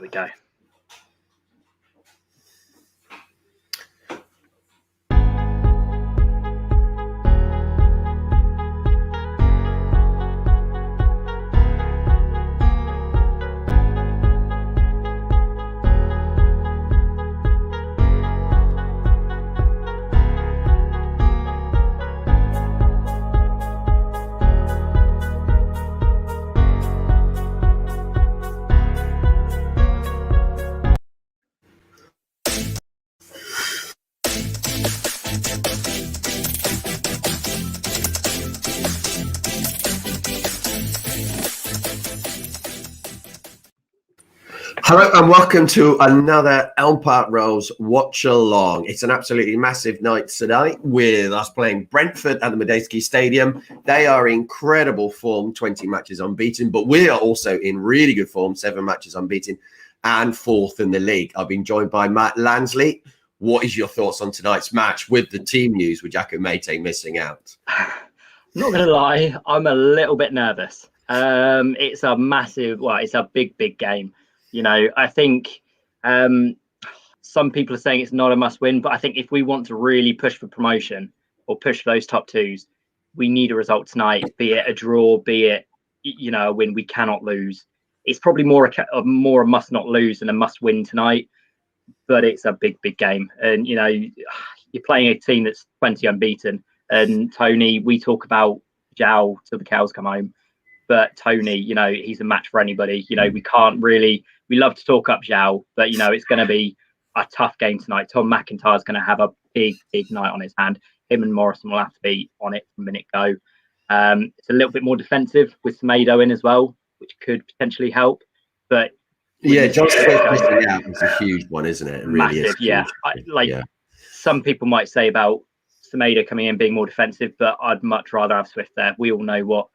we go. Hello and welcome to another Elm Park Rolls watch along. It's an absolutely massive night tonight with us playing Brentford at the Medeski Stadium. They are in incredible form, 20 matches unbeaten, but we are also in really good form, 7 matches unbeaten and 4th in the league. I've been joined by Matt Lansley. What is your thoughts on tonight's match with the team news with Jaco Mate missing out? Not going to lie, I'm a little bit nervous. It's a massive, it's a big game. You know, I think some people are saying it's not a must win, but I think if we want to really push for promotion or push for those top 2s, we need a result tonight, be it a draw, be it, a win. We cannot lose. It's probably more a must not lose than a must win tonight, but it's a big game. And, you're playing a team that's 20 unbeaten. And Tony, we talk about João till the cows come home. But Tony, he's a match for anybody. We can't really, we love to talk up João, but, it's going to be a tough game tonight. Tom McIntyre's going to have a big night on his hand. Him and Morrison will have to be on it from minute go. It's a little bit more defensive with Semedo in as well, which could potentially help. But yeah, John Smith missing out is a huge one, isn't it? It really massive, is. Some people might say about Semedo coming in being more defensive, but I'd much rather have Swift there. We all know what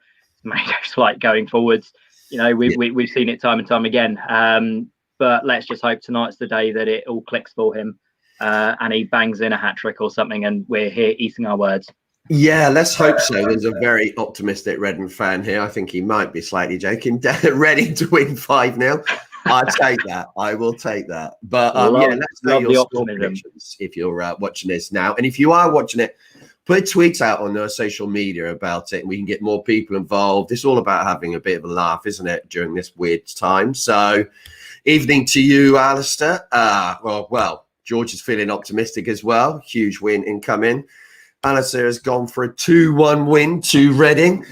Semedo's like going forwards. We've seen it time and time again. But let's just hope tonight's the day that it all clicks for him and he bangs in a hat-trick or something and we're here eating our words. Yeah, let's hope so. There's a very optimistic Redden fan here. I think he might be slightly joking. Ready to win 5-0. I'll take that. I will take that. But let's know your score predictions if you're watching this now. And if you are watching it, put a tweet out on our social media about it and we can get more people involved. It's all about having a bit of a laugh, isn't it, during this weird time? So evening to you, Alistair. George is feeling optimistic as well. Huge win incoming. Alistair has gone for a 2-1 win to Reading.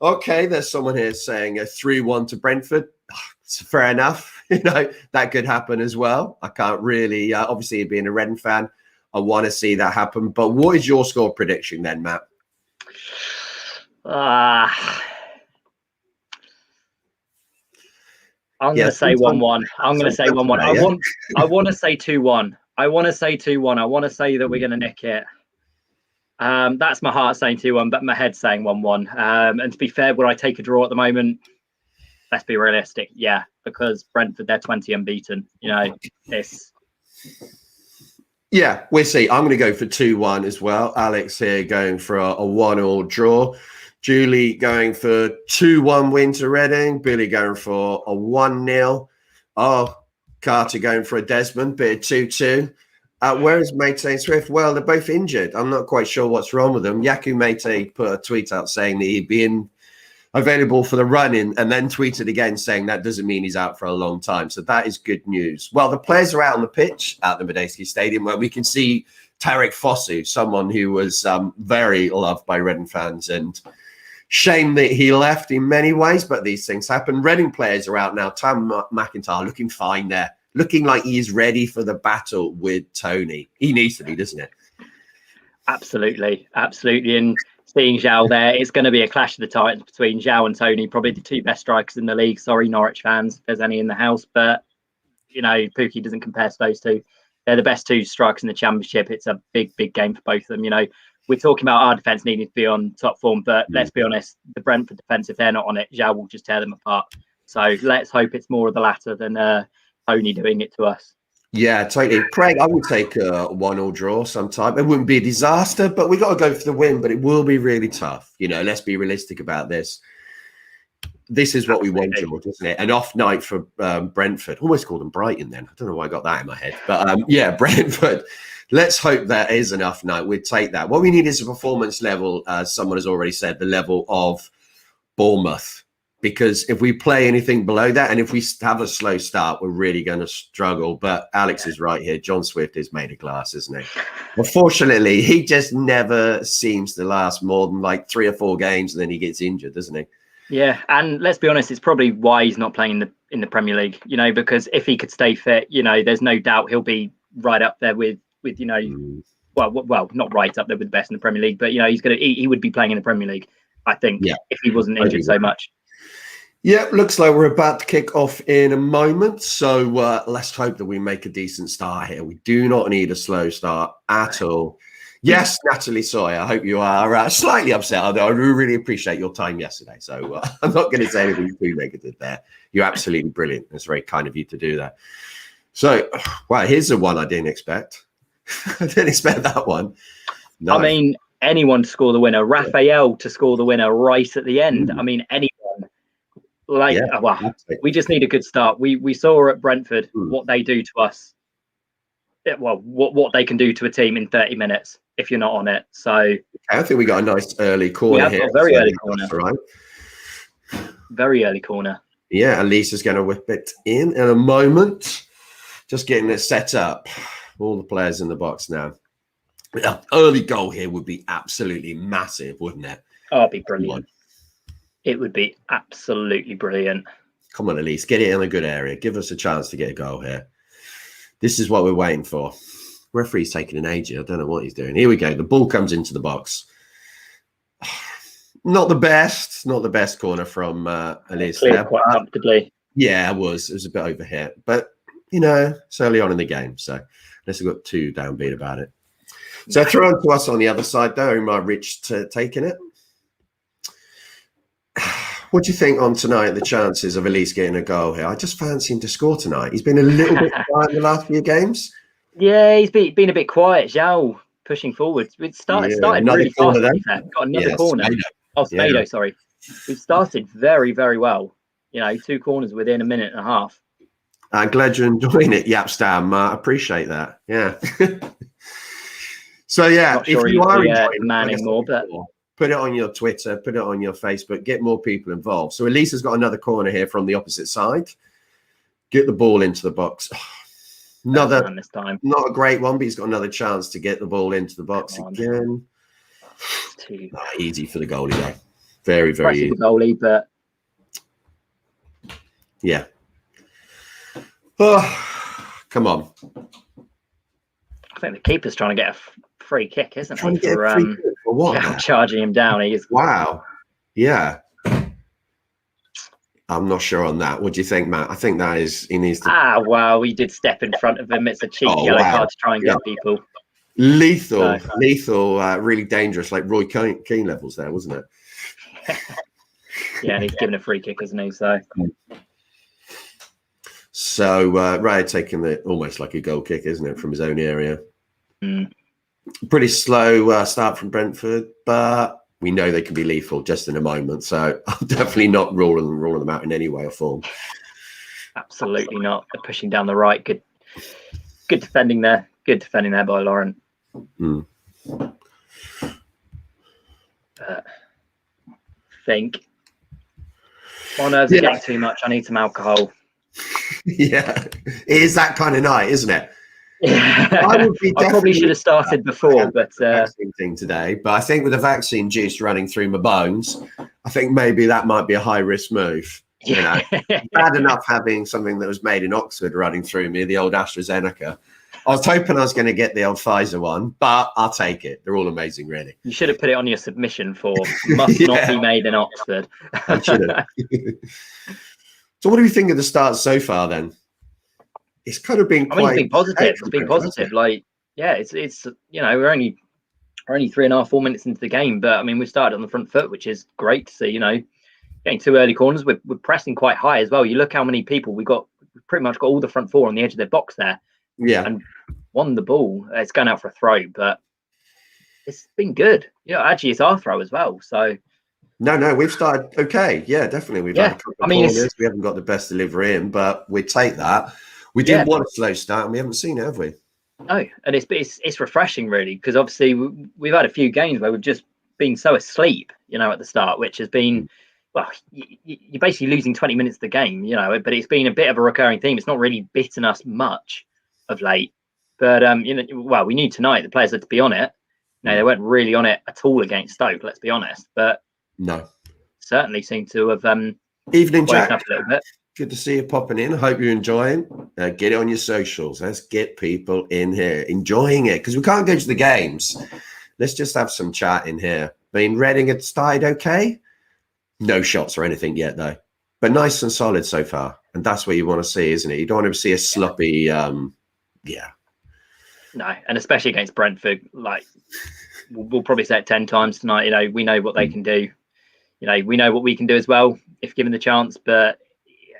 Okay, there's someone here saying a 3-1 to Brentford. It's fair enough. That could happen as well. I can't really, obviously being a Reading fan, I want to see that happen. But what is your score prediction then, Matt? I'm going to say 1-1. I'm going to say 1-1. I want to say 2-1. I want to say 2-1. I want to say that we're going to nick it. That's my heart saying 2-1, but my head's saying 1-1. And to be fair, would I take a draw at the moment? Let's be realistic. Yeah, because Brentford, they're 20 unbeaten. This. Yeah, we'll see. I'm going to go for 2-1 as well. Alex here going for a 1-1 draw. Julie going for 2-1 win to Reading. Billy going for a 1-0. Oh, Carter going for a Desmond, bit of 2-2. Where is Mate and Swift? Well, they're both injured. I'm not quite sure what's wrong with them. Yaku Mate put a tweet out saying that he'd be available for the run-in and then tweeted again saying that doesn't mean he's out for a long time. So that is good news. Well, the players are out on the pitch at the Medeski Stadium where we can see Tarek Fosu, someone who was very loved by Reading fans, and shame that he left in many ways, but these things happen. Reading players are out now. Tom McIntyre looking fine there, looking like he is ready for the battle with Tony. He needs to be, doesn't it? Absolutely. And seeing João there, it's going to be a clash of the titans between João and Tony, probably the 2 best strikers in the league. Sorry, Norwich fans, if there's any in the house, but Pookie doesn't compare to those 2. They're the best 2 strikers in the Championship. It's a big game for both of them. We're talking about our defence needing to be on top form, but let's be honest, the Brentford defence, if they're not on it, João will just tear them apart. So let's hope it's more of the latter than Tony doing it to us. Yeah, totally. Craig, I would take a 1-1 draw sometime. It wouldn't be a disaster, but we got to go for the win, but it will be really tough. Let's be realistic about this. this is what we want, Absolutely. George, isn't it? An off night for Brentford. Almost called them Brighton then. I don't know why I got that in my head. But yeah, Brentford. Let's hope that is an off night. We'd take that. What we need is a performance level, as someone has already said, the level of Bournemouth. Because if we play anything below that, and if we have a slow start, we're really going to struggle. But Alex is right here. John Swift is made of glass, isn't he? Unfortunately, he just never seems to last more than like 3 or 4 games, and then he gets injured, doesn't he? Yeah, and let's be honest, it's probably why he's not playing in the Premier League. Because if he could stay fit, there's no doubt he'll be right up there with well, not right up there with the best in the Premier League, but he would be playing in the Premier League, I think, if he wasn't injured so much. Yeah, looks like we're about to kick off in a moment. So let's hope that we make a decent start here. We do not need a slow start at all. Yes, Natalie Sawyer, I hope you are slightly upset, although I really appreciate your time yesterday. So I'm not going to say anything too negative there. You're absolutely brilliant. It's very kind of you to do that. So, wow, here's the one I didn't expect. I didn't expect that one. No. I mean, anyone to score the winner. Raphael to score the winner right at the end. I mean, anyone. We just need a good start. We saw at Brentford what they do to us. What they can do to a team in 30 minutes if you're not on it. So I think we got a nice early corner here. A very early corner. Right. Very early corner. Yeah, Elisa's going to whip it in a moment. Just getting it set up. All the players in the box now. An early goal here would be absolutely massive, wouldn't it? Oh, it'd be brilliant. It would be absolutely brilliant. Come on, Elise, get it in a good area. Give us a chance to get a goal here. This is what we're waiting for. Referee's taking an age. I don't know what he's doing. Here we go. The ball comes into the box. Not the best corner from Elise. Cleared quite comfortably. Yeah, it was a bit over here. But, it's early on in the game. So let's not get too downbeat about it. So thrown to us on the other side, though. Omar Rich taking it. What do you think on tonight, the chances of Elise getting a goal here? I just fancy him to score tonight. He's been a little bit quiet in the last few games. Yeah, he's been a bit quiet. Zhao pushing forward. It started really fast. Got another corner. Semedo, sorry. We've started very, very well. 2 corners within a minute and a half. I'm glad you're enjoying it, Yapstam. I appreciate that. Yeah. So, yeah, if you are enjoying man anymore, but... Put it on your Twitter, put it on your Facebook, get more people involved. So Elisa's got another corner here from the opposite side. Get the ball into the box. Not a great one, but he's got another chance to get the ball into the box again. Easy for the goalie, though. Very, very easy. The goalie, but... Yeah. Oh, come on. I think the keeper's trying to get a free kick, isn't he? Trying to get a free kick for what? Charging him down. Wow. Yeah. I'm not sure on that. What do you think, Matt? I think that is he needs to. Wow. He did step in front of him. It's a cheeky yellow card to try and get people. Lethal, really dangerous, like Roy Keane levels there, wasn't it? Yeah, and he's given a free kick, isn't he? So Raya taking the almost like a goal kick, isn't it, from his own area? Pretty slow start from Brentford, but we know they can be lethal just in a moment. So I'm definitely not ruling them out in any way or form. Absolutely not. They're pushing down the right. Good defending there. Good defending there by Lauren. Think. My nerves are getting too much. I need some alcohol. Yeah, it is that kind of night, isn't it? I probably should have started before, but vaccine thing today. But I think with the vaccine juice running through my bones, I think maybe that might be a high risk move. Bad enough having something that was made in Oxford running through me, the old AstraZeneca. I was hoping I was going to get the old Pfizer one, but I'll take it. They're all amazing, really. You should have put it on your submission for must not be made in Oxford. I should have. So what do we think of the start so far then? It's kind of been quite... it's been positive. It's been positive. It's we're only 3.5, 4 minutes into the game, but we've started on the front foot, which is great to see, getting 2 early corners. We're pressing quite high as well. You look how many people we've pretty much got all the front 4 on the edge of their box there. Yeah. And won the ball. It's going out for a throw, but it's been good. Actually it's our throw as well. So No, we've started okay. Yeah, definitely. We've had a couple of corners. We haven't got the best delivery in, but we take that. We didn't want a slow start, and we haven't seen it, have we? No, and it's refreshing, really, because obviously we've had a few games where we've just been so asleep, at the start, which has been, well, you're basically losing 20 minutes of the game, but it's been a bit of a recurring theme. It's not really bitten us much of late, but well, we knew tonight the players had to be on it. No, they weren't really on it at all against Stoke, let's be honest, but no, certainly seem to have evening, Jack. Up a little bit. Good to see you popping in. I hope you're enjoying. Get it on your socials. Let's get people in here enjoying it, because we can't go to the games. Let's just have some chat in here. I mean, Reading had started okay. No shots or anything yet, though. But nice and solid so far. And that's what you want to see, isn't it? You don't want to see a sloppy, No, and especially against Brentford. Like, we'll probably say it 10 times tonight. We know what they can do. We know what we can do as well if given the chance. But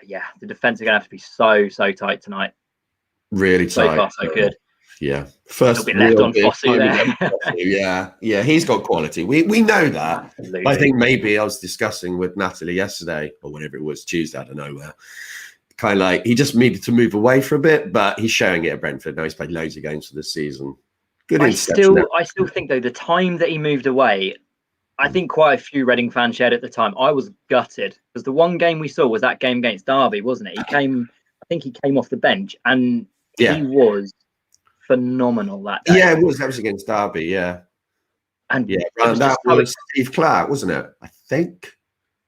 yeah, the defense are going to have to be so tight tonight. Really tight. So far, so good. Yeah. First bit left on Fosu there. Yeah, he's got quality. We know that. Absolutely. I think maybe I was discussing with Natalie yesterday, or whenever it was, Tuesday, I don't know where. Kind of like he just needed to move away for a bit, but he's showing it at Brentford. Now he's played loads of games for this season. Good. I still think, though, the time that he moved away, I think quite a few Reading fans shared at the time. I was gutted because the one game we saw was that game against Derby, wasn't it? I think he came off the bench and he was phenomenal that day. Yeah, it was. That was against Derby, yeah. And that was Steve Clark, wasn't it? I think.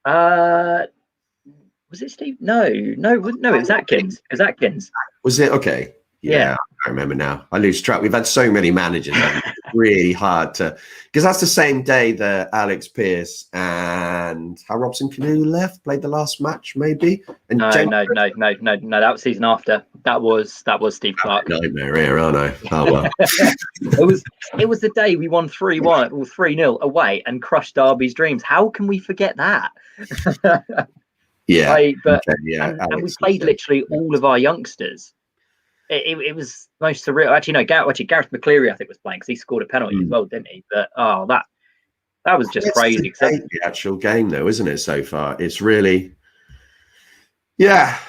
Was it Steve? No, it was Atkins. It was Atkins. Was it? Okay. Yeah, I remember now. I lose track. We've had so many managers. It's really hard to, because that's the same day that Alex Pearce and Robson Canoe played the last match, maybe. And no. That was season after. That was Steve Clark. Nightmare here, aren't I? Oh well. it was the day we won 3-1 or 3-0 away and crushed Derby's dreams. How can we forget that? Yeah. And we played literally all of our youngsters. It was most surreal. Actually, no, Gareth McCleary, I think, was playing because he scored a penalty as well, didn't he? But that was just crazy. The actual game, though, isn't it? So far, it's really, I'd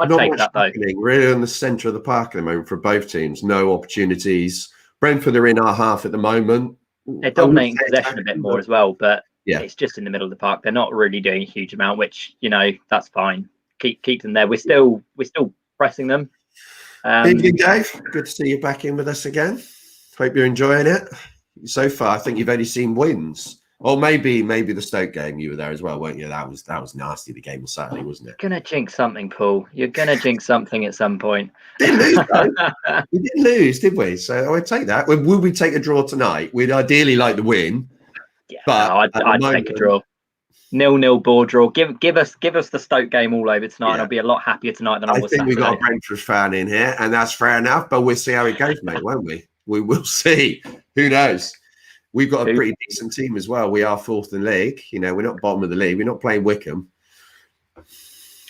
take that though. Really in the centre of the park at the moment for both teams. No opportunities. Brentford are in our half at the moment. They're dominating possession a bit more as well, but it's just in the middle of the park. They're not really doing a huge amount, which that's fine. Keep them there. We're still pressing them. Evening, Dave. Good to see you back in with us again. Hope you're enjoying it. So far, I think you've only seen wins. Or maybe the Stoke game, you were there as well, weren't you? That was nasty, the game on Saturday, wasn't it? You're going to jinx something, Paul. You're going to jinx something at some point. Didn't lose, though. We didn't lose, did we? So I would take that. Would we take a draw tonight? We'd ideally like the win. Yeah, but I'd take a draw. 0-0 ball draw. Give us the Stoke game all over tonight, and I'll be a lot happier tonight than I was. I think we got a Brentford fan in here, and that's fair enough. But we'll see how it goes, mate, won't we? We will see. Who knows? We've got a pretty decent team as well. We are fourth in the league. We're not bottom of the league. We're not playing Wickham.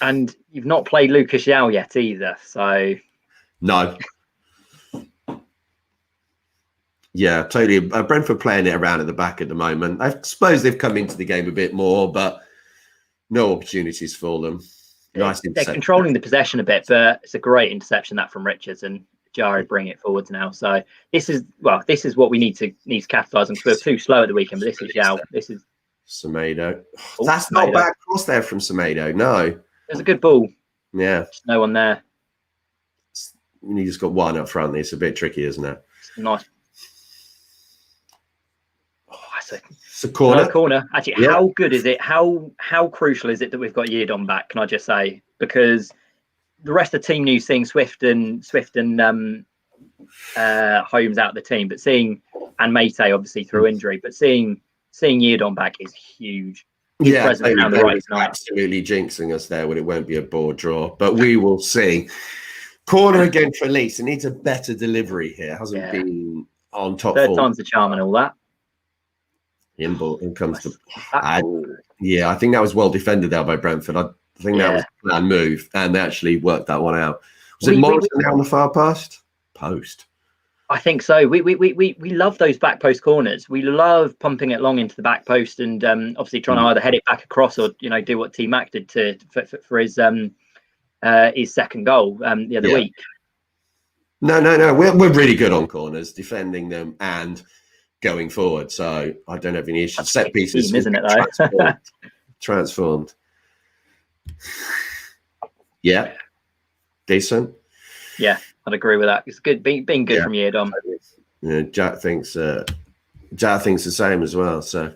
And you've not played Lucas Yao yet either, so no. Yeah, totally. Brentford playing it around at the back at the moment. I suppose they've come into the game a bit more, but no opportunities for them. Nice they're controlling the possession a bit, but it's a great interception that from Richards, and Jari bring it forwards now. So this is what we need to capitalise on. We're too slow at the weekend, but this is Yao. This is Semedo. That's not a bad cross there from Semedo. No, there's a good ball. Yeah, there's no one there. You just got one up front. It's a bit tricky, isn't it? It's nice. It's a corner. Corner. Actually, how good is it? How crucial is it that we've got Yeardon back? Can I just say, because the rest of the team knew seeing Swift and Holmes out of the team, but and Mate obviously through injury, but seeing Yeardon back is huge. Absolutely jinxing us there when it won't be a ball draw, but we will see. Corner again for Leeds. It needs a better delivery here. Hasn't been on top. Third time's the charm and all that. In comes the. I think that was well defended there by Brentford. I think that was a planned move, and they actually worked that one out. Was it Morrison there on the far post? I think so. We love those back post corners. We love pumping it long into the back post and obviously trying to either head it back across or do what T Mac did for his second goal the other week. No. We're really good on corners, defending them and going forward. So I don't have any issues. Set pieces, team, isn't it? Though transformed. Yeah, decent. Yeah, I'd agree with that. It's good being good from year, Dom. Yeah, Jack thinks the same as well. So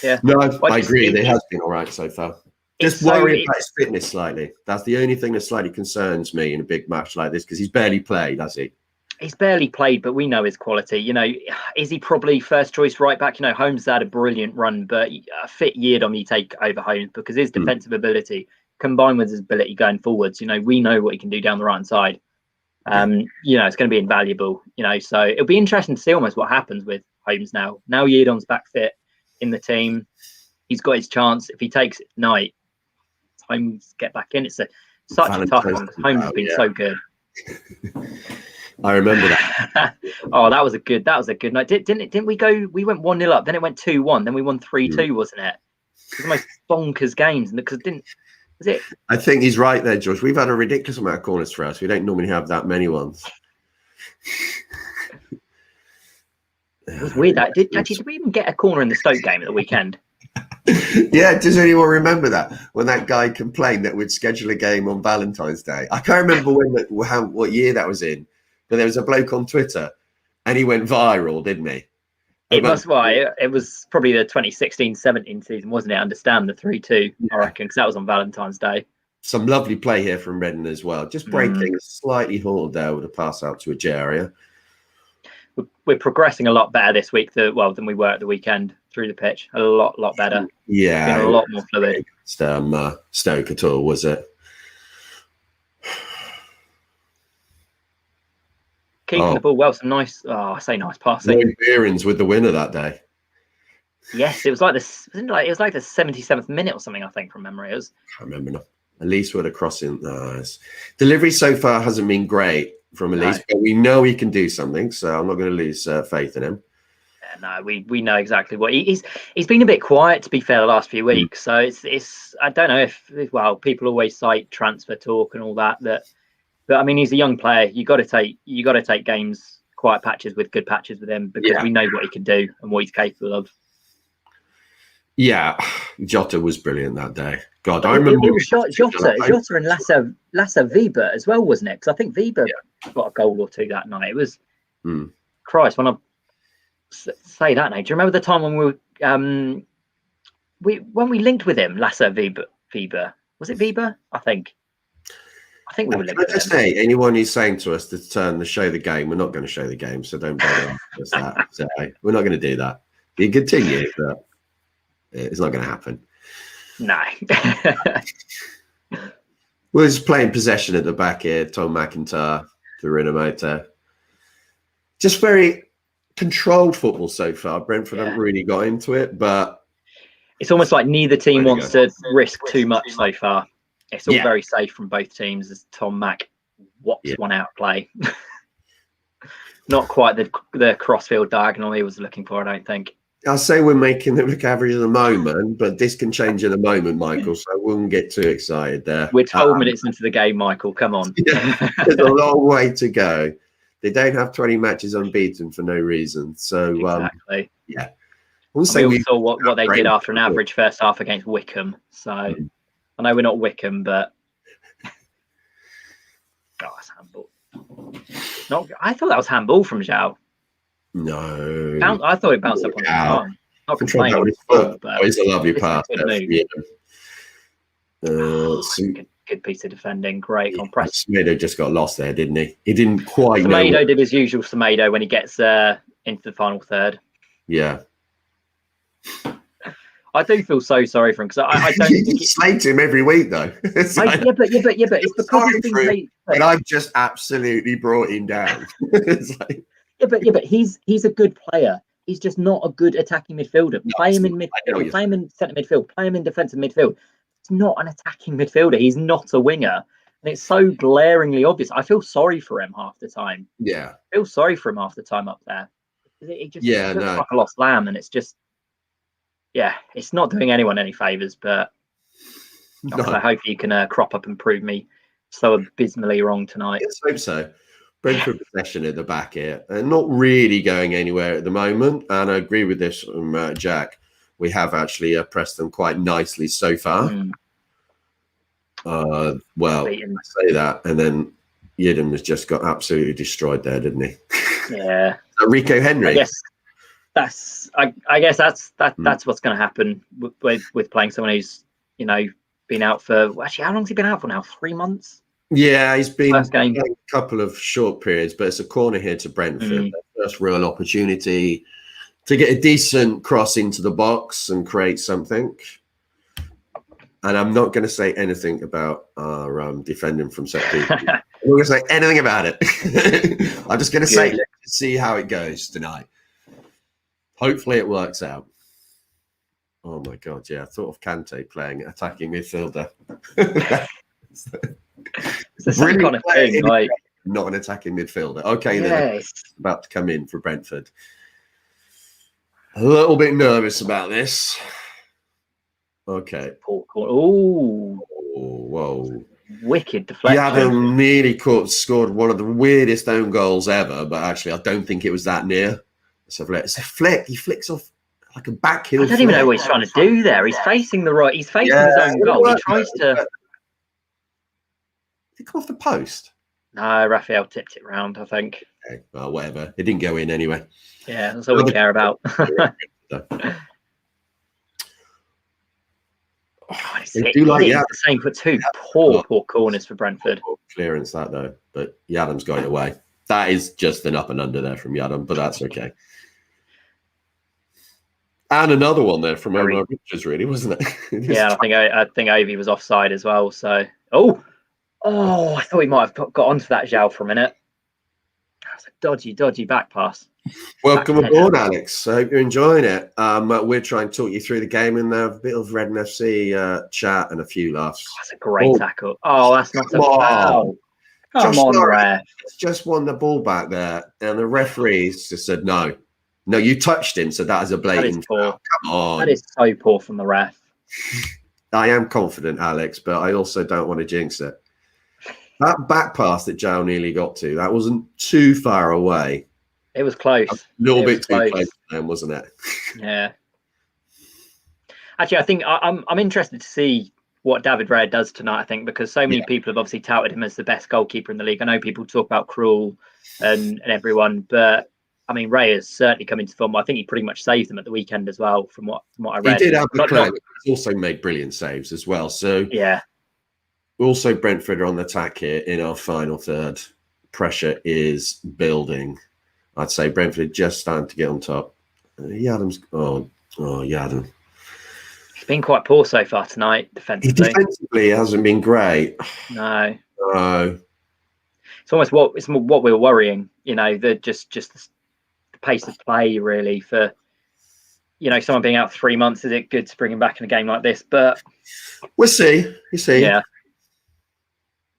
yeah, no, I agree. They has been all right so far. Just worry about his fitness slightly. That's the only thing that slightly concerns me in a big match like this because he's barely played, has he? He's barely played, but we know his quality. Is he probably first choice right back? Holmes had a brilliant run, but a fit Yeardom you take over Holmes because his defensive ability combined with his ability going forwards, we know what he can do down the right side. It's going to be invaluable, so it'll be interesting to see almost what happens with Holmes now. Now Yeardom's back fit in the team. He's got his chance. If he takes it tonight, Holmes get back in. It's such a tough one. Holmes has been so good. I remember that. Oh, that was a good night. Didn't we go? We went 1-0 up, then it went 2-1, then we won 3-2, wasn't it? It was the most bonkers games, because was it? I think he's right there, George. We've had a ridiculous amount of corners for us. We don't normally have that many ones. It was weird. Did we even get a corner in the Stoke game at the weekend? Yeah, does anyone remember that when that guy complained that we'd schedule a game on Valentine's Day? I can't remember what year that was in, but there was a bloke on Twitter, and he went viral, didn't he? It was probably the 2016-17 season, wasn't it? Understand the 3-2, I reckon, because that was on Valentine's Day. Some lovely play here from Redden as well. Just breaking slightly hauled there with a pass out to Ajaria. We're progressing a lot better this week than we were at the weekend through the pitch. A lot better. Yeah. Been a lot more fluid. Stoke at all, was it? Keeping the ball well. Some nice, I say nice passing. No Behrens with the winner that day. Yes, it was like this. It was like the 77th minute or something, I think, from memory. I can't remember now. Elise with a crossing. Delivery so far hasn't been great from Elise, but we know he can do something, so I'm not going to lose faith in him. No, we know exactly what he's been a bit quiet, to be fair, the last few weeks. So it's I don't know if people always cite transfer talk and all that, but I mean, he's a young player. You got to take games, quiet patches with good patches with him, because we know what he can do and what he's capable of. Yeah, Jota was brilliant that day. God, I remember it was Jota and Lasse Weber as well, wasn't it? Because I think Weber got a goal or two that night. It was Christ. When I say that name, do you remember the time when when we linked with him, Lasse Weber? Was it Weber? I think we were linked. Can I just say, anyone who's saying to us to turn the show the game, we're not going to show the game, so don't bother us that. So we're not going to do that. You can continue, but it's not going to happen. No. We're just playing possession at the back here. Tom McIntyre, Torinamoto. Just very controlled football so far. Brentford haven't really got into it, but it's almost like neither team wants to risk too much so far. It's all very safe from both teams as Tom Mack whops one out play. Not quite the crossfield diagonal he was looking for, I don't think. I'll say we're making them look average at the moment, but this can change in a moment, Michael, so I wouldn't get too excited there. We're 12 minutes into the game, Michael. Come on. There's a long way to go. They don't have 20 matches unbeaten for no reason. So, exactly. Also, we saw what they did after an average first half against Wickham. So, I know we're not Wickham, but it's handball. I thought that was handball from Zhao. No. I thought it bounced up on the time. Not complaining. It's a lovely pass. Good piece of defending. Great on press. Semedo just got lost there, didn't he? He didn't quite know. Semedo did his usual Semedo when he gets into the final third. Yeah. I do feel so sorry for him, because I don't think slate him every week though. But it's because he's been late. And I've just absolutely brought him down. It's but he's a good player. He's just not a good attacking midfielder. Play him in midfield, play him in centre midfield, play him in defensive midfield. He's not an attacking midfielder. He's not a winger. And it's so glaringly obvious. I feel sorry for him half the time. Yeah. I feel sorry for him half the time up there. It just Yeah, looks no. like a lost lamb, and it's just, yeah, it's not doing anyone any favours. But No. I hope you can crop up and prove me so abysmally wrong tonight. Let's hope so. Brentford possession at the back here, and not really going anywhere at the moment. And I agree with this from Jack. We have actually pressed them quite nicely so far. Well, I say that, and then Yidden has just got absolutely destroyed there, didn't he? Yeah. So Rico Henry. I guess that's what's going to happen with playing someone who's, you know, been out for, actually, how long's he been out for now? 3 months? Yeah, he's been playing a couple of short periods, but it's a corner here to Brentford. First real opportunity to get a decent cross into the box and create something. And I'm not going to say anything about our defending from set pieces. I'm not going to say anything about it. I'm just going to say, let's see how it goes tonight. Hopefully it works out. Oh my God, yeah. I thought of Kante playing attacking midfielder. It's the same kind of thing, like not an attacking midfielder. Okay, then about to come in for Brentford. A little bit nervous about this. Okay. Oh, whoa. Wicked deflection. Yadam nearly scored one of the weirdest own goals ever, but actually I don't think it was that near. It's a flick. He flicks off like a backheel. I don't even know what he's trying to do there. He's facing the right. He's facing his own goal. He tries to. Did it come off the post? No, Raphael tipped it round, I think. Okay, well, whatever. It didn't go in anyway. Yeah, that's all we care about. They do like the same for two poor corners for Brentford. Clearance that though, but Yadam's got it away. That is just an up and under there from Yadam, but that's okay. And another one there from Omar Richards, really, wasn't it? Yeah, I think Ovie was offside as well. So, I thought he might have got onto that Zhao for a minute. That's a dodgy back pass. Welcome aboard, Alex. I hope you're enjoying it. We're trying to talk you through the game and a bit of Redden FC chat and a few laughs. That's a great tackle. Oh, that's not a foul. Come on, ref. Just won the ball back there, and the referees just said no. No, you touched him, so that is a blatant foul. Come on. That is so poor from the ref. I am confident, Alex, but I also don't want to jinx it. That back pass that Joe nearly got to, that wasn't too far away. It was close. A little bit too close for them, wasn't it? Yeah. Actually, I think I'm interested to see what David Raya does tonight, I think, because so many people have obviously touted him as the best goalkeeper in the league. I know people talk about Krul and everyone, but I mean, Raya's certainly come into form. I think he pretty much saved them at the weekend as well, from what I read. He did have the credit. He's also made brilliant saves as well. So yeah. Also, Brentford are on the attack here in our final third. Pressure is building. I'd say Brentford just starting to get on top. Yadam's Yadam. He's been quite poor so far tonight defensively. Defensively, it hasn't been great. No. It's almost what we were worrying. You know, just the pace of play really for, you know, someone being out 3 months. Is it good to bring him back in a game like this? But we'll see. You see. Yeah.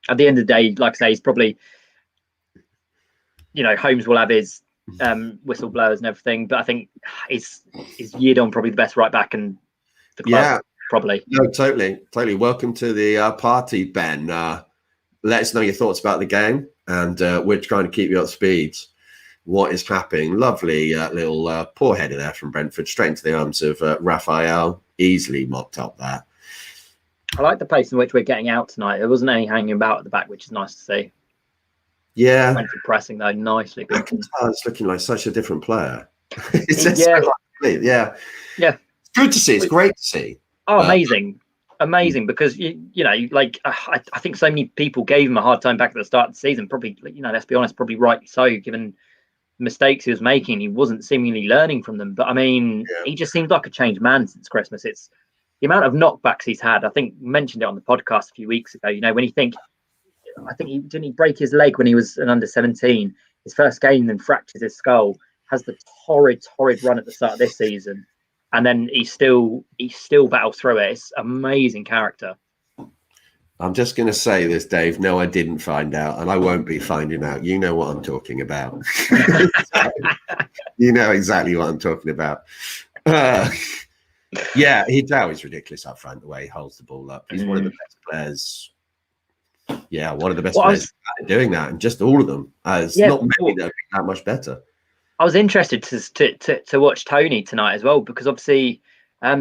At the end of the day, like I say, he's probably, you know, Holmes will have his whistleblowers and everything, but I think is Yidon probably the best right back in the club, probably. No, totally. Welcome to the party, Ben. Let us know your thoughts about the game, and we're trying to keep you up to speed. What is happening? Lovely little poor header there from Brentford, straight into the arms of Raphael. Easily mopped up there. I like the pace in which we're getting out tonight. There wasn't any hanging about at the back, which is nice to see. Yeah. Brentford pressing though, nicely. It's looking like such a different player. It's yeah. It's good to see. It's great to see. Oh, amazing! Because you know, like I think so many people gave him a hard time back at the start of the season. Probably, you know, let's be honest, probably rightly so, given the mistakes he was making. He wasn't seemingly learning from them. But I mean, he just seems like a changed man since Christmas. It's the amount of knockbacks he's had. I think mentioned it on the podcast a few weeks ago. You know, when I think he didn't break his leg when he was an under-17. His first game, then fractures his skull. Has the torrid run at the start of this season, and then he still battles through it. It's amazing character. I'm just going to say this, Dave. No, I didn't find out, and I won't be finding out. You know what I'm talking about. You know exactly what I'm talking about. Yeah, he's always ridiculous up front, the way he holds the ball up. He's one of the best players. Yeah, one of the best players doing that, and just all of them. There's not many that are that much better. I was interested to watch Tony tonight as well, because obviously, I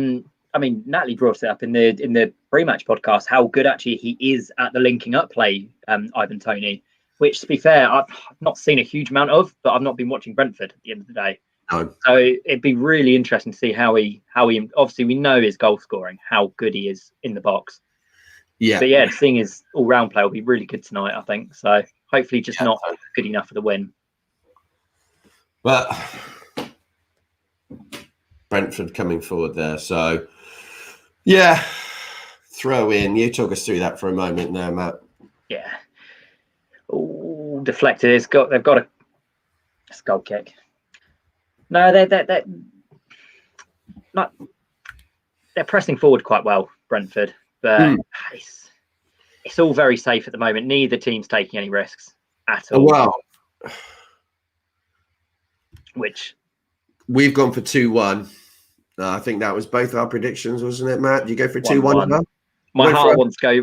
mean, Natalie brought it up in the pre-match podcast how good actually he is at the linking up play, Ivan Toney. Which, to be fair, I've not seen a huge amount of, but I've not been watching Brentford at the end of the day. No. So it'd be really interesting to see how he obviously we know his goal scoring, how good he is in the box. Yeah. But yeah, seeing his all-round play will be really good tonight, I think. So hopefully just not good enough for the win. But Brentford coming forward there. So, yeah, throw in. You talk us through that for a moment there, Matt. Yeah. Oh, deflected. They've got a goal kick. No, they're pressing forward quite well, Brentford, but it's all very safe at the moment. Neither team's taking any risks at all. Well, which we've gone for 2-1. I think that was both our predictions, wasn't it, Matt? Did you go for 2-1 as well? My heart wants to go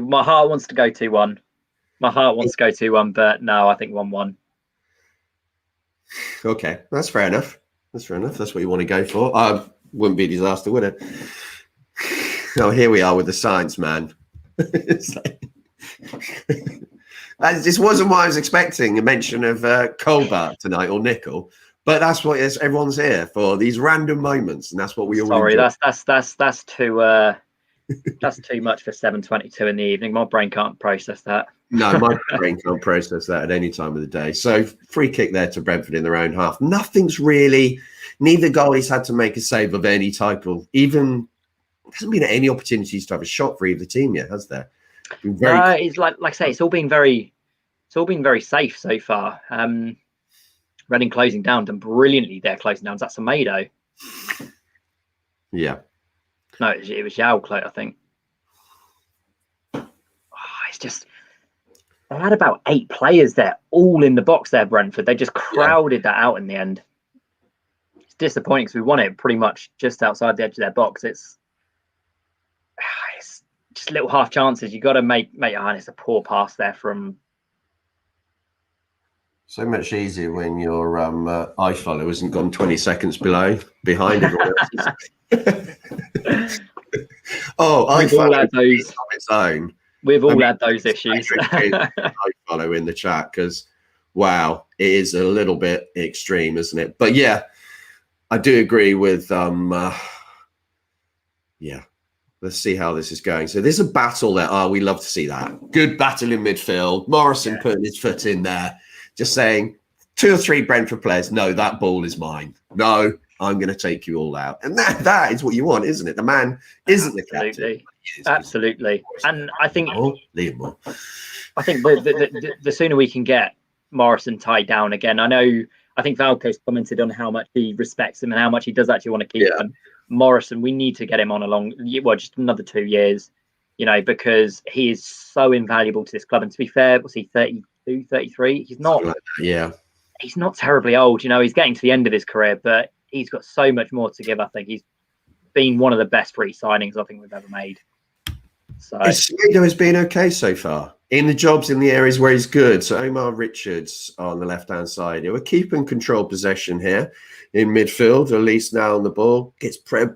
2-1. My heart wants to go 2-1, but no, I think 1-1. Okay, that's fair enough. That's what you want to go for. Wouldn't be a disaster, would it? Oh, here we are with the science, man. This wasn't what I was expecting, a mention of Colbert tonight or Nickel. But that's what everyone's here for, these random moments, and that's what we all enjoy. That's too that's too much for 7:22 in the evening. My brain can't process that. No, my brain can't process that at any time of the day. So free kick there to Brentford in their own half. Nothing's really, neither goalie's had to make a save of any type of, even, hasn't been any opportunities to have a shot for either team yet, has there? It's like I say, it's all been very safe so far. Reading closing down, done brilliantly there, closing down. That's Semedo. Yeah. No, it was Yao, I think. It's just, they had about 8 players there, all in the box there, Brentford. They just crowded that out in the end. It's disappointing because we won it pretty much just outside the edge of their box. It's just little half chances. You got to make it's a poor pass there from. So much easier when your iFollow isn't gone 20 seconds behind everyone else. We've all had those on its own. We've all had those issues. iFollow in the chat, because wow, it is a little bit extreme, isn't it? But yeah, I do agree with let's see how this is going. So there's a battle there. We love to see that. Good battle in midfield. Morrison putting his foot in there. Just saying, 2 or 3 Brentford players, no, that ball is mine. No, I'm going to take you all out. And that is what you want, isn't it? The man isn't the captain. Absolutely. And I think the sooner we can get Morrison tied down again. I think Valco's commented on how much he respects him and how much he does actually want to keep him. Morrison, we need to get him on just another 2 years, because he is so invaluable to this club. And to be fair, was he 32, 33? He's not. He's not terribly old. He's getting to the end of his career, but he's got so much more to give. I think he's been one of the best free signings I think we've ever made. So Semedo has been okay so far in the jobs in the areas where he's good. So Omar Richards on the left-hand side. We're keeping control possession here in midfield, at least now on the ball.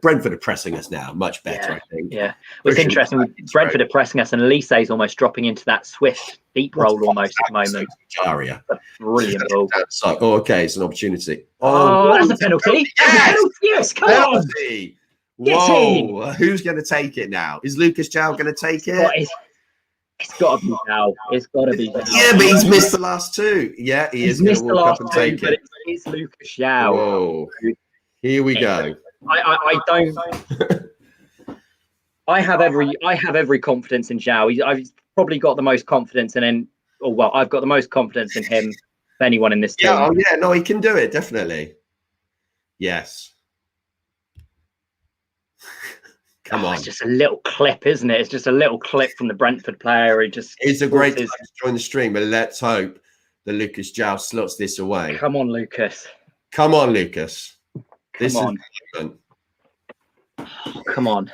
Brentford are pressing us now much better, I think. Yeah, it's interesting. Brentford are pressing us, and Elise's almost dropping into that swift deep roll almost at the moment. Jaria. Brilliant ball. Okay, it's an opportunity. That's a penalty. Yes, come on. Whoa, who's going to take it now? Is Lucas Jow going to take it? It's got to be Jow. It's got to be Jow. Yeah, but he's missed the last 2. Yeah, he's going to walk up and take it. It's Lucas Jow. Whoa. Here we go. I don't. I have every confidence in Jow. I've probably got the most confidence in him. I've got the most confidence in him than anyone in this team. No, he can do it, definitely. Yes. Come on. It's just a little clip, isn't it? It's just a little clip from the Brentford player. It's a great time to join the stream, but let's hope that Lucas Jow slots this away. Come on, Lucas. Come on, Lucas. Come on. Come on.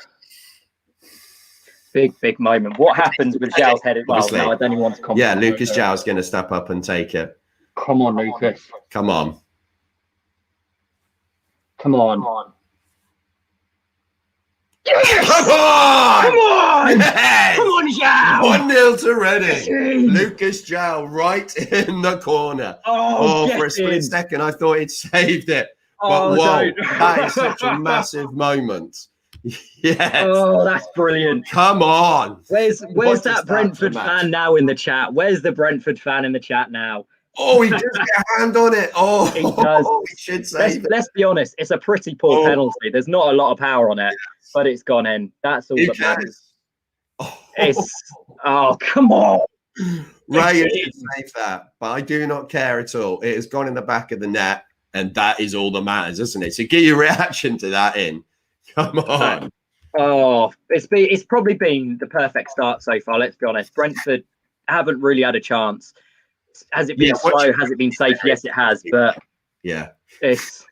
Big moment. What happens with Zhao's headed? Well, no, I don't even want to comment. Yeah, Lucas Zhao's going to step up and take it. Come on, Lucas. Come on. Come on. Yes! Come on! Come on! Yes! Come on, Zhao! 1-0 to Reading. Lucas Zhao right in the corner. Oh, for a split second, I thought he'd saved it. Oh, but whoa, that is such a massive moment. Yes. Oh, that's brilliant. Come on. Where's that Brentford fan now in the chat? Where's the Brentford fan in the chat now? Oh, he does get a hand on it. Oh, he does. He should save it. Let's be honest. It's a pretty poor penalty. There's not a lot of power on it, but it's gone in. That's all that matters. Come on. Ray should save that, but I do not care at all. It has gone in the back of the net, and that is all that matters, isn't it? So get your reaction to that in. Come on. Oh, it's probably been the perfect start so far. Let's be honest. Brentford haven't really had a chance. Has it been slow? Has it been safe? Yes, it has. But yeah, it's.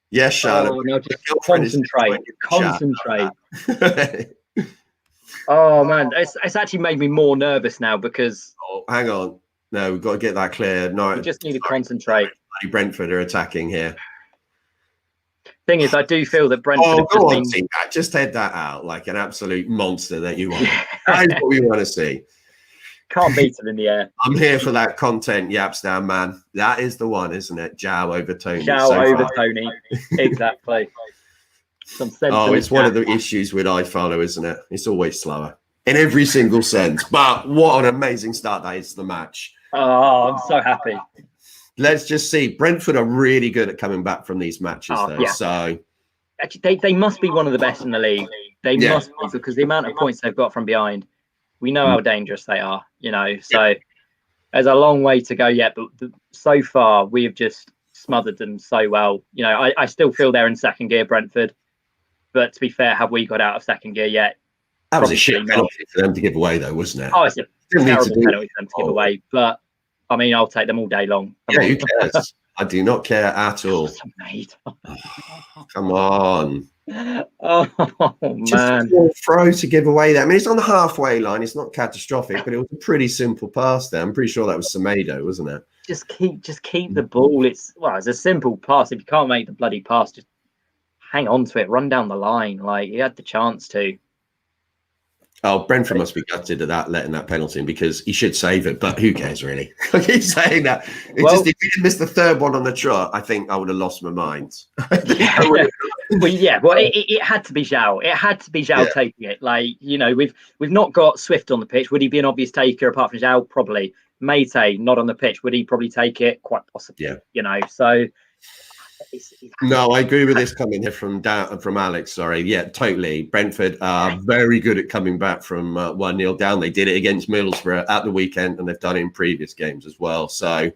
Yes, Charlotte. Oh, no, just concentrate. Oh man, it's actually made me more nervous now because. Oh, hang on. No, we've got to get that clear. No, you just need to concentrate. Brentford are attacking here. Thing is, I do feel that Brentford. Just head that out like an absolute monster that you want. That is what we want to see. Can't beat it in the air. I'm here for that content, Yapstam, man. That is the one, isn't it? Zhao over Tony. Zhao over Tony. Exactly. It's one of the issues with iFollow, isn't it? It's always slower in every single sense. But what an amazing start that is to the match. Oh, I'm so happy. Let's just see. Brentford are really good at coming back from these matches, though. Yeah. So actually, they must be one of the best in the league. They must be, because the amount of points they've got from behind, we know how dangerous they are. So there's a long way to go yet. But so far, we have just smothered them so well. I still feel they're in second gear, Brentford. But to be fair, have we got out of second gear yet? That was a shit penalty for them to give away, though, wasn't it? Oh, it's a terrible penalty for them to give away. But I mean, I'll take them all day long. Who cares? I do not care at all. Come on. Oh, man. Just a throw to give away that. I mean, it's on the halfway line. It's not catastrophic, but it was a pretty simple pass there. I'm pretty sure that was Semedo, wasn't it? Just keep the ball. It's a simple pass. If you can't make the bloody pass, just hang on to it. Run down the line. Like, you had the chance to. Oh, Brentford must be gutted at that, letting that penalty in, because he should save it, but who cares, really? I keep saying that. If he didn't miss the third one on the trot, I think I would have lost my mind. It had to be Zhao. It had to be Zhao taking it. Like, we've not got Swift on the pitch. Would he be an obvious taker apart from Zhao? Probably. Mate, not on the pitch. Would he probably take it? Quite possibly. Yeah. So... No, I agree with this coming here from Alex. Sorry, yeah, totally. Brentford are very good at coming back from 1-0 down. They did it against Middlesbrough at the weekend, and they've done it in previous games as well. So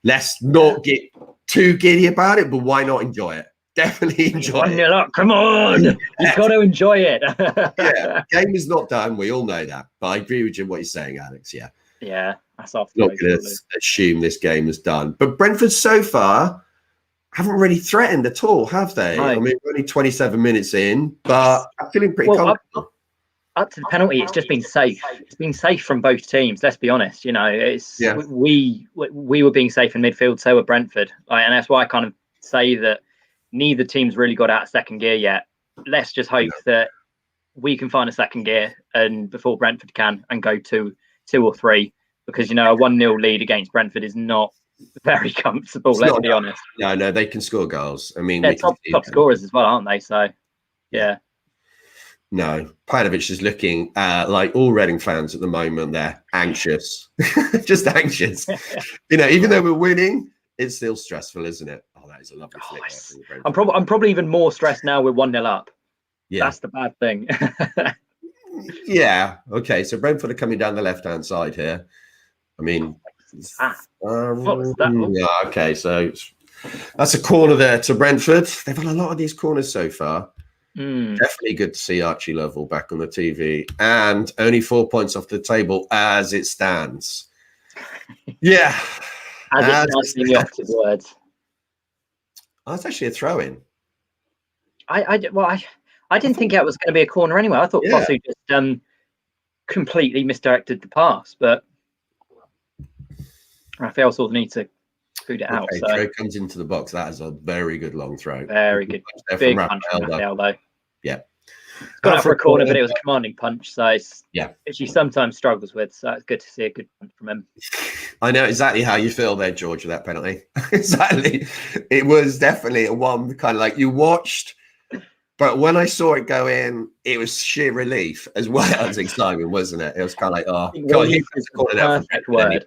let's not get too giddy about it, but why not enjoy it? Definitely enjoy it. Up. Come on, you've got to enjoy it. Game is not done. We all know that, but I agree with you what you're saying, Alex. Yeah, that's off. Not going to assume this game is done, but Brentford so far haven't really threatened at all, have they? No. I mean, we're only 27 minutes in, but I'm feeling pretty comfortable. Up to the penalty, it's just been safe. It's been safe from both teams. Let's be honest. We were being safe in midfield, so were Brentford, and that's why I kind of say that neither team's really got out of second gear yet. Let's just hope that we can find a second gear and before Brentford can, and go to 2 or 3, because a 1-0 lead against Brentford is not very comfortable. Let's be honest. No, they can score goals. I mean, they're top scorers as well, aren't they? So, yeah. No, Panovich is looking like all Reading fans at the moment. They're anxious, just anxious. Even though we're winning, it's still stressful, isn't it? Oh, that is a lovely flick. I'm probably even more stressed now. We're 1-0 up. Yeah, that's the bad thing. Yeah. Okay. So Brentford are coming down the left-hand side here. I mean. What was that? Yeah, okay, so That's a corner there to Brentford. They've had a lot of these corners so far. Mm. Definitely good to see Archie Lovell back on the TV, and only 4 points off the table as it stands. Yeah, As it stands in the operative words. That's actually a throw-in. I didn't think it was going to be a corner anyway. I thought Fosu just completely misdirected the pass, but Rafael sort of needs to boot it out. So throw comes into the box. That is a very good long throw. Very good. Big punch from Rafael, though. Yeah. It's gone out for a corner, but it was a commanding punch. So it's, yeah, which he sometimes struggles with. So it's good to see a good punch from him. I know exactly how you feel there, George, with that penalty. Exactly. It was definitely a one kind of like you watched, but when I saw it go in, it was sheer relief as well as excitement, wasn't it? It was kind of like, oh, God, relief is the perfect word.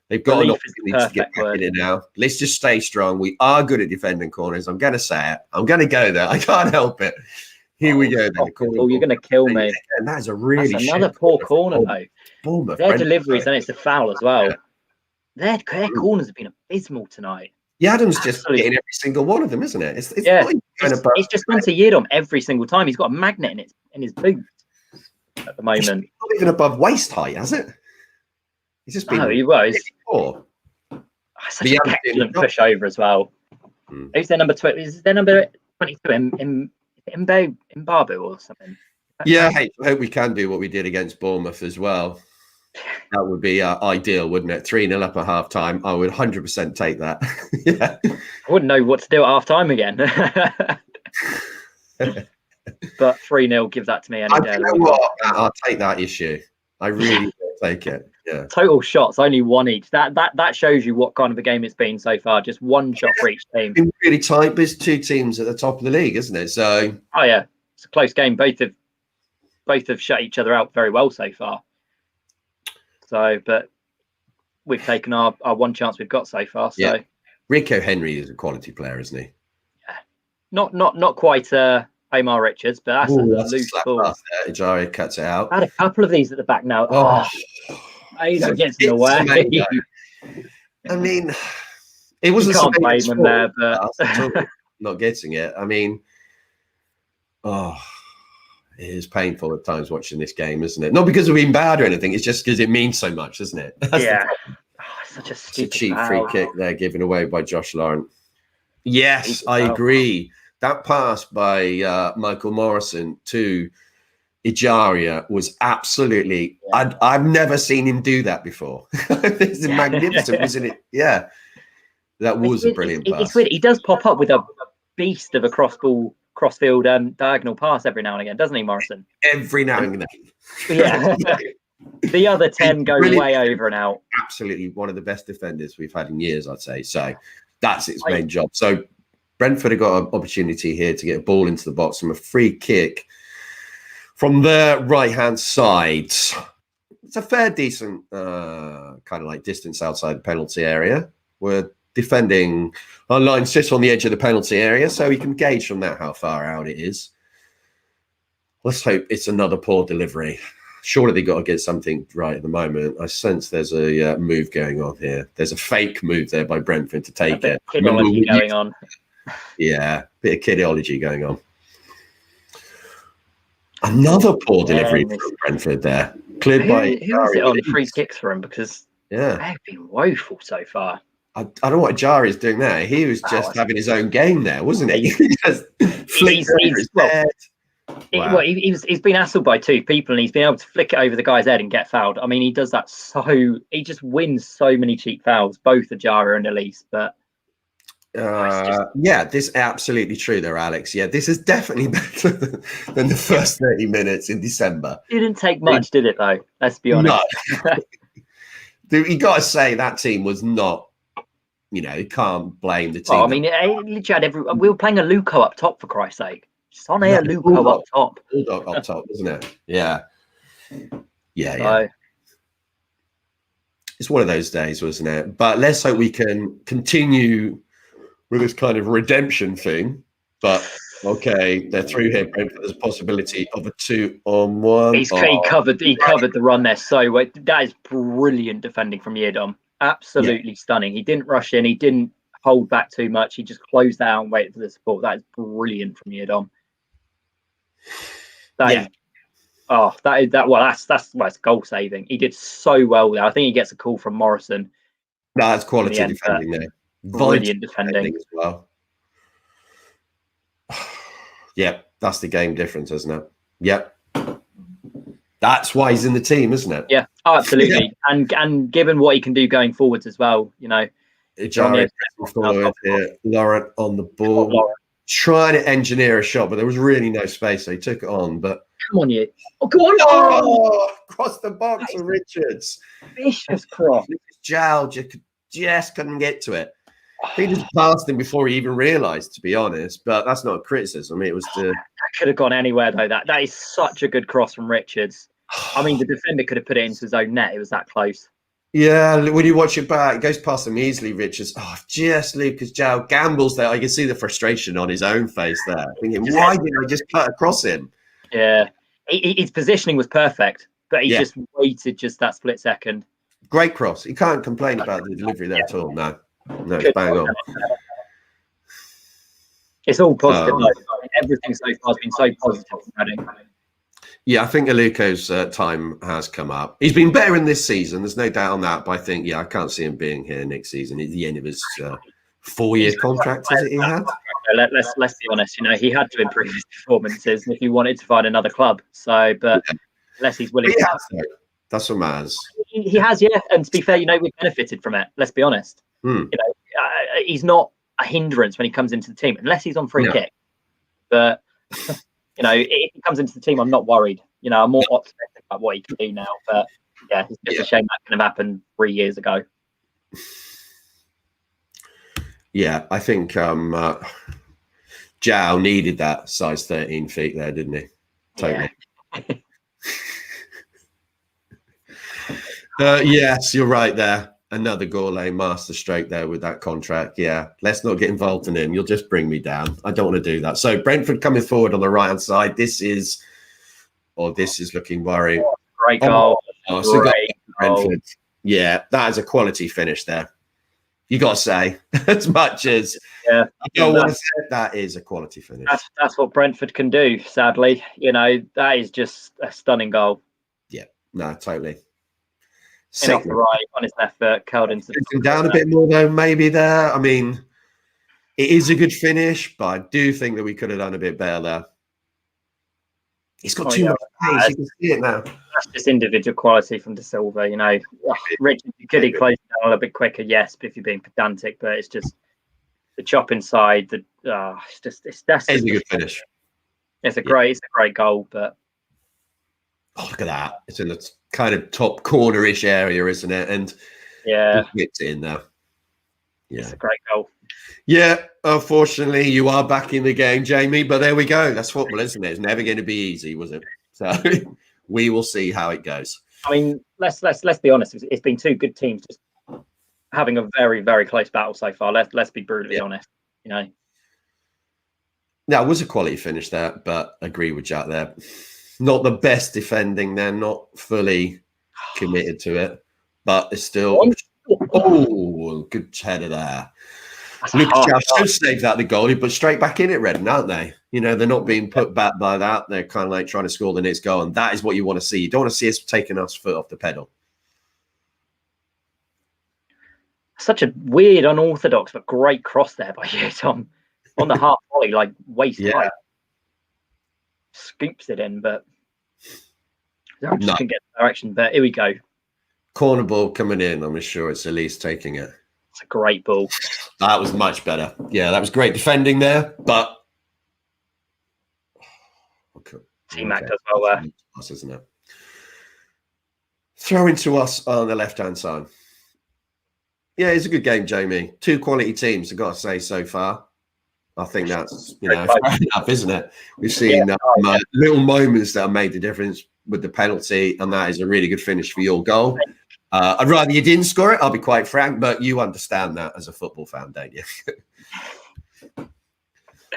They've got an opportunity to get back in it now. Let's just stay strong. We are good at defending corners. I'm going to say it. I'm going to go there. I can't help it. Here we go. Oh, you're going to kill me. And that is a really another poor corner, though. Bournemouth, their deliveries, and it's a foul as well. Yeah. Their corners have been abysmal tonight. Yeah, Adam's just getting every single one of them, isn't it? It's just gone to Yidom every single time. He's got a magnet in his boot at the moment. It's not even above waist height, has it? He's just been poor. Such an excellent push over as well. Who's their number 20? Is their number 22 Mbabu or something? Yeah, I hope we can do what we did against Bournemouth as well. That would be ideal, wouldn't it? 3-0 up at half time. I would 100% take that. Yeah. I wouldn't know what to do at half time again. But 3-0, give that to me any day. I'll take that issue. I really will take it. Yeah. Total shots, only one each. That shows you what kind of a game it's been so far. Just one shot for each team. It's been really tight. There's two teams at the top of the league, isn't it? So. Oh yeah, it's a close game. Both have shut each other out very well so far. So, but we've taken our one chance we've got so far. So. Yeah. Rico Henry is a quality player, isn't he? Yeah. Not quite Omar Richards, but that's a loose ball. Ejari cuts it out. I had a couple of these at the back now. He gets in the way. I mean, it wasn't. You can't blame him there, but not getting it. I mean, it is painful at times watching this game, isn't it? Not because of being bad or anything. It's just because it means so much, doesn't it? Yeah. Such a stupid cheap free kick there given away by Josh Laurent. Yes, I agree. That pass by Michael Morrison to Ejaria was absolutely. Yeah. I've never seen him do that before. It's magnificent, wasn't it? Yeah, that was a brilliant pass. It's weird. He does pop up with a beast of a crossfield diagonal pass every now and again, doesn't he, Morrison? Every now and then. Yeah. The other 10 go way over and out. Absolutely one of the best defenders we've had in years, I'd say. So that's its main job. So Brentford have got an opportunity here to get a ball into the box from a free kick from their right-hand side. It's a fair, decent kind of like distance outside the penalty area. We're defending our line sits on the edge of the penalty area, so we can gauge from that how far out it is. Let's hope it's another poor delivery. Surely they got to get something right at the moment. I sense there's a move going on here. There's a fake move there by Brentford to take it. Kidology going on. Yeah, bit of kidology going on. Another poor delivery from Brentford there. Cleared by. Who is it on free kicks for him? Because they've been woeful so far. I don't know what Jari is doing there. He was just having his own game there, wasn't he? He just flicked over his head. He's been hassled by two people and he's been able to flick it over the guy's head and get fouled. I mean, he does that he just wins so many cheap fouls, both Ajara and Elise. But this is absolutely true there, Alex. Yeah, this is definitely better than the first 30 minutes in December. Didn't take much, did it, though? Let's be honest. No. Dude, you got to say that team was not, you can't blame the team. Well, I mean, literally we were playing a Luco up top, for Christ's sake. Son here, Luco up top. Bulldog up top, isn't it? Yeah. Yeah. It's one of those days, wasn't it? But let's hope we can continue with this kind of redemption thing. But, okay, they're through here. There's a possibility of a 2-on-1. He covered the run there so well. That is brilliant defending from Yedom. Absolutely stunning. He didn't rush in. He didn't hold back too much. He just closed down, waited for the support. That is brilliant from you, Dom. Well, it's goal saving. He did so well there. I think he gets a call from Morrison. No, that's quality defending there. Brilliant defending as well. Yeah, that's the game difference, isn't it? Yep. That's why he's in the team, isn't it? Yeah, absolutely. Yeah. And given what he can do going forwards as well, Jared forward here, Laurent on the ball, trying to engineer a shot, but there was really no space, so he took it on. But come on, you! Oh, come on! Oh, across the box of Richards. Vicious cross. Jow just couldn't get to it. He just passed him before he even realised, to be honest. But that's not a criticism. It was that could have gone anywhere though. That is such a good cross from Richards. I mean, the defender could have put it into his own net. It was that close. Yeah, when you watch it back, it goes past him easily, Richards. Oh, just Lucas Jow gambles there. I can see the frustration on his own face there. Thinking, why did I just cut across him? Yeah. His positioning was perfect, but he just waited just that split second. Great cross. You can't complain about the delivery there at all. No, it's bang on. It's all positive. Everything so far has been so positive. Yeah, I think Aluko's time has come up. He's been better in this season. There's no doubt on that. But I think, I can't see him being here next season. At the end of his 4-year contract, is it he had? Let's be honest. He had to improve his performances if he wanted to find another club. So, but unless he's willing, that's what matters. He has, yeah. And to be fair, we've benefited from it. Let's be honest. He's not a hindrance when he comes into the team, unless he's on free kick. But if he comes into the team, I'm not worried. I'm more optimistic about what he can do now. But yeah, it's just a shame that couldn't have happened 3 years ago. Yeah, I think Jow needed that size 13 feet there, didn't he? Totally. Yeah. Yes, you're right there. Another goal-line masterstroke there with that contract. Yeah, let's not get involved in him. You'll just bring me down. I don't want to do that. So Brentford coming forward on the right-hand side. This is looking worrying. Great goal. Great Brentford. Yeah, that is a quality finish there. You got to say, as much as I don't want to say, that is a quality finish. That's what Brentford can do, sadly. That is just a stunning goal. Yeah, no, totally. Off the right, on his left foot, curled into the down a bit more though, maybe there. I mean, it is a good finish, but I do think that we could have done a bit better there. He's got too much pace. You can see it now. That's just individual quality from De Silva. Richard, could he close down a little bit quicker? Yes, but if you're being pedantic, but it's just the chop inside. It's a good finish. It's a great goal, but look at that! It's in the kind of top corner-ish area, isn't it? And gets it in there. Yeah, it's a great goal. Yeah, unfortunately, you are back in the game, Jamie. But there we go. That's football, isn't it? It's never going to be easy, was it? So we will see how it goes. I mean, let's be honest. It's been two good teams just having a very, very close battle so far. Let's be brutally honest. Now, it was a quality finish there, but agree with Jack there. Not the best defending. They're not fully committed to it, but it's still. Oh, good header there. Lucas Jow should save that the goalie, but straight back in it, Redden, aren't they? They're not being put back by that. They're kind of like trying to score the next goal, and that is what you want to see. You don't want to see us taking our foot off the pedal. Such a weird, unorthodox, but great cross there by you, Tom. On the half volley, like waist height. Scoops it in, but I just can get the direction. But here we go. Corner ball coming in. I'm sure it's Elise taking it. It's a great ball. That was much better. Yeah, that was great defending there, but T-Mac does well there. Isn't it? Throwing to us on the left-hand side. Yeah, it's a good game, Jamie. Two quality teams, I've got to say, so far. I think that's, fair enough, isn't it? We've seen little moments that have made the difference with the penalty, and that is a really good finish for your goal. I'd rather you didn't score it, I'll be quite frank, but you understand that as a football fan, don't you?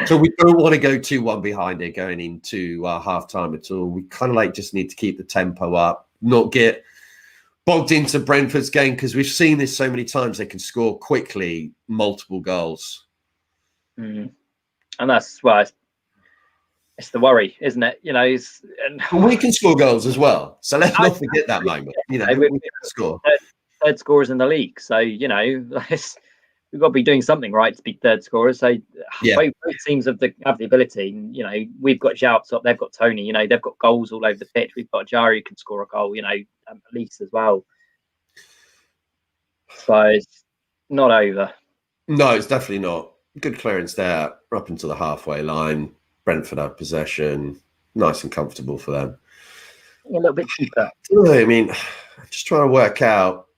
So we don't want to go 2-1 behind it going into half-time at all. We kind of just need to keep the tempo up, not get bogged into Brentford's game because we've seen this so many times. They can score quickly, multiple goals. And that's why it's the worry, isn't it? We can score goals as well. So let's not forget that moment. We can score. Third scorers in the league. So, we've got to be doing something right to be third scorers. So both teams have the ability. We've got Jouts up, they've got Tony. They've got goals all over the pitch. We've got Jari who can score a goal. At least as well. So it's not over. No, it's definitely not. Good clearance there, up into the halfway line. Brentford have possession, nice and comfortable for them. A little bit cheaper. I mean, I'm just trying to work out.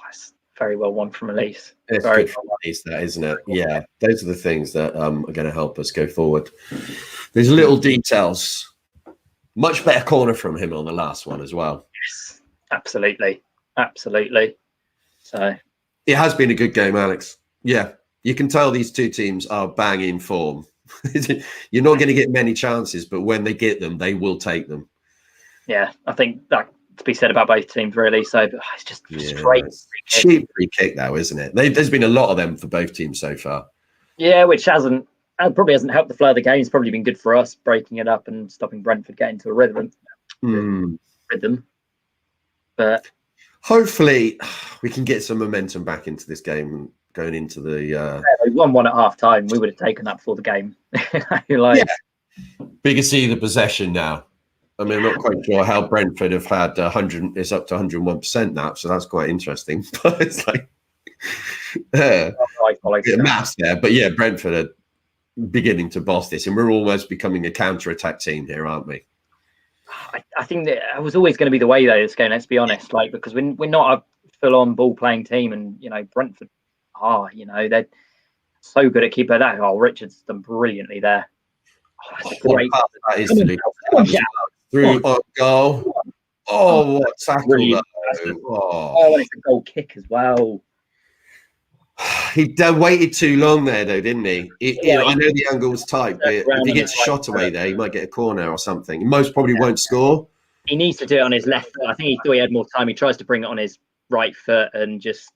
It's very well won from Elise. It's very good from Elise, that, isn't it? Yeah, those are the things that are going to help us go forward. There's little details. Much better corner from him on the last one as well. Yes, absolutely. So it has been a good game, Alex. Yeah, you can tell these two teams are bang in form. You're not going to get many chances, but when they get them, they will take them. Yeah, I think that to be said about both teams, really. So it's just straight cheap free kick, though, isn't it? There's been a lot of them for both teams so far. Yeah, which probably hasn't helped the flow of the game. It's probably been good for us breaking it up and stopping Brentford getting to a rhythm. But hopefully, we can get some momentum back into this game. Going into the we won one at half time. We would have taken that before the game. We can see the possession now. I mean, I'm not quite sure how Brentford have had 100. It's up to 101% now, so that's quite interesting. But it's like maths there. But yeah, Brentford are beginning to boss this, and we're almost becoming a counter-attack team here, aren't we? I think that it was always going to be the way though. This game, let's be honest, because we're not a full-on ball-playing team, and Brentford. They're so good at keeper. That Richard's done brilliantly there. That's great. That is through on goal. What tackle! It's a goal kick as well. He waited too long there, though, didn't he? I know the angle was tight, but if he gets a shot away there, he might get a corner or something. He most probably won't score. He needs to do it on his left foot. I think he thought he had more time. He tries to bring it on his right foot and just.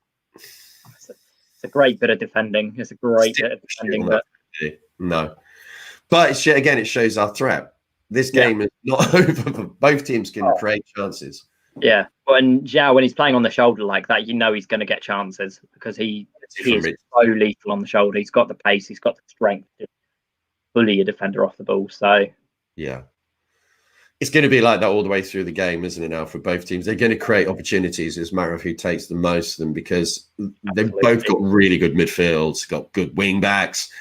A great bit of defending. It's a great bit of defending, but again, it shows our threat. This game is not over. Both teams can create chances. Yeah, and Zhao, when he's playing on the shoulder like that, he's going to get chances because he is so lethal on the shoulder. He's got the pace, he's got the strength to bully a defender off the ball. So yeah. It's going to be like that all the way through the game, isn't it, now, for both teams? They're going to create opportunities. It's a matter of who takes the most of them because they've both got really good midfields, got good wing backs.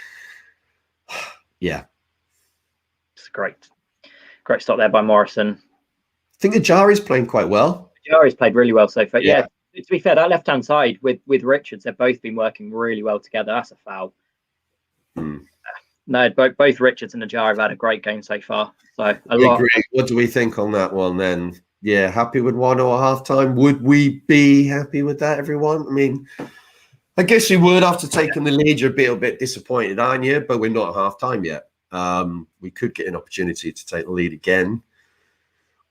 Yeah. It's great stop there by Morrison. I think Ajari's playing quite well. Ajari's played really well so far. Yeah, to be fair, that left-hand side with Richards, they've both been working really well together. That's a foul. No, both Richards and Ajari have had a great game so far. So agree. What do we think on that one then? Yeah, happy with 1-0 at half time. Would we be happy with that, everyone? I mean, I guess we would after taking the lead. You're a bit disappointed, aren't you? But we're not at half time yet. We could get an opportunity to take the lead again.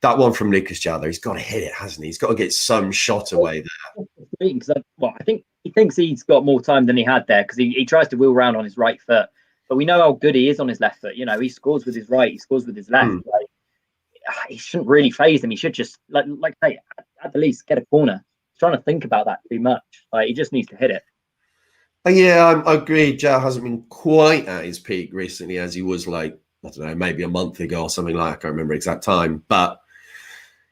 That one from Lucas Jadler, he's got to hit it, hasn't he? He's got to get some shot away there. I think he thinks he's got more time than he had there because he tries to wheel around on his right foot. But we know how good he is on his left foot. He scores with his right, he scores with his left. He shouldn't really phase him. He should just, like say, at the least get a corner. He's trying to think about that too much. He just needs to hit it. Yeah, I agree. Joe hasn't been quite at his peak recently as he was maybe a month ago or something like that. I can't remember exact time. But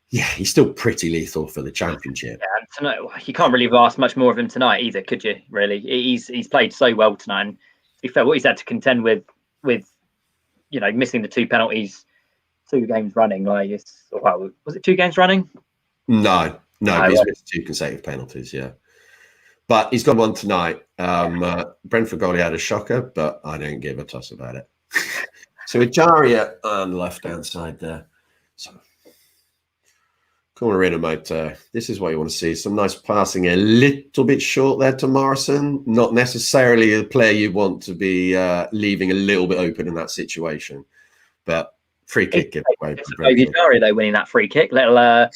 yeah, he's still pretty lethal for the championship. Yeah, tonight, you can't really ask much more of him tonight either, could you? Really, he's played so well tonight. And to be fair, what he's had to contend with missing the 2 penalties, 2 games running. Was it 2 games running? No, he's missed 2 consecutive penalties. Yeah, but he's got one tonight. Brentford goalie had a shocker, but I don't give a toss about it. So Ajaria on the left-hand side there. So corner in a motor. This is what you want to see. Some nice passing, a little bit short there to Morrison. Not necessarily a player you want to be leaving a little bit open in that situation. But Free kick giveaway. It's Jari though winning that free kick. Little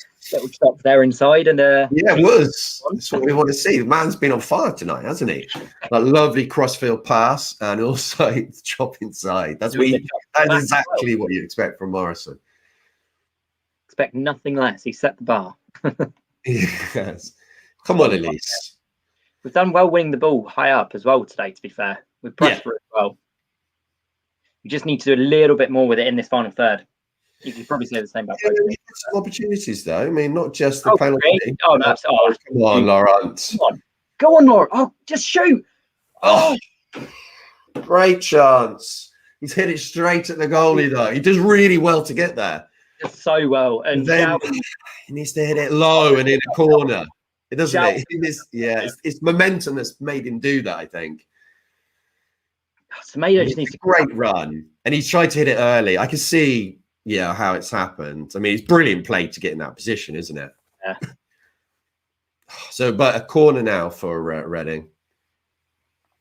chop there inside and yeah, it was. That's what we want to see. The man's been on fire tonight, hasn't he? That lovely crossfield pass and also chop inside. That's exactly what you expect from Morrison. Expect nothing less. He set the bar. Yes. Come on, Elise. We've done well winning the ball high up as well today, to be fair. We've pressed for it well. We just need to do a little bit more with it in this final third. You could probably say the same about both. Some opportunities, though. I mean, not just the penalty. Great. Oh, no. Come on, Laurent. Go on, Laurent. Oh, just shoot. Oh, great chance. He's hit it straight at the goalie, though. He does really well to get there. Just so well. And then he needs to hit it low and in a corner. It doesn't it? It's momentum that's made him do that, I think. Semedo just needs a great run. And he tried to hit it early. I can see, how it's happened. I mean, it's brilliant play to get in that position, isn't it? Yeah. So, but a corner now for Reading.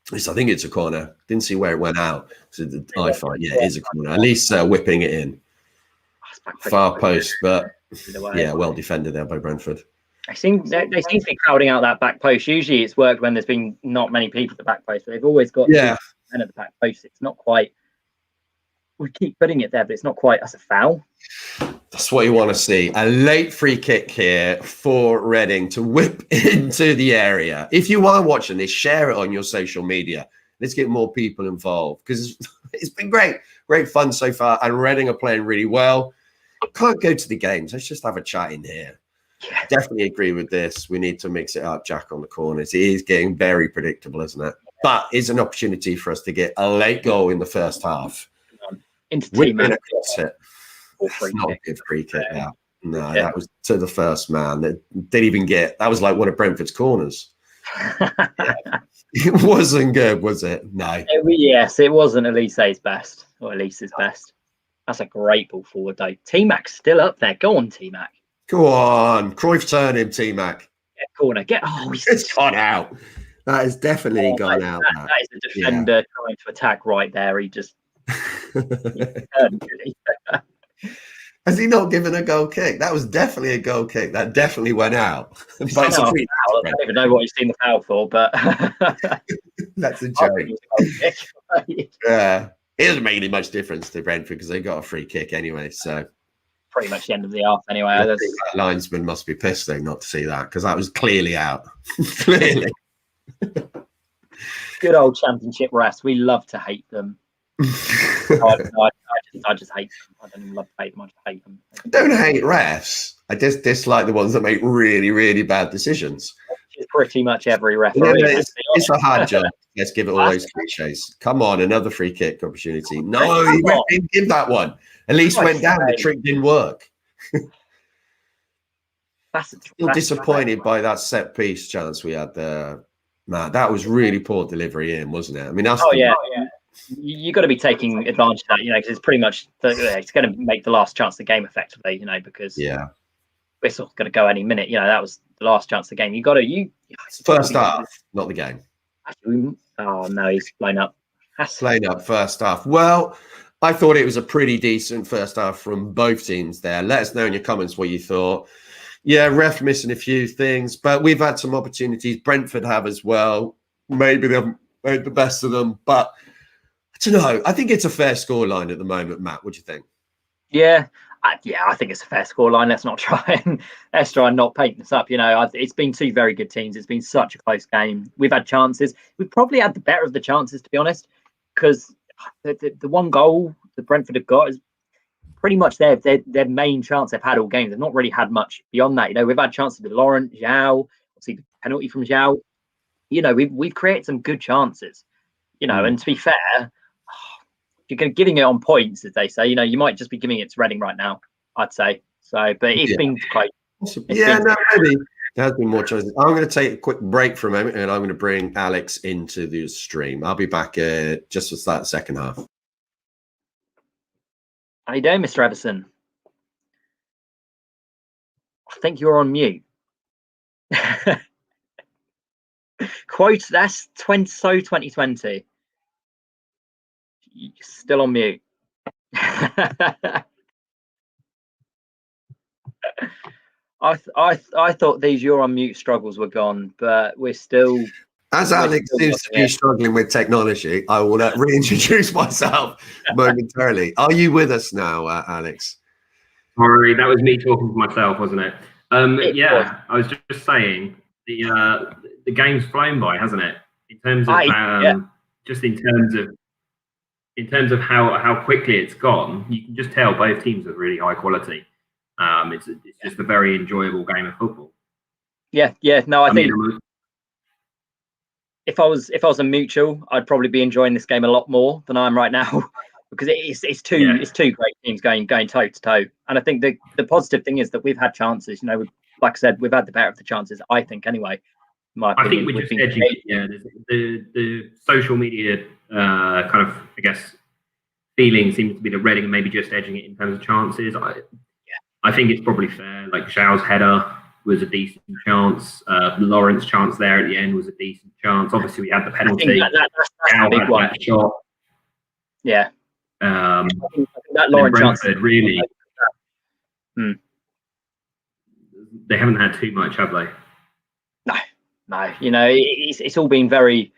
At least I think it's a corner. Didn't see where it went out. So it is a corner. At least whipping it in. Far post, but well defended there by Brentford. They seem to be crowding out that back post. Usually it's worked when there's been not many people at the back post, but they've always got men at the back post. It's not quite. We keep putting it there, but it's not quite as a foul. That's what you want to see. A late free kick here for Reading to whip into the area. If you are watching this, share it on your social media. Let's get more people involved because it's been great fun so far. And Reading are playing really well. Can't go to the games. Let's just have a chat in here. Yeah. Definitely agree with this. We need to mix it up, Jack, on the corners. It is getting very predictable, isn't it? But it's an opportunity for us to get a late goal in the first half. Into team across it. Not a good free kick. Yeah. No, that was to the first man. That didn't even get. That was like one of Brentford's corners. It wasn't good, was it? No. Yes, it wasn't Elise's best or Elise's best. That's a great ball forward, though. T-Mac's still up there. Go on, T-Mac. Go on. Cruyff turn him, T-Mac. Corner. It's gone out. That has definitely gone out. That is a defender trying to attack right there. He just... Has he not given a goal kick? That was definitely a goal kick. That definitely went out. I don't even know what he's seen the foul for, but... That's a joke. Yeah. It doesn't make any much difference to Brentford because they got a free kick anyway. So pretty much the end of the half anyway. I think that linesman must be pissed though not to see that because that was clearly out. Clearly. Good old Championship refs. We love to hate them. I just hate them. I don't even love to hate them. I just hate them. I don't hate refs. I just dislike the ones that make really, really bad decisions. It's pretty much every referee. It's a hard job. Let's give it all those cliches. Come on, another free kick opportunity. No, he didn't give that one. At least went down. The trick didn't work. Still disappointed by that set piece chance we had there. Man, that was really poor delivery in, wasn't it? I mean, that's you got to be taking advantage of that, because it's pretty much it's going to make the last chance of the game effectively, because whistle's going to go any minute. That was the last chance of the game. You got to first half, not the game. Oh no, he's blown up. Blown up first half. Well, I thought it was a pretty decent first half from both teams there. Let us know in your comments what you thought. Yeah, ref missing a few things, but we've had some opportunities. Brentford have as well. Maybe they haven't made the best of them, but I don't know. I think it's a fair scoreline at the moment, Matt. What do you think? Yeah, I think it's a fair scoreline. Let's try and not paint this up. It's been two very good teams. It's been such a close game. We've had chances. We've probably had the better of the chances, to be honest, because the one goal that Brentford have got is pretty much their main chance they've had all game. They've not really had much beyond that. We've had chances with Laurent, João, obviously the penalty from João. We've created some good chances. And to be fair, you're giving it on points, as they say. You might just be giving it to Reading right now, I'd say. So, but it's been quite. Maybe there has been more choices. I'm going to take a quick break for a moment, and I'm going to bring Alex into the stream. I'll be back just to start the second half. How you doing, Mr. Everson? I think you're on mute. Quote, that's 2020. You're still on mute. I thought these "you're on mute" struggles were gone, but we're still. As Alex seems to be struggling with technology, I will reintroduce myself momentarily. Are you with us now, Alex? Sorry, that was me talking to myself, wasn't it? Yeah, I was just saying the game's flown by, hasn't it? In terms of just in terms of how quickly it's gone, you can just tell both teams are really high quality. It's just a very enjoyable game of football. Yeah. No, I think if I was a mutual, I'd probably be enjoying this game a lot more than I am right now, because it's two great teams going toe to toe. And I think the positive thing is that we've had chances. You know, like I said, we've had the better of the chances. I think anyway. I think we're just edging it. Yeah, the social media kind of, I guess, feeling seems to be that Reading are maybe just edging it in terms of chances. I think it's probably fair. Like Xiao's header was a decent chance. Lawrence's chance there at the end was a decent chance. Obviously, we had the penalty. That's a big one. That shot. Yeah. I think that Lawrence Brentford chance really. They haven't had too much, have they? No. You know, it's all been very.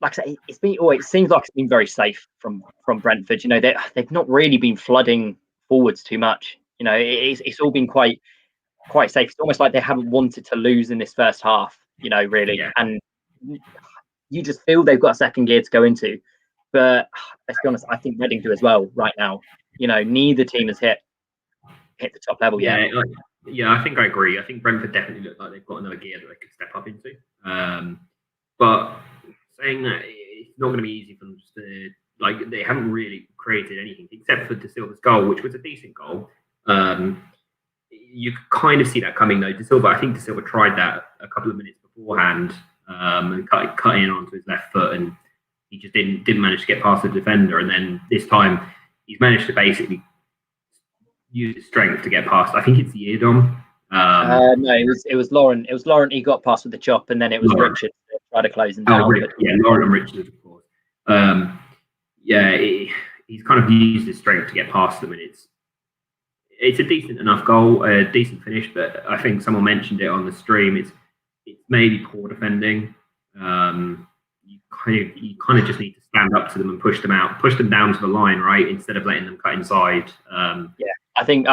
Like I say, it's been. It seems like it's been very safe from Brentford. You know, they've not really been flooding forwards too much. You know, it's all been quite safe. It's almost like they haven't wanted to lose in this first half. You know, really, and you just feel they've got a second gear to go into. But let's be honest, I think Reading do as well right now. You know, neither team has hit the top level yet. Yeah, I think I agree. I think Brentford definitely look like they've got another gear that they could step up into. But saying that, it's not going to be easy for them to, they haven't really created anything except for De Silva's goal, which was a decent goal. You kind of see that coming though. I think De Silva tried that a couple of minutes beforehand and cut in onto his left foot, and he just didn't manage to get past the defender. And then this time, he's managed to basically use his strength to get past. I think it's the Eardom. No, it was Lauren. It was Lauren. He got past with the chop, and then it was Richard that tried to close him down. Lauren and Richard, of course. He's kind of used his strength to get past them, and it's a decent enough goal, a decent finish. But I think someone mentioned it on the stream. It's maybe poor defending. You kind of just need to stand up to them and push them down to the line, right, instead of letting them cut inside. I think the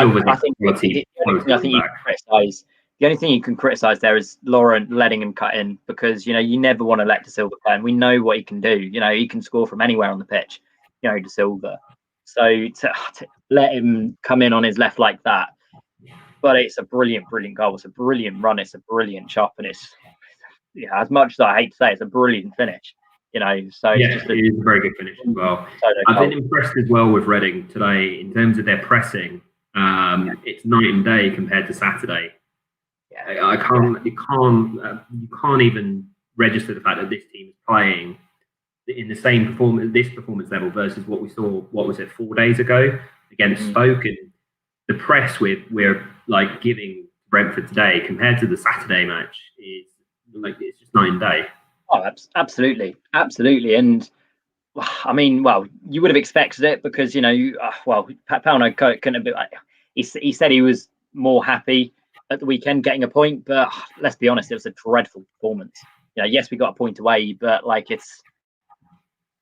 only thing you can criticize there is Lauren letting him cut in, because you know you never want to let De Silva play, and we know what he can do. You know, he can score from anywhere on the pitch. You know, De Silva. So to let him come in on his left like that, but it's a brilliant goal. It's a brilliant run. It's a brilliant chop, and it's as much as I hate to say, it's a brilliant finish. You know, so it is a very good finish as well. I've been impressed as well with Reading today in terms of their pressing. It's night and day compared to Saturday. You can't even register the fact that this team is playing in the same performance level versus what we saw. What was it, 4 days ago against Stoke? And the press we're like giving Brentford today compared to the Saturday match is it's just night and day. Oh, absolutely. And I mean, well, you would have expected it because, you know, Pauno couldn't have been. He said he was more happy at the weekend getting a point, but let's be honest, it was a dreadful performance. You know, yes, we got a point away, but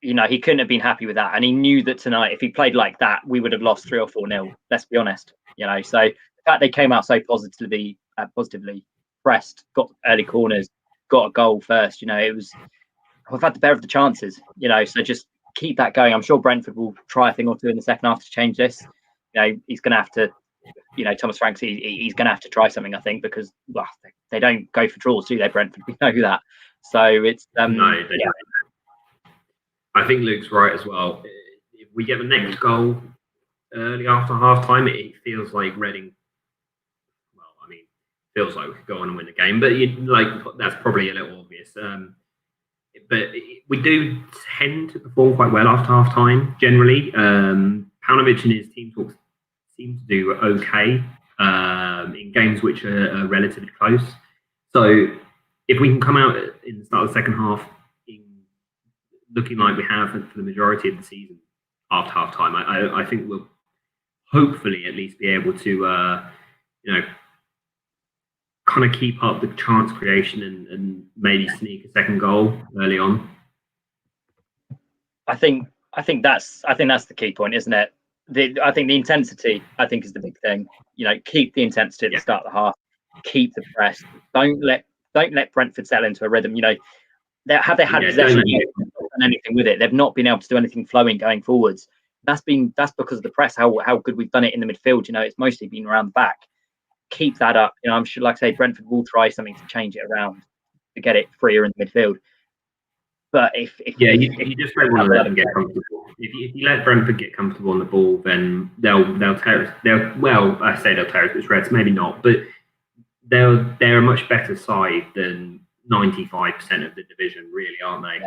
he couldn't have been happy with that, and he knew that tonight, if he played like that, we would have lost 3 or 4-0. Let's be honest. You know, so the fact they came out so positively pressed, got early corners, got a goal first. You know, we've had the better of the chances. You know, so just keep that going. I'm sure Brentford will try a thing or two in the second half to change this. You know, he's going to have to. You know, Thomas Franks, he's going to have to try something, I think, because they don't go for draws, do they, Brentford? We know that. So it's no, they don't. I think Luke's right as well. If we get the next goal early after half time, it feels like Reading. Well, I mean, feels like we could go on and win the game, but that's probably a little obvious. But we do tend to perform quite well after half time generally. Paunovic and his team talks seem to do okay in games which are relatively close. So if we can come out in the start of the second half looking like we have for the majority of the season after half time, I think hopefully at least be able to, kind of keep up the chance creation and maybe sneak a second goal early on. I think that's the key point, isn't it? I think the intensity is the big thing. Keep the intensity at the start of the half. Keep the press. Don't let Brentford settle into a rhythm. Have they had possession and anything with it? They've not been able to do anything flowing going forwards. That's because of the press. How good we've done it in the midfield. It's mostly been around the back. Keep that up. I'm sure, like I say, Brentford will try something to change it around to get it freer in the midfield. But if you just don't want to let them get comfortable. If you let Brentford get comfortable on the ball, then they'll tear us. I say they'll tear us to shreds. Maybe not, but they're a much better side than 95% of the division, really, aren't they?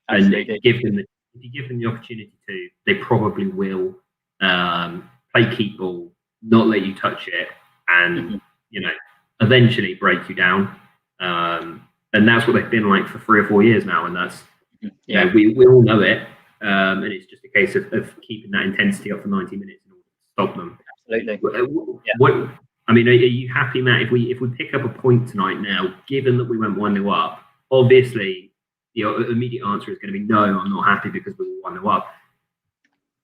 And if you give them the opportunity to, they probably will play keep ball, not let you touch it, and eventually break you down. And that's what they've been like for 3 or 4 years now, and that's we all know it. And it's just a case of keeping that intensity up for 90 minutes in order to stop them. Absolutely. Are you happy, Matt, if we pick up a point tonight now, given that we went 1-0 up? Obviously, the immediate answer is going to be no, I'm not happy because we were 1-0 up.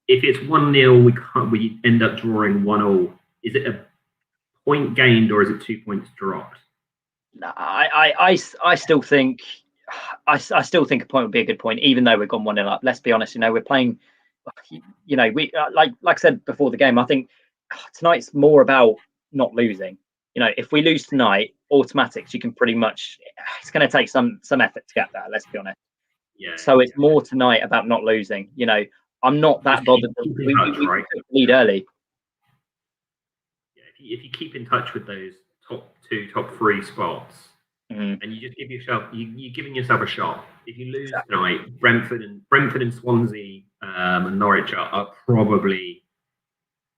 If it's 1-0, we end up drawing 1-1. Is it a point gained or is it 2 points dropped? No, I still think a point would be a good point, even though we've gone 1-0 up. Let's be honest, we're playing. We like I said before the game. I think tonight's more about not losing. If we lose tonight, automatics, you can pretty much. It's going to take some effort to get there. Let's be honest. Yeah. So it's more tonight about not losing. I'm not that bothered. We lead early. Yeah, if you keep in touch with those top 2, top 3 spots, and you just give yourself, you're giving yourself a shot. If you lose tonight, Brentford and Swansea and Norwich are probably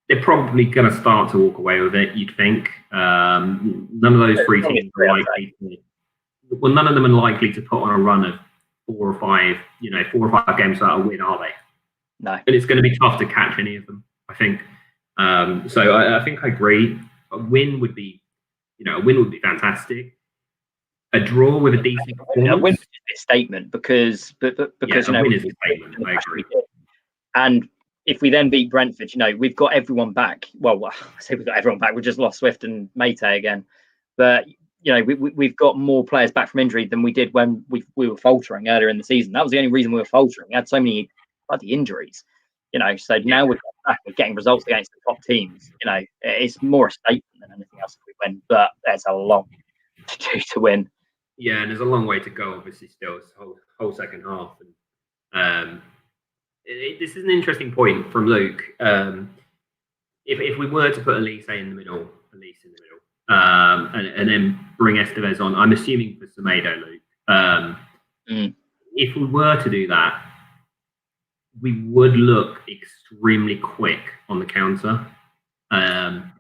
going to start to walk away with it. You'd think none of those 3 teams are likely to. Well, none of them are likely to put on a run of 4 or 5 games without a win, are they? No. And it's going to be tough to catch any of them, I think. So I think I agree. A win would be fantastic. A draw with a decent performance. A win would be a statement because a win is a statement. I agree. And if we then beat Brentford, we've got everyone back. Well, I say we've got everyone back. We just lost Swift and Mate again, but we've got more players back from injury than we did when we were faltering earlier in the season. That was the only reason we were faltering. We had so many bloody injuries. So now we're back. We're getting results against the top teams. It's more a statement than anything else if we win. But there's a lot to do to win. Yeah, and there's a long way to go. Obviously, still it's the whole second half. And this is an interesting point from Luke. If we were to put Elise in the middle, and then bring Estevez on, I'm assuming for Semedo, Luke. If we were to do that, we would look extremely quick on the counter. And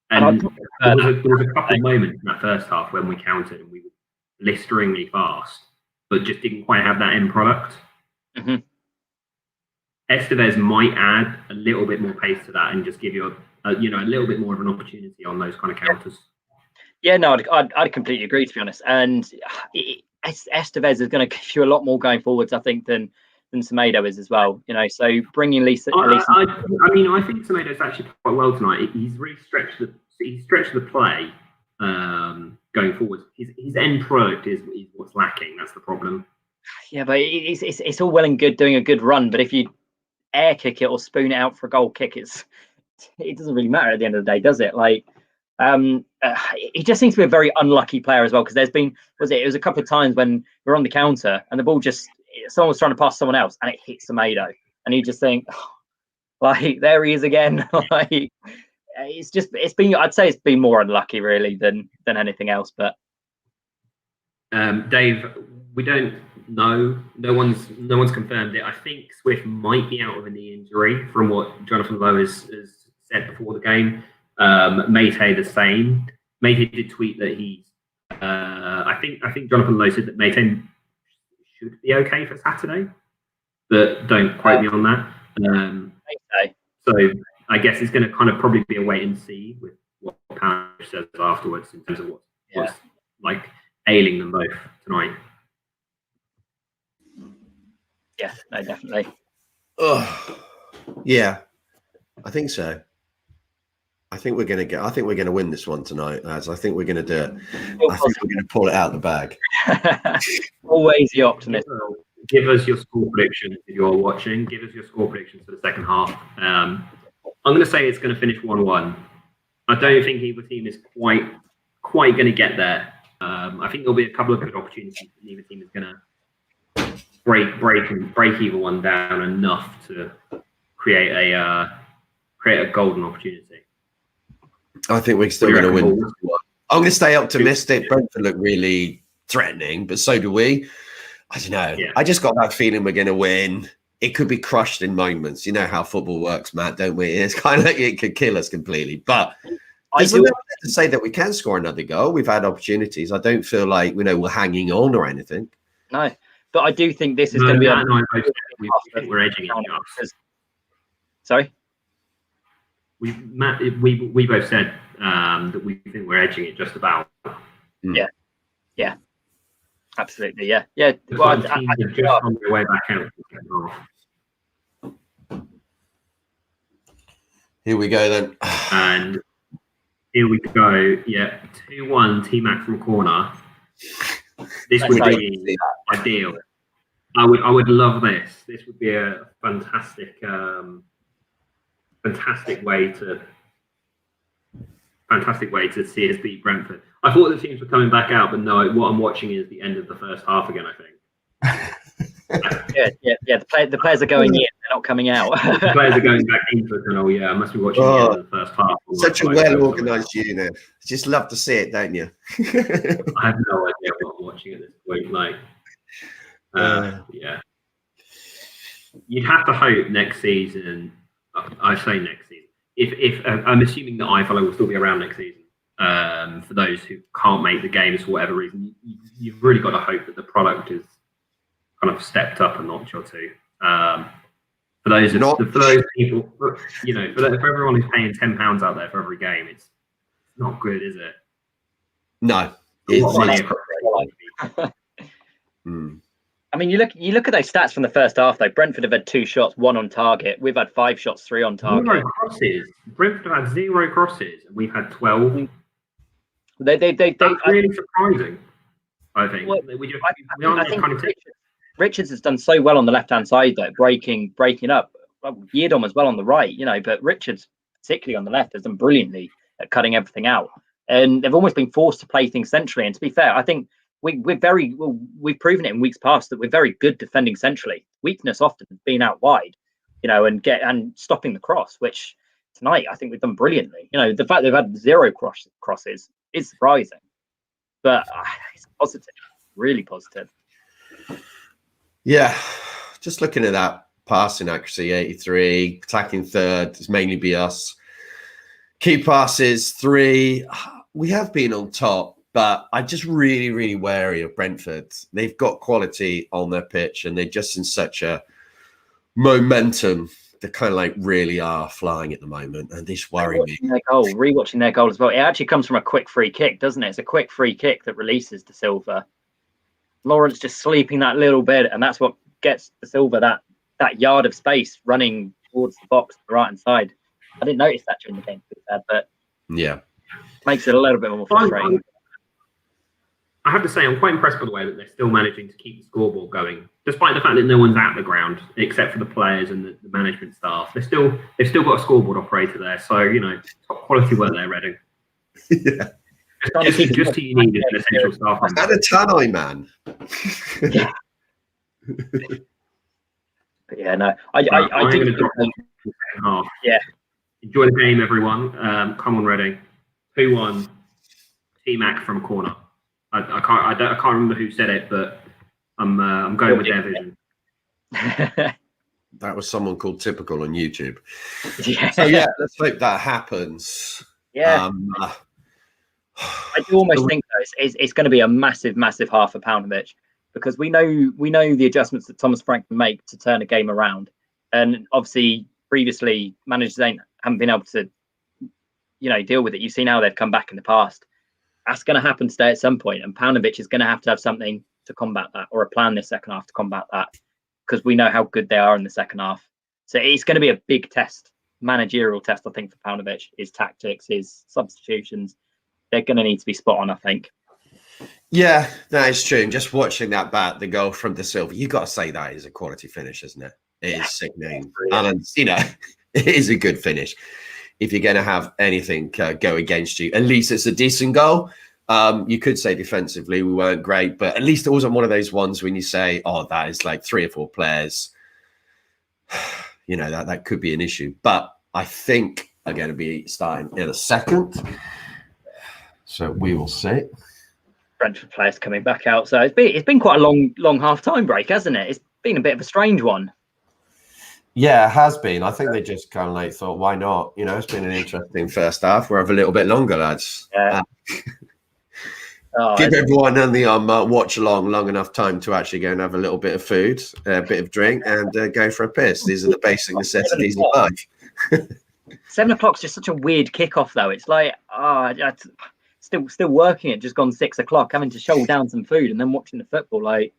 there was a couple of moments in that first half when we countered and we were blisteringly fast, but just didn't quite have that end product. Mm-hmm. Estevez might add a little bit more pace to that and just give you a little bit more of an opportunity on those kind of counters. Yeah, no, I'd completely agree, to be honest. And Estevez is going to give you a lot more going forwards, I think, than Semedo is as well. So bringing Lisa. I think Semedo's actually quite well tonight. He's really stretched the play going forward. His end product is what's lacking. That's the problem. Yeah, but it's all well and good doing a good run, but if you air kick it or spoon it out for a goal kick, it doesn't really matter at the end of the day, does it? He just seems to be a very unlucky player as well, because it was a couple of times when we're on the counter and the ball someone was trying to pass someone else and it hits Semedo and you just think, there he is again. I'd say it's been more unlucky really than anything else. But Dave, we don't know. No one's confirmed it. I think Swift might be out of a knee injury from what Jonathan Lowe has said before the game. Mate the same. Mate did tweet that he's. I think Jonathan Lowe said that Mate should be okay for Saturday, but don't quote me on that. So I guess it's going to kind of probably be a wait and see with what Parish says afterwards in terms of what's like ailing them both tonight. Yeah, no, definitely. Yeah, I think so. I think we're going to win this one tonight, lads. I think we're going to do it. I think we're going to pull it out of the bag. Always the optimist. Give us your score prediction if you're watching. Give us your score predictions for the second half. I'm going to say it's going to finish 1-1. I don't think either team is quite going to get there. I think there'll be a couple of good opportunities. Neither team is going to break either one down enough to create a golden opportunity. I think we're still going to win. I'm going to stay optimistic. Brentford look really threatening, but so do we. I don't know. Yeah. I just got that feeling we're going to win. It could be crushed in moments. You know how football works, Matt, don't we? It's kind of like it could kill us completely. But there's nothing to say that we can score another goal. We've had opportunities. I don't feel like we're hanging on or anything. No, but I do think this is going to be. We think we're edging it. Sorry. We both said that we think we're edging it just about. Yeah, absolutely. Yeah. Well, I just on their way back out. Here we go then. And here we go. Yeah, 2-1 T-Mac from corner. This would be ideal. I would love this. This would be a fantastic way to see us beat Brentford. I thought the teams were coming back out, but no. What I'm watching is the end of the first half again. I think. Yeah. The players are going in; they're not coming out. The players are going back into the tunnel. Yeah, I must be watching the end of the first half. Such a well-organised unit. Just love to see it, don't you? I have no idea what I'm watching at this point. Like, yeah. You'd have to hope next season. I say next season. If I'm assuming that iFollow will still be around next season. For those who can't make the games for whatever reason, you've really got to hope that the product is kind of stepped up a notch or two. For those people, for everyone who's paying £10 out there for every game, it's not good, is it? No. I mean, you look at those stats from the first half, though. Brentford have had 2 shots, 1 on target. We've had 5 shots, 3 on target. 0 crosses. Brentford have had 0 crosses, and we've had 12. That's really surprising, I think. Well, I think Richards has done so well on the left-hand side, though, breaking up. Yeardom as well on the right, but Richards, particularly on the left, has done brilliantly at cutting everything out. And they've almost been forced to play things centrally. And to be fair, I think we've proven it in weeks past that we're very good defending centrally. Weakness often has been out wide, and stopping the cross, which tonight I think we've done brilliantly. The fact they've had 0 crosses is surprising, but it's positive, really positive. Yeah, just looking at that passing accuracy, 83, attacking third, it's mainly be us. Key passes 3. We have been on top. But I'm just really, really wary of Brentford. They've got quality on their pitch and they're just in such a momentum. They kind of like really are flying at the moment. And this worries me. Rewatching their goal as well. It actually comes from a quick free kick, doesn't it? It's a quick free kick that releases De Silva. Lawrence just sleeping that little bit. And that's what gets De Silva that yard of space running towards the box, the right hand side. I didn't notice that during the game, but yeah, makes it a little bit more frustrating. I have to say, I'm quite impressed by the way that they're still managing to keep the scoreboard going, despite the fact that no one's at the ground except for the players and the management staff. They've still got a scoreboard operator there, so top quality work there, Reading. Yeah, just who you need is an essential staff. Is that a Tannoy man? Yeah. Yeah, no, I do. Half. Yeah. Enjoy the game, everyone. Come on, Reading. 2-1. T-Mac from corner. I can't remember who said it, but I'm going with their vision. That was someone called Typical on YouTube. Yeah. So yeah, let's hope that happens. Yeah. I do almost think though, it's going to be a massive half a Paunovic, because we know the adjustments that Thomas Frank can make to turn a game around, and obviously previously managers haven't been able to, deal with it. You've seen how they've come back in the past. That's going to happen today at some point, and Paunovic is going to have something to combat that, or a plan this second half to combat that, because we know how good they are in the second half. So it's going to be a big test, managerial test, I think, for Paunovic. His tactics, his substitutions, they're going to need to be spot on, I think. Yeah, that is true. And just watching the goal from De Silva, you got to say that is a quality finish, isn't it? It is sickening. And, it is a good finish. If you're going to have anything go against you, at least it's a decent goal. You could say defensively we weren't great, but at least it wasn't one of those ones when you say, oh, that is like 3 or 4 players. That could be an issue. But I think I'm going to be starting in a second. So we will see. Brentford players coming back out. So it's been quite a long half-time break, hasn't it? It's been a bit of a strange one. Yeah, it has been. I think they just kind of like thought, why not? It's been an interesting first half. We'll have a little bit longer, lads. Yeah. Give everyone on the watch along long enough time to actually go and have a little bit of food, a bit of drink, and go for a piss. These are the basic necessities of life. 7 o'clock's just such a weird kickoff, though. It's like, still working it, just gone 6 o'clock, having to shovel down some food and then watching the football. Like,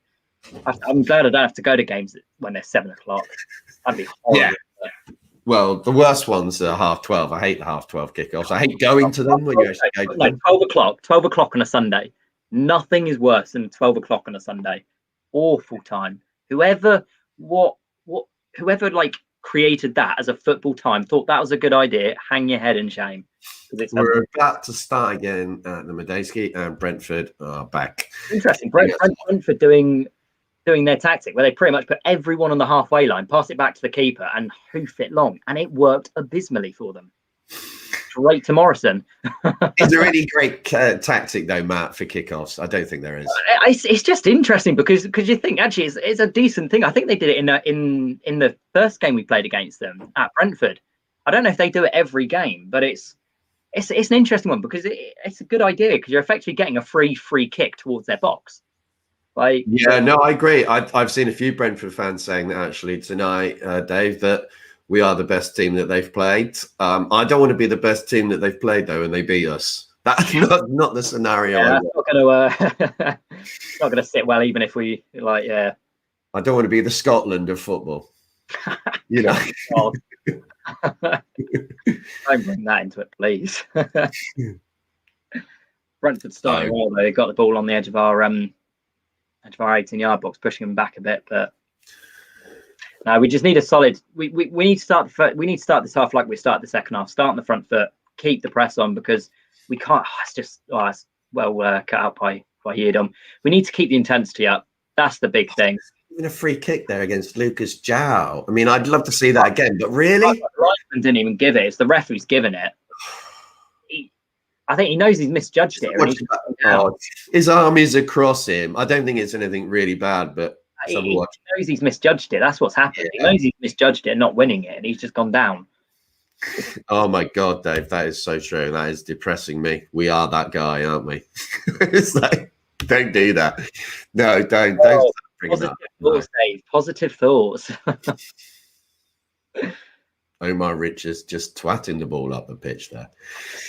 I'm glad I don't have to go to games when they're 7 o'clock. That'd be horrible. Yeah. Well, the worst ones are 12:30. I hate the 12:30 kickoffs. I hate going to them when you actually go to them. 12 o'clock on a Sunday. Nothing is worse than 12 o'clock on a Sunday. Awful time. Whoever like created that as a football time thought that was a good idea. Hang your head in shame. We're about to start again at the Medeski, and Brentford are back. Interesting. Brentford doing their tactic where they pretty much put everyone on the halfway line, pass it back to the keeper, and hoof it long, and it worked abysmally for them. Straight to Morrison. Is there any great tactic though, Matt, for kickoffs? I don't think there is. It's just interesting because you think actually it's a decent thing. I think they did it in the first game we played against them at Brentford. I don't know if they do it every game, but it's an interesting one because it's a good idea because you're effectively getting a free kick towards their box. Yeah, no, I agree. I've seen a few Brentford fans saying that actually tonight, Dave, that we are the best team that they've played. I don't want to be the best team that they've played though, and they beat us. That's not the scenario. Yeah, not gonna sit well, even if we like. Yeah, I don't want to be the Scotland of football. Don't bring that into it, please. Brentford starting well though. They got the ball on the edge of our 18-yard box, pushing them back a bit, but no, we just need a solid. We need to start. We need to start this half like we started the second half. Start on the front foot, keep the press on because we can't. It's well cut out by Yedom. We need to keep the intensity up. That's the big thing. Even a free kick there against Lucas Jow. I mean, I'd love to see that again, but really, Reisman didn't even give it. It's the ref who's given it. I think he knows he's misjudged it. His arm is across him. I don't think it's anything really bad, but he knows he's misjudged it. That's what's happened. Yeah. He knows he's misjudged it and not winning it, and he's just gone down. Oh my God, Dave, that is so true. That is depressing me. We are that guy, aren't we? It's like, don't do that. No, don't bring it up. Thoughts, Dave. Positive thoughts. Omar Richards just twatting the ball up the pitch there.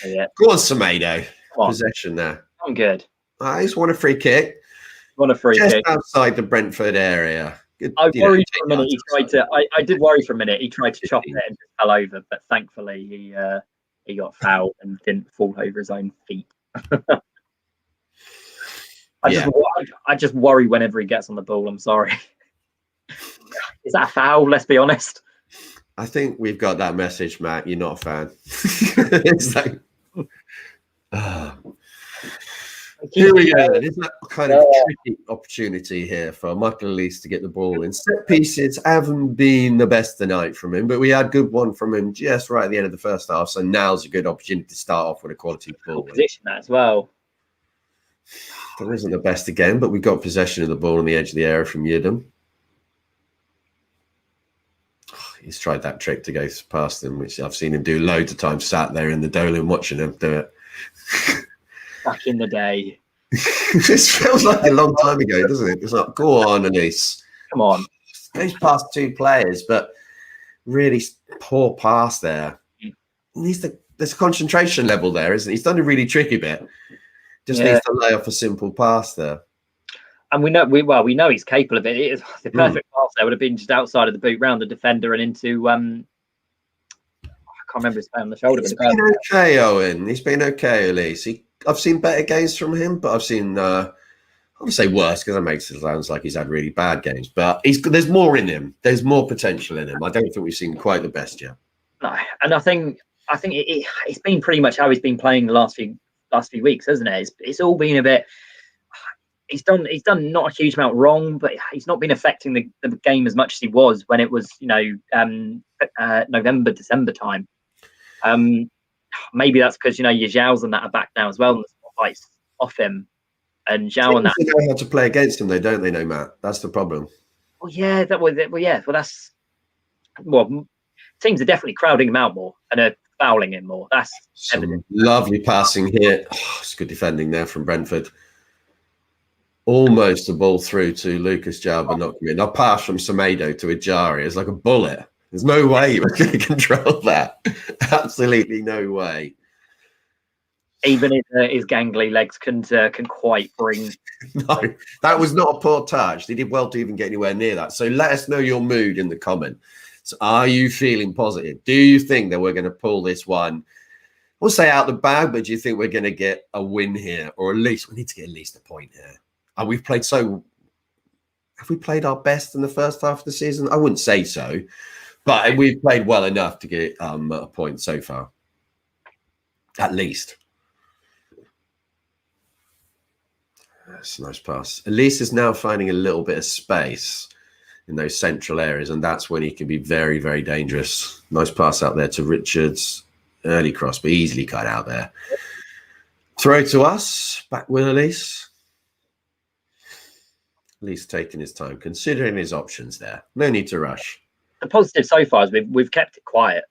Yeah. Go on, Semedo. Possession there. I'm good. I just want a free kick. Just outside the Brentford area. Good, I worried for a minute. I did worry for a minute. He tried to chop it and just fell over, but thankfully he got fouled and didn't fall over his own feet. I just worry whenever he gets on the ball. I'm sorry. Is that a foul? Let's be honest. I think we've got that message, Matt. You're not a fan. It's like, here we go. There's that kind of tricky opportunity here for Michael Elise to get the ball in. Set pieces haven't been the best tonight from him, but we had good one from him just right at the end of the first half. So now's a good opportunity to start off with a quality ball. Position that as well. That wasn't the best again, but we got possession of the ball on the edge of the area from Yedem. He's tried that trick to go past them, which I've seen him do loads of times, sat there in the Dolan watching him do it. Back in the day. This feels like a long time ago, doesn't it? It's like, go on, Elise. Come on. Goes past 2 players, but really poor pass there. there's a concentration level there, isn't it? He's done a really tricky bit. Just needs to lay off a simple pass there. And we know he's capable of it. It is the perfect pass there would have been just outside of the boot, round the defender and into I can't remember his name on the shoulder. He's been okay, Owen. He's been okay, at least. I've seen better games from him, but I've seen I would say worse because that makes it sound like he's had really bad games. But there's more in him. There's more potential in him. I don't think we've seen quite the best yet. No, and I think it's been pretty much how he's been playing the last few weeks, hasn't it? It's all been a bit. He's done not a huge amount wrong, but he's not been affecting the game as much as he was when it was November, December time. Maybe that's because your Zhao's and that are back now as well, and the spotlight's off him. And Zhao and that. They know how to play against him, though, don't they? No, Matt. That's the problem. Well, yeah, teams are definitely crowding him out more and are fouling him more. That's evident. Lovely passing here. Oh, it's good defending there from Brentford. Almost the ball through to Lucas Zhao, but not coming. A pass from Semedo to Ajari is like a bullet. There's no way he was going to control that. Absolutely no way. Even his gangly legs can quite bring. No, that was not a poor touch. They did well to even get anywhere near that. So let us know your mood in the comment. So are you feeling positive? Do you think that we're going to pull this one? We'll say out the bag, but do you think we're going to get a win here? Or at least we need to get at least a point here. And have we played our best in the first half of the season? I wouldn't say so, but we've played well enough to get a point so far. At least. That's a nice pass. Elise is now finding a little bit of space in those central areas, and that's when he can be very, very dangerous. Nice pass out there to Richards. Early cross, but easily cut out there. Throw to us. Back with Elise. Elise taking his time, considering his options there. No need to rush. The positive so far is we've kept it quiet.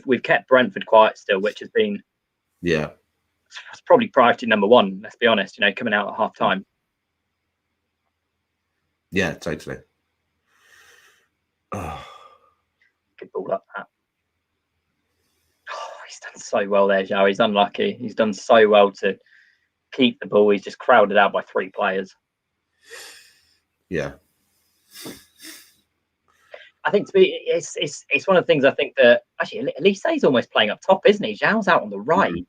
We've kept Brentford quiet still, which has been it's probably priority number one. Let's be honest. Coming out at half time. Yeah, totally. Oh. Good ball up that. Oh, he's done so well there, Zhao. He's unlucky. He's done so well to keep the ball. He's just crowded out by 3 players. Yeah. I think it's one of the things I think that actually Elise's almost playing up top, isn't he? Zhao's out on the right.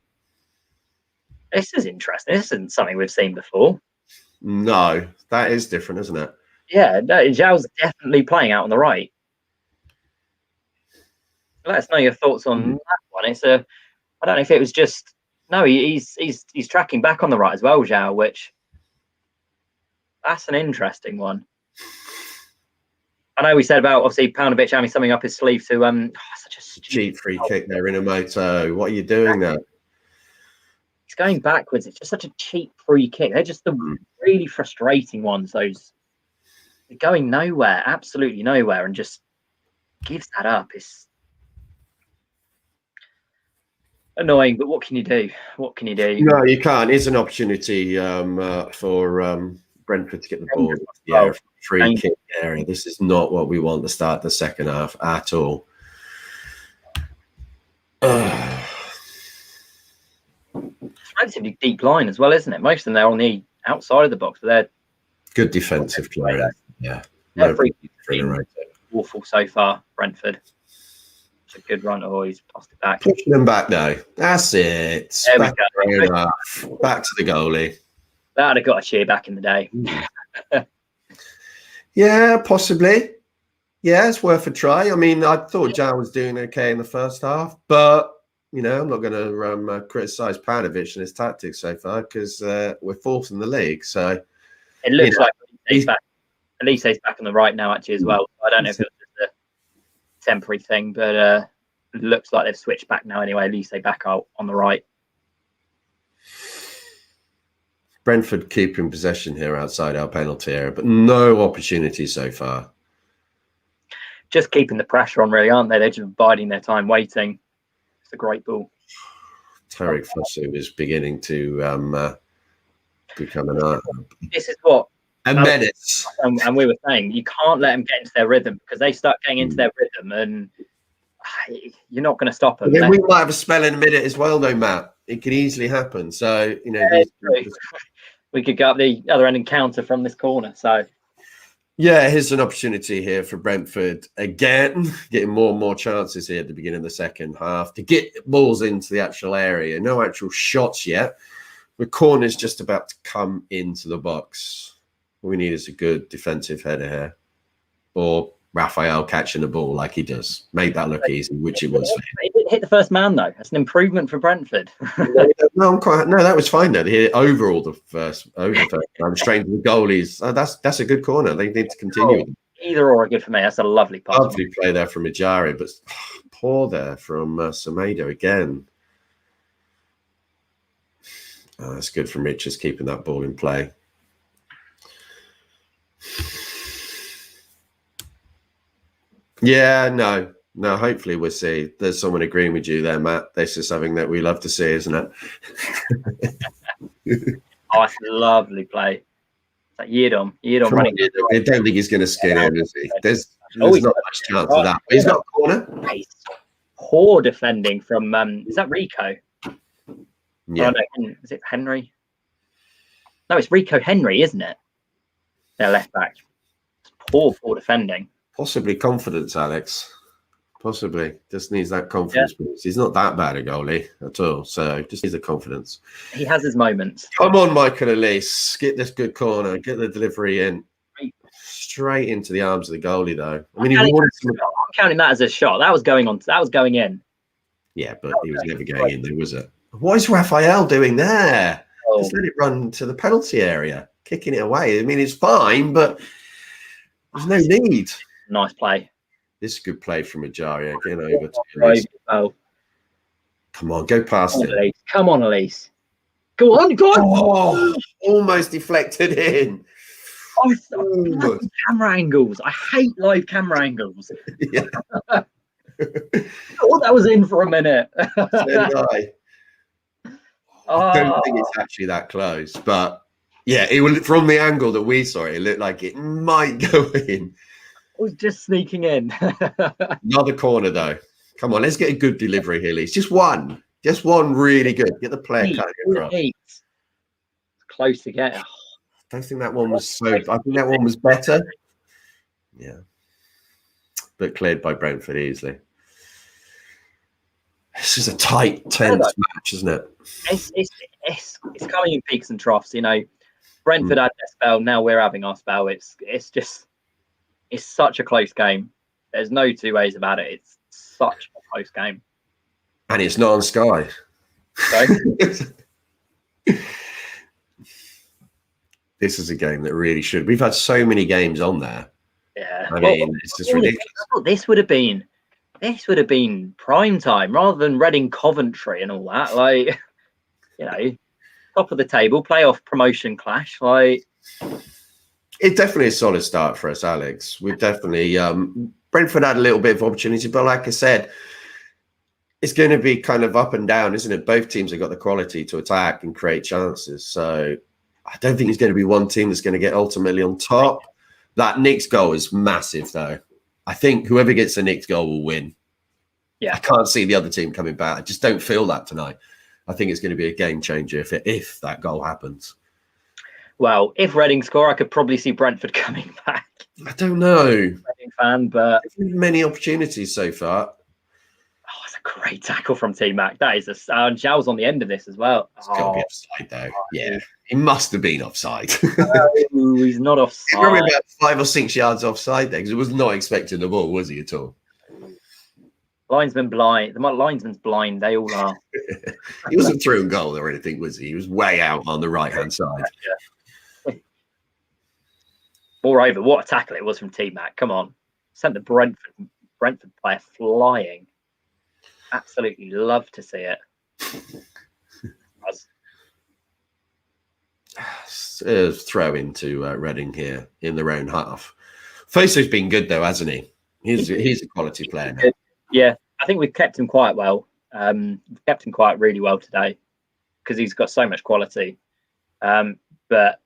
This is interesting. This isn't something we've seen before. No, that is different, isn't it? Yeah, no, Zhao's definitely playing out on the right. Let us know your thoughts on that one. I don't know if it was just he's tracking back on the right as well, Zhao, which that's an interesting one. I know we said about obviously Paunovic having something up his sleeve to such a cheap free kick there in a moto. What are you doing there? He's going backwards. It's just such a cheap free kick. They're just the really frustrating ones. They're going nowhere, absolutely nowhere, and just gives that up. It's annoying, but what can you do? No, you can't. It's an opportunity for Brentford to get the ball. Yeah, free kick area. This is not what we want to start the second half at all. It's a relatively deep line as well, isn't it? Most of them they're on the outside of the box, but they're good defensive play. Yeah, awful so far. Brentford. It's a good run. Oh, he's passed it back. Pushing them back now. That's it. There we go. Back to the goalie. That would have got a cheer back in the day. Yeah, possibly. Yeah, it's worth a try. I mean, I thought Zhao was doing okay in the first half, but I'm not going to criticise Paunovic and his tactics so far because we're fourth in the league. So it looks like he's back. Elise's back on the right now, actually, as well. I don't know if it was just a temporary thing, but it looks like they've switched back now anyway. Elise back out on the right. Brentford keeping possession here outside our penalty area, but no opportunity so far. Just keeping the pressure on, really, aren't they? They're just biding their time, waiting. It's a great ball. Tarek Fosu is beginning to become an art. This is what a menace. And we were saying you can't let them get into their rhythm because they start getting into their rhythm, and you're not going to stop them. But then we might have a spell in a minute as well, though, Matt. It could easily happen. So, we could go up the other end and counter from this corner. So, yeah, here's an opportunity here for Brentford again, getting more and more chances here at the beginning of the second half to get balls into the actual area. No actual shots yet. The corner's just about to come into the box. All we need is a good defensive header here. Or Raphael catching the ball like he does. Made that look easy, which it was. He didn't hit the first man, though. That's an improvement for Brentford. No, that was fine, though. He hit over the first time, straight to the goalies. That's a good corner. They need to continue. Either or are good for me. That's a lovely pass. Lovely play there from Ajari, but poor there from Semedo again. Oh, that's good from Richards keeping that ball in play. Yeah, no. Hopefully we'll see. There's someone agreeing with you there, Matt. This is something that we love to see, isn't it? Oh, it's a lovely play. It's like Yedom running. I don't think he's going to skin in, is he? There's not much chance of that. But he's got a corner. Poor defending from is that Rico? Yeah. Oh, no, is it Henry? No, it's Rico Henry, isn't it? Their left back. Poor defending. Possibly confidence, Alex. Possibly. Just needs that confidence. Yeah. He's not that bad a goalie at all. So just needs the confidence. He has his moments. Come on, Michael Elise. Get this good corner. Get the delivery in. Straight into the arms of the goalie, though. I mean, I'm counting that as a shot. That was going on. That was going in. Yeah, but he was never going in there, was it? What is Raphael doing there? Just let it run to the penalty area, kicking it away. I mean, it's fine, but there's no need. Nice play. This is a good play from Ajaria. Getting over to Elise. Come on, go past it. Come on, Elise. Go on. Oh, almost deflected in. Camera angles. I hate live camera angles. Yeah. I thought that was in for a minute. So did I. I don't think it's actually that close, but yeah, it will. From the angle that we saw it looked like it might go in. I was just sneaking in. Another corner though. Come on, let's get a good delivery here, Lee. Just one really good. Get the player cutting across. Close to get. I don't think that one was so. I think that one was better. Yeah, but cleared by Brentford easily. This is a tight, tense match, isn't it? It's coming in peaks and troughs. You know, Brentford had their spell. Now we're having our spell. It's such a close game. There's no two ways about it. It's such a close game. And it's not on Sky. This is a game that really should. We've had so many games on there. Yeah. I mean, it's just ridiculous. This would have been prime time rather than Reading Coventry and all that. Like, you know, top of the table, playoff promotion clash. Like, it's definitely a solid start for us, Alex. We've definitely Brentford had a little bit of opportunity, but like I said, it's going to be kind of up and down, isn't it? Both teams have got the quality to attack and create chances. So I don't think it's going to be one team that's going to get ultimately on top. That Nick's goal is massive, though. I think whoever gets the Nick's goal will win. Yeah, I can't see the other team coming back. I just don't feel that tonight. I think it's going to be a game changer if that goal happens. Well, if Reading score, I could probably see Brentford coming back. I don't know. Reading fan, but many opportunities so far. Oh, it's a great tackle from T-Mac. That is Zhao's on the end of this as well. It's got to be offside, though. Yeah, he must have been offside. No, he's not offside. He's probably about 5 or 6 yards offside there because he was not expecting the ball, was he, at all? Linesman blind. The linesman's blind. They all are. He wasn't through and goal or anything, was he? He was way out on the right-hand side. Yeah. Moreover, what a tackle it was from T-Mac. Come on. Sent the Brentford player flying. Absolutely love to see it. Throw into Reading here in their own half. Fosu's been good, though, hasn't he? He's a quality player now. Yeah, I think we've kept him quite well. We've kept him quite really well today because he's got so much quality. But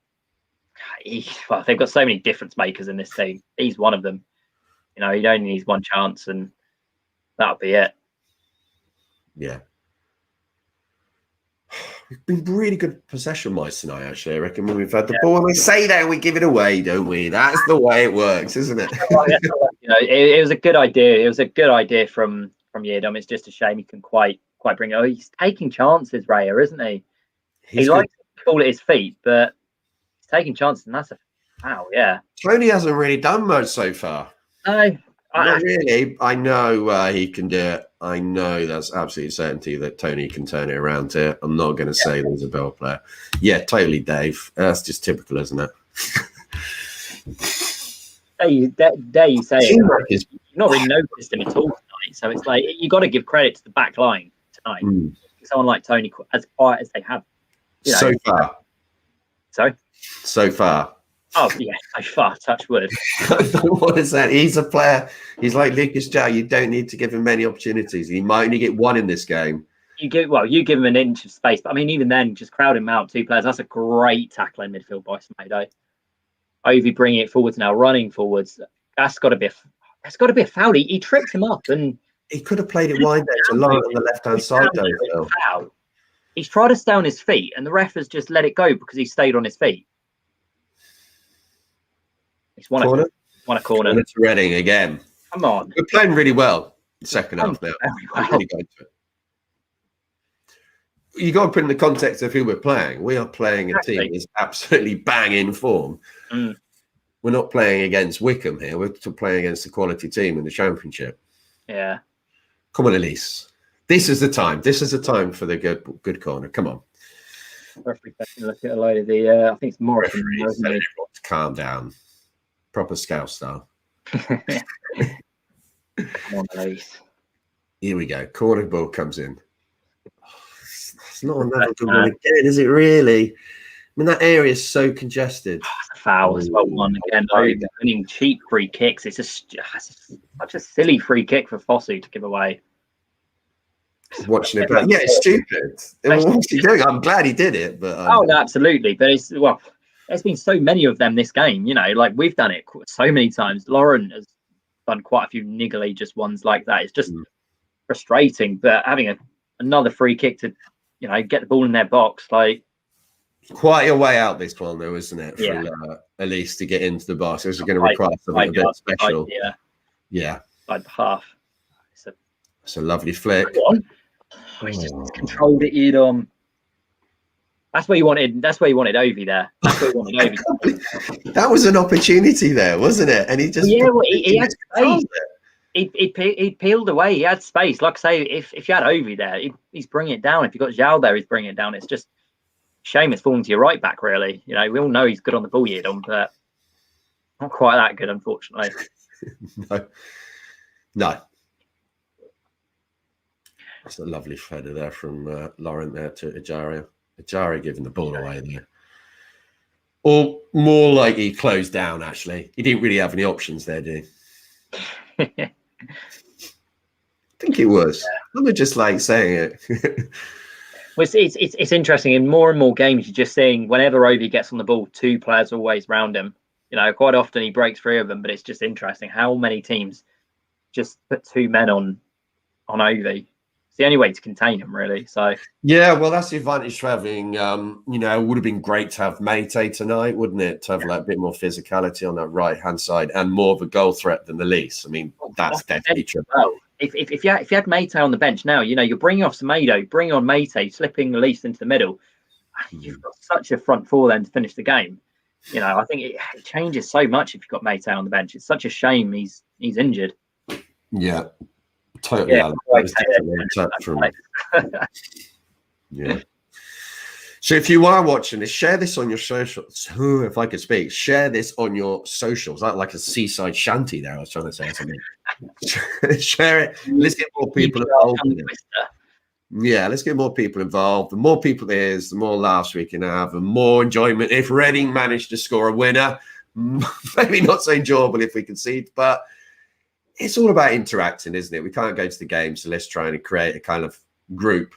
they've got so many difference makers in this team. He's one of them. You know, he only needs one chance, and That'll be it. Yeah. We've been really good possession-wise tonight, actually. I reckon when we've had the ball, and we say that, we give it away, don't we? That's the way it works, isn't it? It was a good idea. It was a good idea from Yedom. It's just a shame he can quite bring it. Oh, he's taking chances, Raya, isn't he? He likes the ball at his feet, but he's taking chances, and that's a foul. Yeah. Tony hasn't really done much so far. No. Not really. I know he can do it. I know that's absolutely certainty that Tony can turn it around here. I'm not going to say there's a Bell player. Yeah, totally, Dave. That's just typical, isn't it? There you say it. You've not really noticed him at all tonight. So it's like you got to give credit to the back line tonight. Someone like Tony, as quiet as they have. So far. Sorry? So far. Oh, yeah, so far, touch wood. What is that? He's a player. He's like Lucas Jow. You don't need to give him many opportunities. He might only get one in this game. You give him an inch of space. But, I mean, even then, just crowd him out, 2 players. That's a great tackle in midfield by Semedo. Ovi bringing it forwards now, running forwards. That's got to be a foul. He tripped him up. And he could have played it wide there to Lauren on the left-hand side, though. Foul. He's tried to stay on his feet, and the ref has just let it go because he stayed on his feet. He's won a corner. Corner to Reading again. Come on. We're playing really well the second half now. Really going to it. You got to put in the context of who we're playing. We are playing a team that's absolutely bang in form. We're not playing against Wickham here. We're playing against a quality team in the Championship. Yeah. Come on, Elise. This is the time. This is the time for the good corner. Come on. Referee look at a load of the. I think it's Morrison. Calm down. Proper scout style. Come on, Elise. Here we go. Corner ball comes in. It's not another good one again, is it really? I mean, that area is so congested. It's a foul as well. One again. Winning cheap free kicks. It's such a silly free kick for Fosu to give away. Watching it back. Yeah, it's stupid. What's he doing? I'm glad he did it. But no, absolutely. But there's been so many of them this game. Like we've done it so many times. Lauren has done quite a few niggly just ones like that. It's just frustrating. But having another free kick to, get the ball in their box, like quite a way out this one, though, isn't it? Yeah. For at least to get into the box, it's going to require something a bit special. Yeah. Like half. It's a lovely flick. He's just controlled it, Edom. That's where you wanted Ovi there. That's where you wanted Ovi. That was an opportunity there, wasn't it? And he just he had space. He peeled away. He had space. Like I say, if you had Ovi there, he's bringing it down. If you got Zhao there, he's bringing it down. It's just shame it's falling to your right back. Really, we all know he's good on the ball, Edom, but not quite that good, unfortunately. No. That's a lovely header there from Lauren there to Ajari. Ajari giving the ball away there. Or more like he closed down, actually. He didn't really have any options there, did he? I think it was. I'm just like saying it. Well, it's interesting. In more and more games, you're just seeing whenever Ovi gets on the ball, 2 players always round him. Quite often he breaks 3 of them, but it's just interesting how many teams just put 2 men on Ovi. It's the only way to contain him, really. So yeah, well, that's the advantage for having. It would have been great to have Mayte tonight, wouldn't it? To have like a bit more physicality on that right hand side and more of a goal threat than the Lease. I mean, that's definitely true. Well, if you had Mayte on the bench now, you're bringing off Semedo, bring on Mayte, slipping the Lease into the middle. You've got such a front 4 then to finish the game. I think it changes so much if you've got Mayte on the bench. It's such a shame he's injured. Yeah. Totally. Yeah, yeah. So if you are watching this, share this on your socials. If I could speak, share this on your socials. Like a seaside shanty there. I was trying to say something. Share it. Let's get more people involved. Yeah, let's get more people involved. The more people there is, the more laughs we can have, and more enjoyment. If Reading managed to score a winner, maybe not so enjoyable if we concede, but it's all about interacting, isn't it? We can't go to the game, so let's try and create a kind of group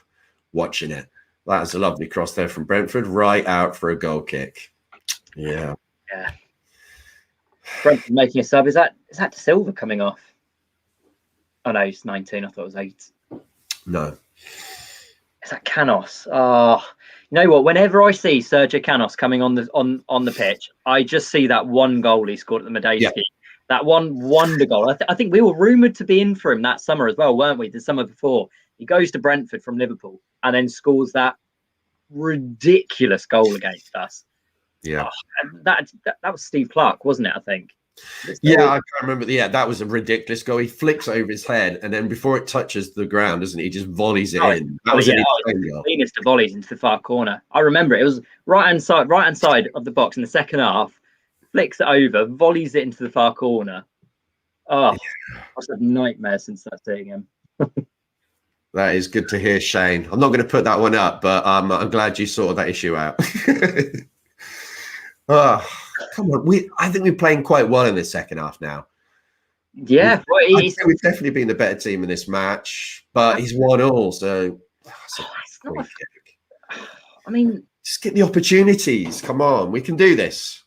watching it. That's a lovely cross there from Brentford, right out for a goal kick. Yeah. Brentford making a sub. Is that De Silva coming off? Oh no, he's 19. I thought it was 8. No. Is that Canos? Oh, you know what? Whenever I see Sergio Canos coming on the pitch, I just see that one goal he scored at the Medeski. Yeah. That one wonder goal. I think we were rumoured to be in for him that summer as well, weren't we? The summer before. He goes to Brentford from Liverpool and then scores that ridiculous goal against us. Yeah. Oh, that was Steve Clark, wasn't it? I think. Yeah, I can't remember. Yeah, that was a ridiculous goal. He flicks over his head, and then before it touches the ground, doesn't he? Just volleys it in. That was the cleanest of volleys into the far corner. I remember it was right hand side of the box in the second half. Flicks it over, volleys it into the far corner. Oh, I've had nightmares since that seeing him. That is good to hear, Shane. I'm not going to put that one up, but I'm glad you sorted that issue out. Oh, come on. I think we're playing quite well in this second half now. Yeah, we've definitely been the better team in this match, but he's 1-1, so I mean, just get the opportunities. Come on, we can do this.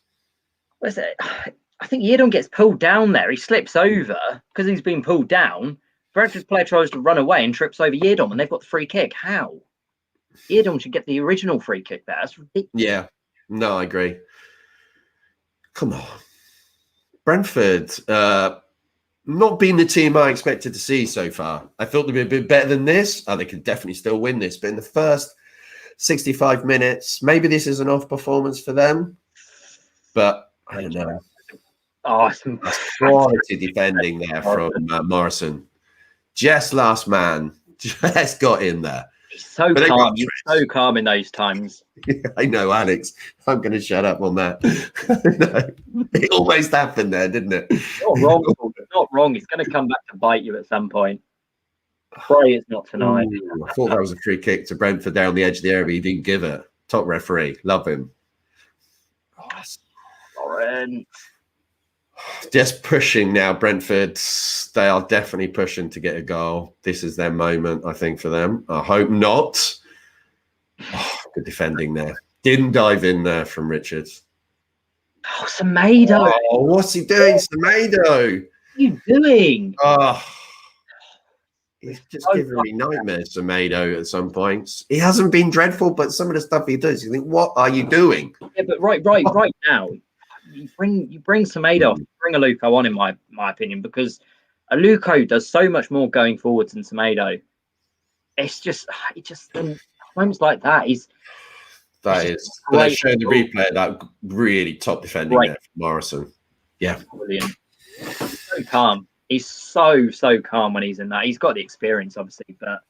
I think Yedon gets pulled down there. He slips over because he's been pulled down. Brentford's player tries to run away and trips over Yedon, and they've got the free kick. How? Yedon should get the original free kick there. That's ridiculous. Yeah, no, I agree. Come on. Brentford, not being the team I expected to see so far. I thought they'd be a bit better than this. They could definitely still win this. But in the first 65 minutes, maybe this is an off performance for them. But I don't know. Oh, some quality defending there from Morrison. Just last man. Just got in there. He's so calm. He's so calm in those times. Yeah, I know, Alex. I'm going to shut up on that. No, it almost happened there, didn't it? Not wrong. Not wrong. He's going to come back to bite you at some point. Pray it's not tonight. Ooh, I thought that was a free kick to Brentford down the edge of the area. He didn't give it. Top referee. Love him. Lauren. Just pushing now, Brentford. They are definitely pushing to get a goal. This is their moment, I think, for them. I hope not. Oh, good defending there. Didn't dive in there from Richards. Oh, Semedo. Oh, what's he doing, Semedo? What are you doing? Oh, he's just giving me nightmares, Semedo, at some points. He hasn't been dreadful, but some of the stuff he does, you think, what are you doing? Yeah, but right now, you bring Semedo off, you bring Aluko on, in my opinion, because Aluko does so much more going forwards than Semedo. It's just moments like that. They've shown the replay of that really top defending there from Morrison. Yeah, brilliant. So calm. He's so calm when he's in that. He's got the experience, obviously, but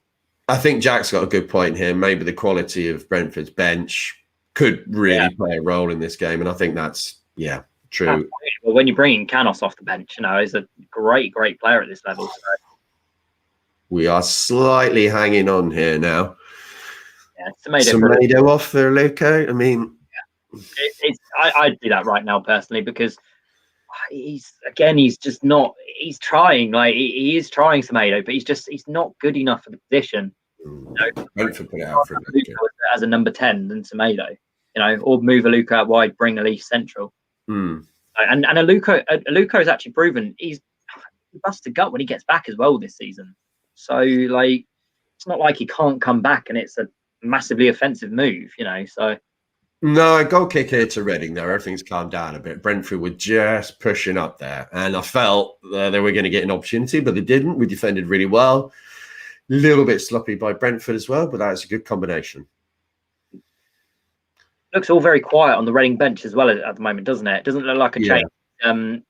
I think Jack's got a good point here. Maybe the quality of Brentford's bench could really play a role in this game, and I think that's true. Well, when you're bringing Canos off the bench, he's a great player at this level. So. We are slightly hanging on here now. Yeah, Semedo off for Luco. I mean, I'd do that right now personally, because he's just not. He's trying, he is trying Semedo, but he's not good enough for the position. Brentford put it out for Luco as a number 10 than Semedo. Or move Aluko out wide, bring Elise central. And Aluko has actually proven he busts a gut when he gets back as well this season. So it's not like he can't come back and it's a massively offensive move, So no, a goal kick here to Reading there. Everything's calmed down a bit. Brentford were just pushing up there, and I felt they were going to get an opportunity, but they didn't. We defended really well. A little bit sloppy by Brentford as well, but that's a good combination. Looks all very quiet on the Reading bench as well at the moment, doesn't it? It doesn't look like a change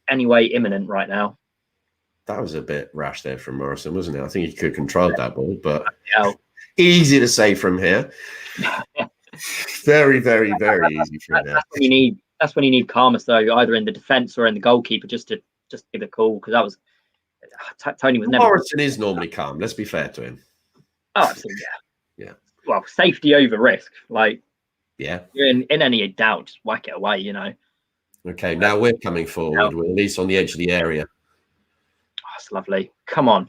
anyway imminent right now. That was a bit rash there from Morrison, wasn't it? I think he could control that ball, but easy to say from here. Very, very, very easy from here. That's when you need calmness, though, either in the defence or in the goalkeeper, just to give a call, because that was Tony was never. Morrison is normally calm. Let's be fair to him. Oh, absolutely, yeah. Well, safety over risk, Yeah. In any doubt, just whack it away, Okay, now we're coming forward. We're at least on the edge of the area. Oh, that's lovely. Come on.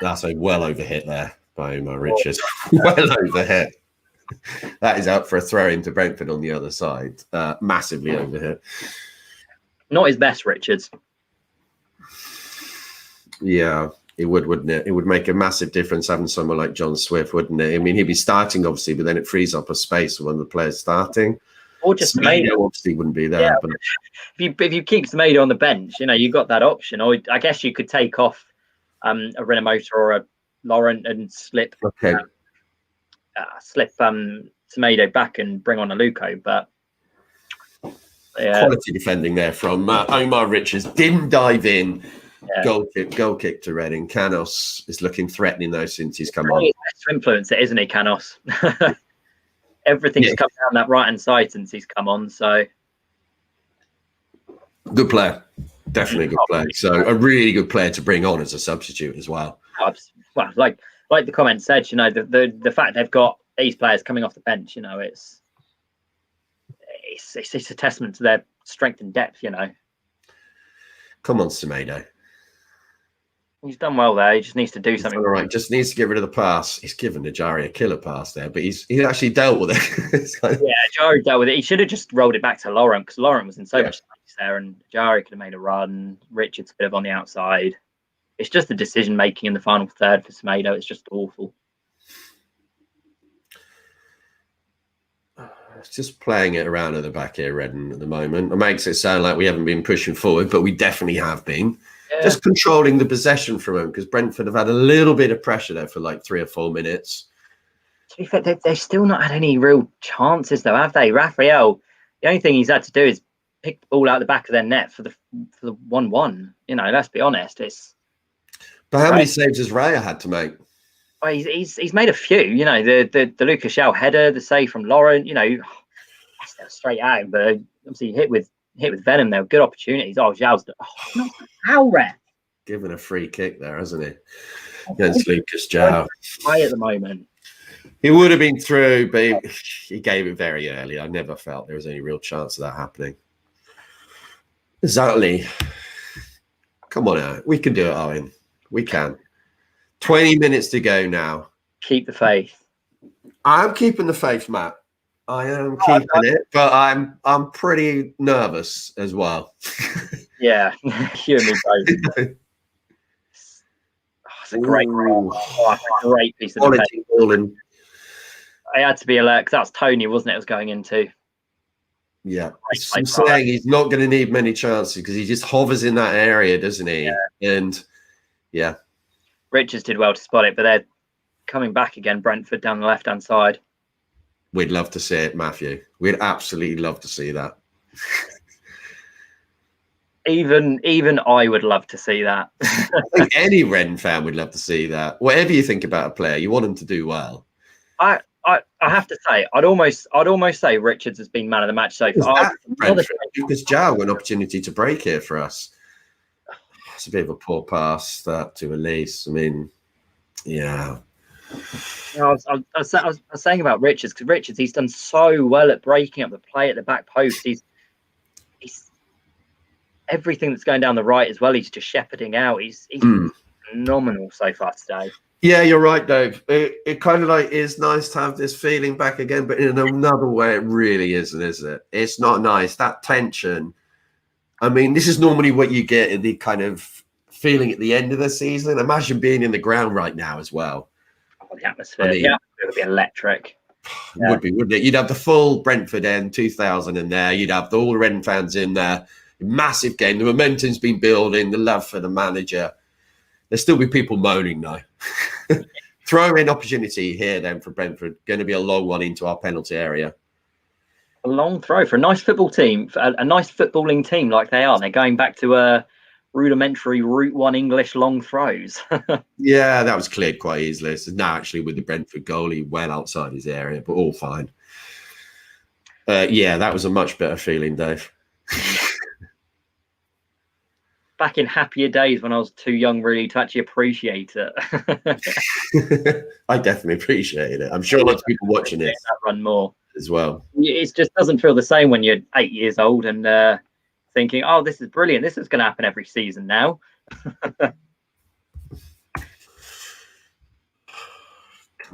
That's a well overhit there by Omar Richards. Well overhit. That is out for a throw into Brentford on the other side. Massively overhit. Not his best, Richards. Yeah. It would, wouldn't it? It would make a massive difference having someone like John Swift, wouldn't it? I mean, he'd be starting, obviously, but then it frees up a space for one of the players starting. Or just Semedo. Obviously wouldn't be there. Yeah, but if you keep Semedo on the bench, you've got that option. Or I guess you could take off a Renamotor or a Laurent and slip Semedo back and bring on a Luco. But quality defending there from Omar Richards. Didn't dive in. Yeah. Goal kick to Reading. Canos is looking threatening though since he's come on. He's to influence it, isn't he, Canos? Everything's come down that right hand side since he's come on. So good player, definitely a good player. So a really good player to bring on as a substitute as well. Well, like the comment said, the fact they've got these players coming off the bench, it's a testament to their strength and depth. Come on, Semedo. He's done well there. He just needs to do something. All right, just needs to get rid of the pass. He's given Ajari a killer pass there, but he's actually dealt with it. Yeah, Ajari dealt with it. He should have just rolled it back to Laurent because Laurent was in so much space there, and Ajari could have made a run. Richards could have on the outside. It's just the decision making in the final third for Semedo. It's just awful. It's just playing it around at the back here, Redden, at the moment. It makes it sound like we haven't been pushing forward, but we definitely have been. Yeah. Just controlling the possession from them because Brentford have had a little bit of pressure there for like 3 or 4 minutes. To be fair, they've still not had any real chances though, have they? Raphael, the only thing he's had to do is pick the ball out the back of their net for the 1-1. Let's be honest. But how many saves has Raya had to make? Well, he's made a few. The Lucas Shaw header, the save from Laurent. That's straight out, but obviously hit with venom. There were good opportunities. Zhao's how rare. Given a free kick there, hasn't he? Against Lucas Zhao. High at the moment. He would have been through, but he gave it very early. I never felt there was any real chance of that happening. Exactly. Come on out. We can do it, Owen. We can. 20 minutes to go now. Keep the faith. I'm keeping the faith, Matt. I am keeping it, but I'm pretty nervous as well. Yeah, you and me both. It's a great goal. A great piece of quality balling. I had to be alert because that was Tony, wasn't it? It was going into. Yeah, I'm saying he's not going to need many chances because he just hovers in that area, doesn't he? Yeah. And yeah, Richards did well to spot it, but they're coming back again. Brentford down the left-hand side. We'd love to see it, Matthew. We'd absolutely love to see that. Even I would love to see that. I think any Ren fan would love to see that. Whatever you think about a player, you want him to do well. I have to say, I'd almost say Richards has been man of the match so far. Lucas Zhao got an opportunity to break here for us. It's a bit of a poor pass that to Elise. I mean, yeah. I was saying about Richards because Richards, he's done so well at breaking up the play at the back post. He's everything that's going down the right as well. He's just shepherding out. He's phenomenal so far today. Yeah, you're right, Dave. It kind of like is nice to have this feeling back again, but in another way, it really isn't, is it? It's not nice. That tension. I mean, this is normally what you get in the kind of feeling at the end of the season. Imagine being in the ground right now as well. The atmosphere, it would be electric. Would be, wouldn't it? You'd have the full Brentford end 2000 in there. You'd have all the Ren fans in there. Massive game. The momentum's been building. The love for the manager. There'll still be people moaning though. Throw in opportunity here then for Brentford. Going to be a long one into our penalty area. A long throw for a nice football team, a nice footballing team like they are. They're going back to rudimentary Route 1 English long throws. Yeah, that was cleared quite easily. So now actually with the Brentford goalie well outside his area, but all fine. Yeah, that was a much better feeling, Dave. Back in happier days when I was too young really to actually appreciate it. I definitely appreciate it. I'm sure lots of people watching it run more as well. It just doesn't feel the same when you're 8 years old and thinking, oh, this is brilliant. This is going to happen every season now. Come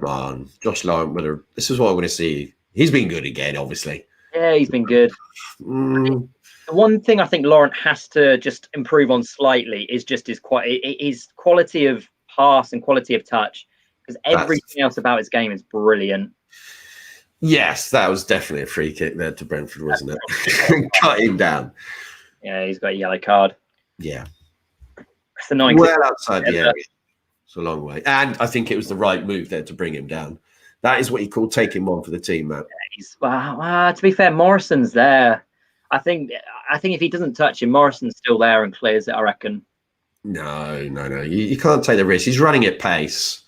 on. Josh Laurent, this is what I want to see. He's been good again, obviously. Yeah, he's been good. The one thing I think Laurent has to just improve on slightly is just his quality of pass and quality of touch, because everything else about his game is brilliant. Yes, that was definitely a free kick there to Brentford, wasn't it? Cut him down. Yeah, he's got a yellow card. Yeah. It's the 90th. Well outside the area. It's a long way. And I think it was the right move there to bring him down. That is what you call taking one for the team, man. To be fair, Morrison's there. I think if he doesn't touch him, Morrison's still there and clears it, I reckon. No. You can't take the risk. He's running at pace.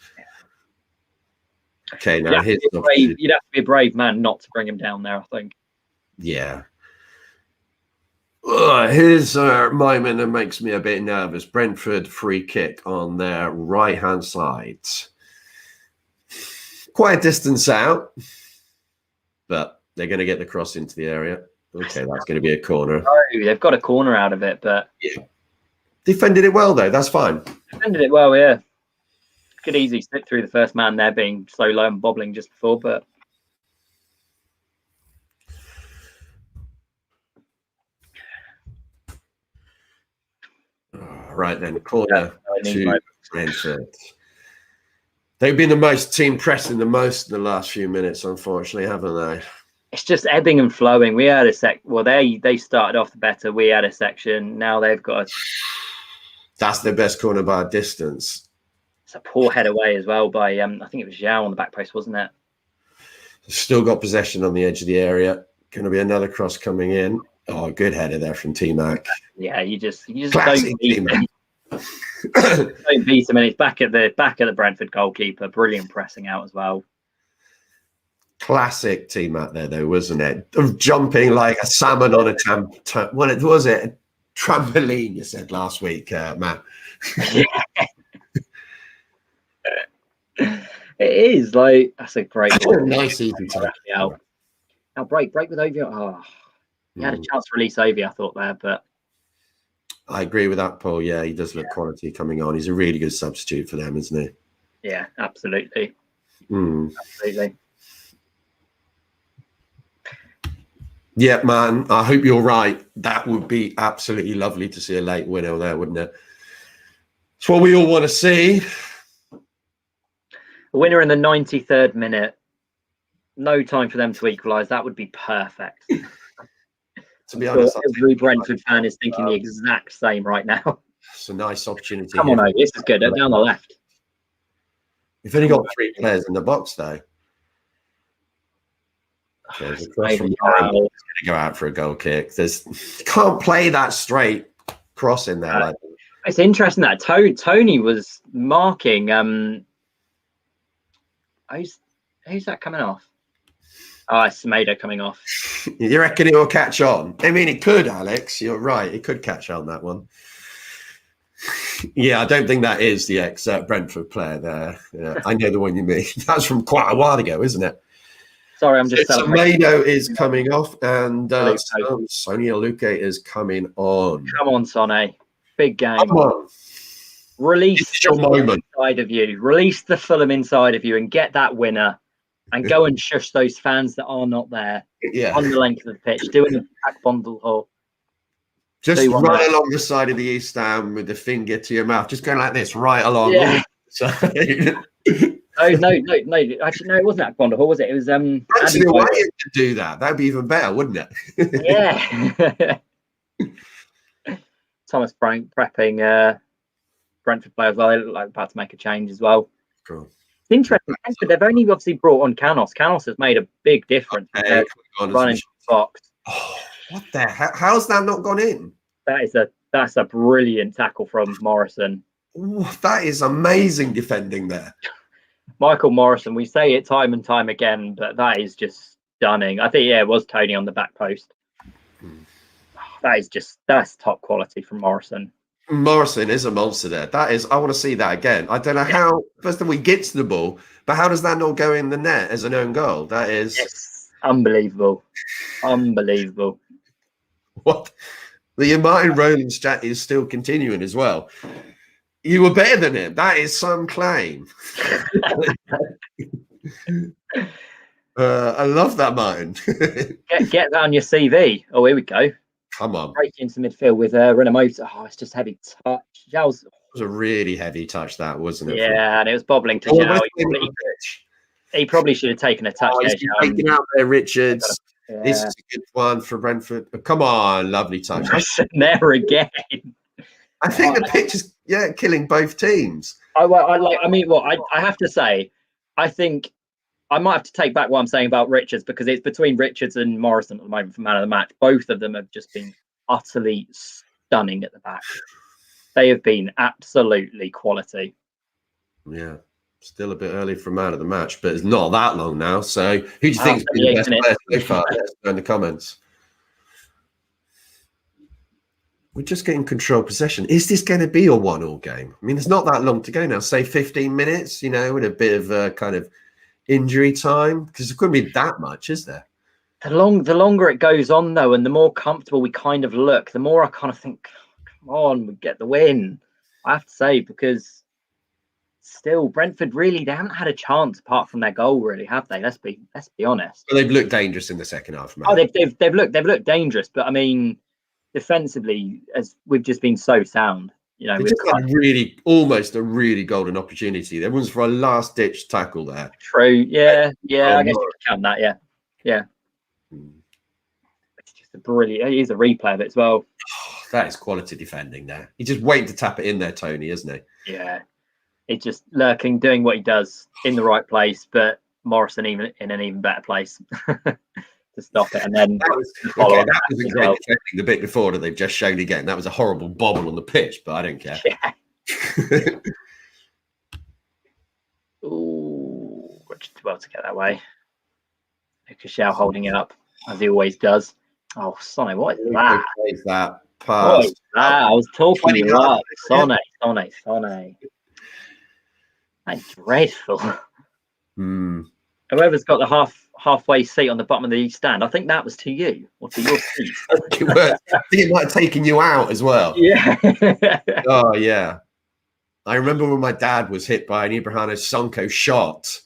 Okay, now you'd have to be a brave man not to bring him down there, I think. Yeah. Here's a moment that makes me a bit nervous. Brentford free kick on their right-hand side. Quite a distance out, but they're going to get the cross into the area. Okay, that's going to be a corner. Oh, they've got a corner out of it, but... Yeah. Defended it well, though. That's fine. Defended it well, yeah. Could easily slip through the first man there being so low and bobbling just before, but... Right then, corner to Brentford. They've been the most team pressing the most in the last few minutes, unfortunately, haven't they? It's just ebbing and flowing. We had a well, they started off better. We had a section. Now they've got That's their best corner by a distance. It's a poor head away as well by I think it was Zhao on the back post, wasn't it? Still got possession on the edge of the area. Going to be another cross coming in. Oh, good header there from T-Mac. Yeah, you just Classic don't beat him. Don't beat him, and it's back at the Brentford goalkeeper. Brilliant pressing out as well. Classic T-Mac there, though, wasn't it? Jumping like a salmon on a what was it? A trampoline, you said last week, Matt. It is like that's a great nice easy touch. Now break with Ovie. Oh, he had a chance to release Ovie, I thought there, but I agree with that, Paul. Yeah, he does look quality coming on. He's a really good substitute for them, isn't he? Yeah, absolutely. Absolutely. Yeah, man. I hope you're right. That would be absolutely lovely to see a late winner there, wouldn't it? It's what we all want to see. A winner in the 93rd minute. No time for them to equalise. That would be perfect. To be honest, every Brentford fan is thinking the exact same right now. It's a nice opportunity. Come on, this is good. Down the left. We've only got 3 players in the box, though. There's a cross from going to go out for a goal kick. Can't play that straight cross in there. It's interesting that Tony was marking. Who's that coming off? Oh, it's Semedo coming off. You reckon it will catch on? I mean, it could, Alex. You're right. It could catch on, that one. Yeah, I don't think that is the ex-Brentford player there. Yeah, I know the one you mean. That's from quite a while ago, isn't it? Sorry, I'm just... Semedo is coming off and Sonia Luque is coming on. Come on, Sonny. Big game. Come on. Release your moment. Inside of you. Release the Fulham inside of you and get that winner. And go and shush those fans that are not there on the length of the pitch, doing a back bundle hole. Just right along the side of the East Stand with the finger to your mouth, just going like this, right along. Yeah. No. Actually, no, it wasn't Akbonda Hall, was it? It was Andy Wyatt to do that. That'd be even better, wouldn't it? Yeah. Thomas Frank prepping Brentford player as well. They look like about to make a change as well. Cool. It's interesting, but they've only obviously brought on Canos. Canos has made a big difference. Running the box. Oh, what the hell? How's that not gone in? That's a brilliant tackle from Morrison. Ooh, that is amazing defending there. Michael Morrison, we say it time and time again, but that is just stunning. I think it was Tony on the back post. That's top quality from Morrison. Morrison is a monster there. I want to see that again. I don't know how, first of all, he gets the ball, but how does that not go in the net as an own goal? That is unbelievable. Unbelievable. What? The Martin Rowland's chat is still continuing as well. You were better than him. That is some claim. I love that, Martin. get that on your CV. Oh, here we go. Come on. Break into midfield with Renamoto. Oh, it's just heavy touch. Zhao's was a really heavy touch, that wasn't it? Yeah, and it was bobbling to Zhao. He probably should have taken a touch there. He's taken out there, Richards. Yeah. This is a good one for Brentford. Oh, come on, lovely touch. There again. I think the pitch is killing both teams. I have to say, I think I might have to take back what I'm saying about Richards, because it's between Richards and Morrison at the moment for man of the match. Both of them have just been utterly stunning at the back. They have been absolutely quality. Yeah. Still a bit early for man of the match, but it's not that long now. So who do you think has been the best player so far? Let us know in the comments. We're just getting control possession. Is this going to be a 1-1 game? I mean, there's not that long to go now. Say 15 minutes, with a bit of kind of injury time, because there couldn't be that much, is there? The longer it goes on, though, and the more comfortable we kind of look, the more I kind of think, come on, we get the win. I have to say, because still, Brentford they haven't had a chance apart from their goal, really, have they? Let's be honest. But they've looked dangerous in the second half, man. Oh, they've looked dangerous, but I mean, defensively, as we've just been so sound. They just had almost a really golden opportunity. There was for a last ditch tackle there. True, yeah. I guess you can count that, yeah. It's just a brilliant. He's a replay of it as well. Oh, that is quality defending there. He's just waiting to tap it in there, Tony, isn't he? Yeah. It's just lurking, doing what he does in the right place, but Morrison even in an even better place to stop it. And then that was a great defending the bit before that they've just shown again. That was a horrible bobble on the pitch, but I don't care. Yeah. Ooh, just well to get that way. Lucas Zhao holding it up as he always does. Oh, Sonny, what is that? What is that pass? I was talking to you about Sonny. That's dreadful. Whoever's got the halfway seat on the bottom of the stand, I think that was to you or to your seat. I think it might have taken you out as well. Yeah. Oh, yeah. I remember when my dad was hit by an Ibrahimo Sonko shot.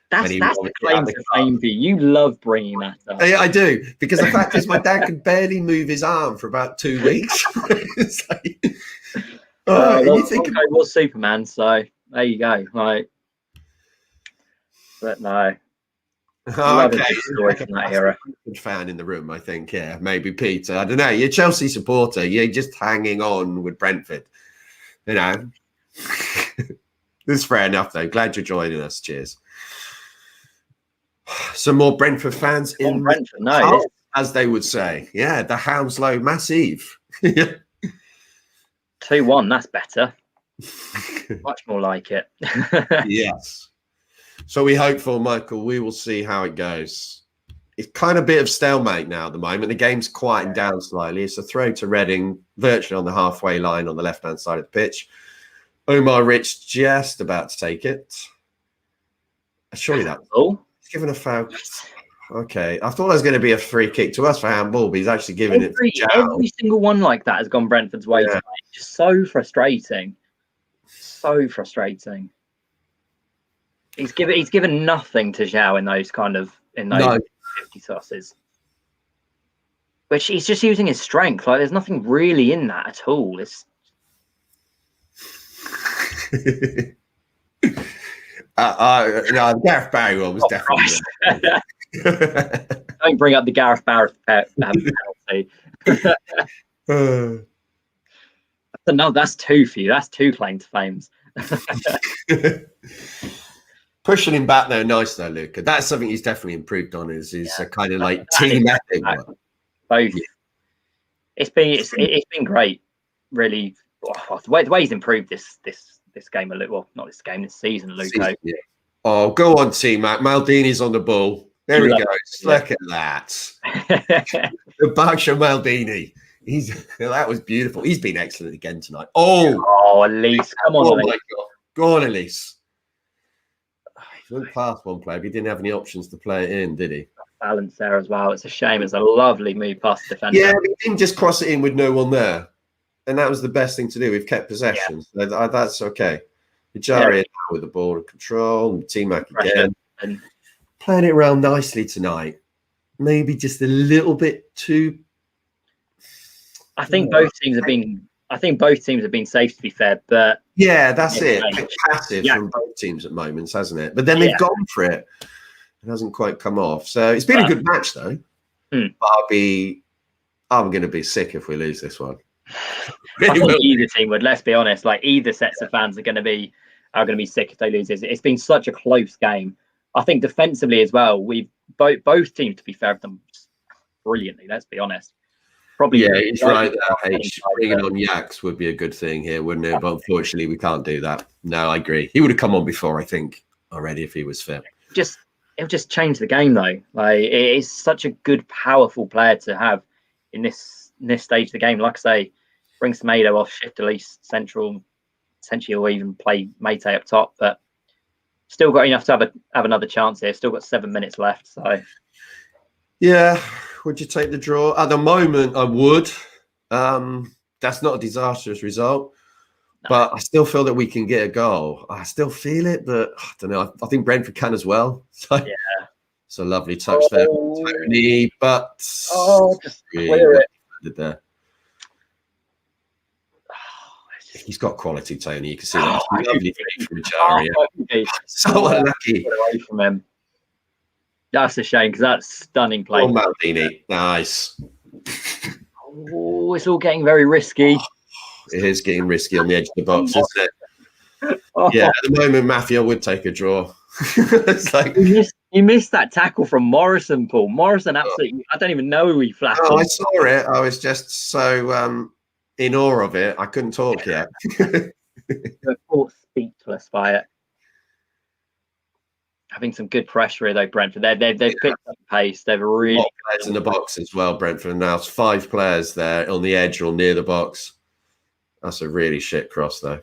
That's the claim to fame for you. You love bringing that up. Yeah, I do. Because the fact is my dad could barely move his arm for about 2 weeks. It's like, Sonko was Superman, so there you go. But no. Okay. Story from that era. Good fan in the room, I think. Yeah, maybe Peter. I don't know. You're a Chelsea supporter. You're just hanging on with Brentford. It's fair enough, though. Glad you're joining us. Cheers. Some more Brentford fans in Brentford, as they would say. Yeah, the Hounslow Massive. 2-1, that's better. Much more like it. Yes. So we hope for Michael. We will see how it goes. It's kind of a bit of stalemate now at the moment. The game's quieting down slightly. It's a throw to Reading, virtually on the halfway line on the left-hand side of the pitch. Omar Rich just about to take it. Surely that's all. He's given a foul. Okay. I thought it was going to be a free kick to us for handball, but he's actually giving it to Zhao. Every single one like that has gone Brentford's way tonight. Just so frustrating. So frustrating. He's given nothing to Zhao in those 50 tosses. Which he's just using his strength. Like there's nothing really in that at all. It's Gareth Barry one was definitely. Don't bring up the Gareth Barry penalty. No, that's 2 for you. That's 2 claim to fames. Pushing him back there, nice though, Luca. That's something he's definitely improved on. Is a kind of like team ethic. Both. It's been great, really. The way he's improved this game a little. Well, not this game, this season, Luca. Yeah. Oh, go on, T-Mac. Maldini's on the ball. There he goes. Look at that. The Bagsha Maldini. That was beautiful. He's been excellent again tonight. Oh, Elise. Come on, Elise. My God. Go on, Elise. He went past one player, but he didn't have any options to play it in, did he? Balance there as well. It's a shame. It's a lovely move past the defender. Yeah, he didn't just cross it in with no one there. And that was the best thing to do. We've kept possession. Yeah. So that's okay. Jari with the ball and control, and T-Mac again. And playing it around nicely tonight. Maybe just a little bit too. I think both teams have been I think both teams have been safe, to be fair, but yeah, that's it. Yeah. A bit passive Yeah. from both teams at moments, hasn't it? But then they've gone for it. It hasn't quite come off. So it's been a good match, though. But I'm going to be sick if we lose this one. I think either team would. Let's be honest. Like either sets of fans are going to be sick if they lose this. It's been such a close game. I think defensively as well. We've both teams, to be fair, have them brilliantly. Let's be honest. Probably. Yeah, he's right there. H. Bringing on Yaks would be a good thing here, wouldn't it? But unfortunately, we can't do that. No, I agree. He would have come on before, I think, already if he was fit. It'll just change the game, though. Like it is such a good, powerful player to have in this stage of the game. Like I say, bring Semedo off, shift at least central, essentially, or even play Mate up top. But still got enough to have another chance here. Still got 7 minutes left. So yeah. Would you take the draw? At the moment, I would. That's not a disastrous result, but I still feel that we can get a goal. I still feel it, but I don't know. I think Brentford can as well. So, it's a lovely touch there, Tony. But just clear it. There. He's got quality, Tony. You can see that. Lovely from Jari. So unlucky. Get away from him. That's a shame because that's stunning play. Oh, Maldini. Nice. Oh, it's all getting very risky. It is getting risky on the edge of the box, isn't it? Yeah, at the moment, Mafia would take a draw. It's like you missed that tackle from Morrison, Paul. Morrison, absolutely. I don't even know who he flattened. Oh, I saw it. I was just so in awe of it. I couldn't talk yet. We're speechless by it. Having some good pressure here, though, Brentford. They've picked up pace. They've really players in the box as well, Brentford. Now it's 5 players there on the edge or near the box. That's a really shit cross, though.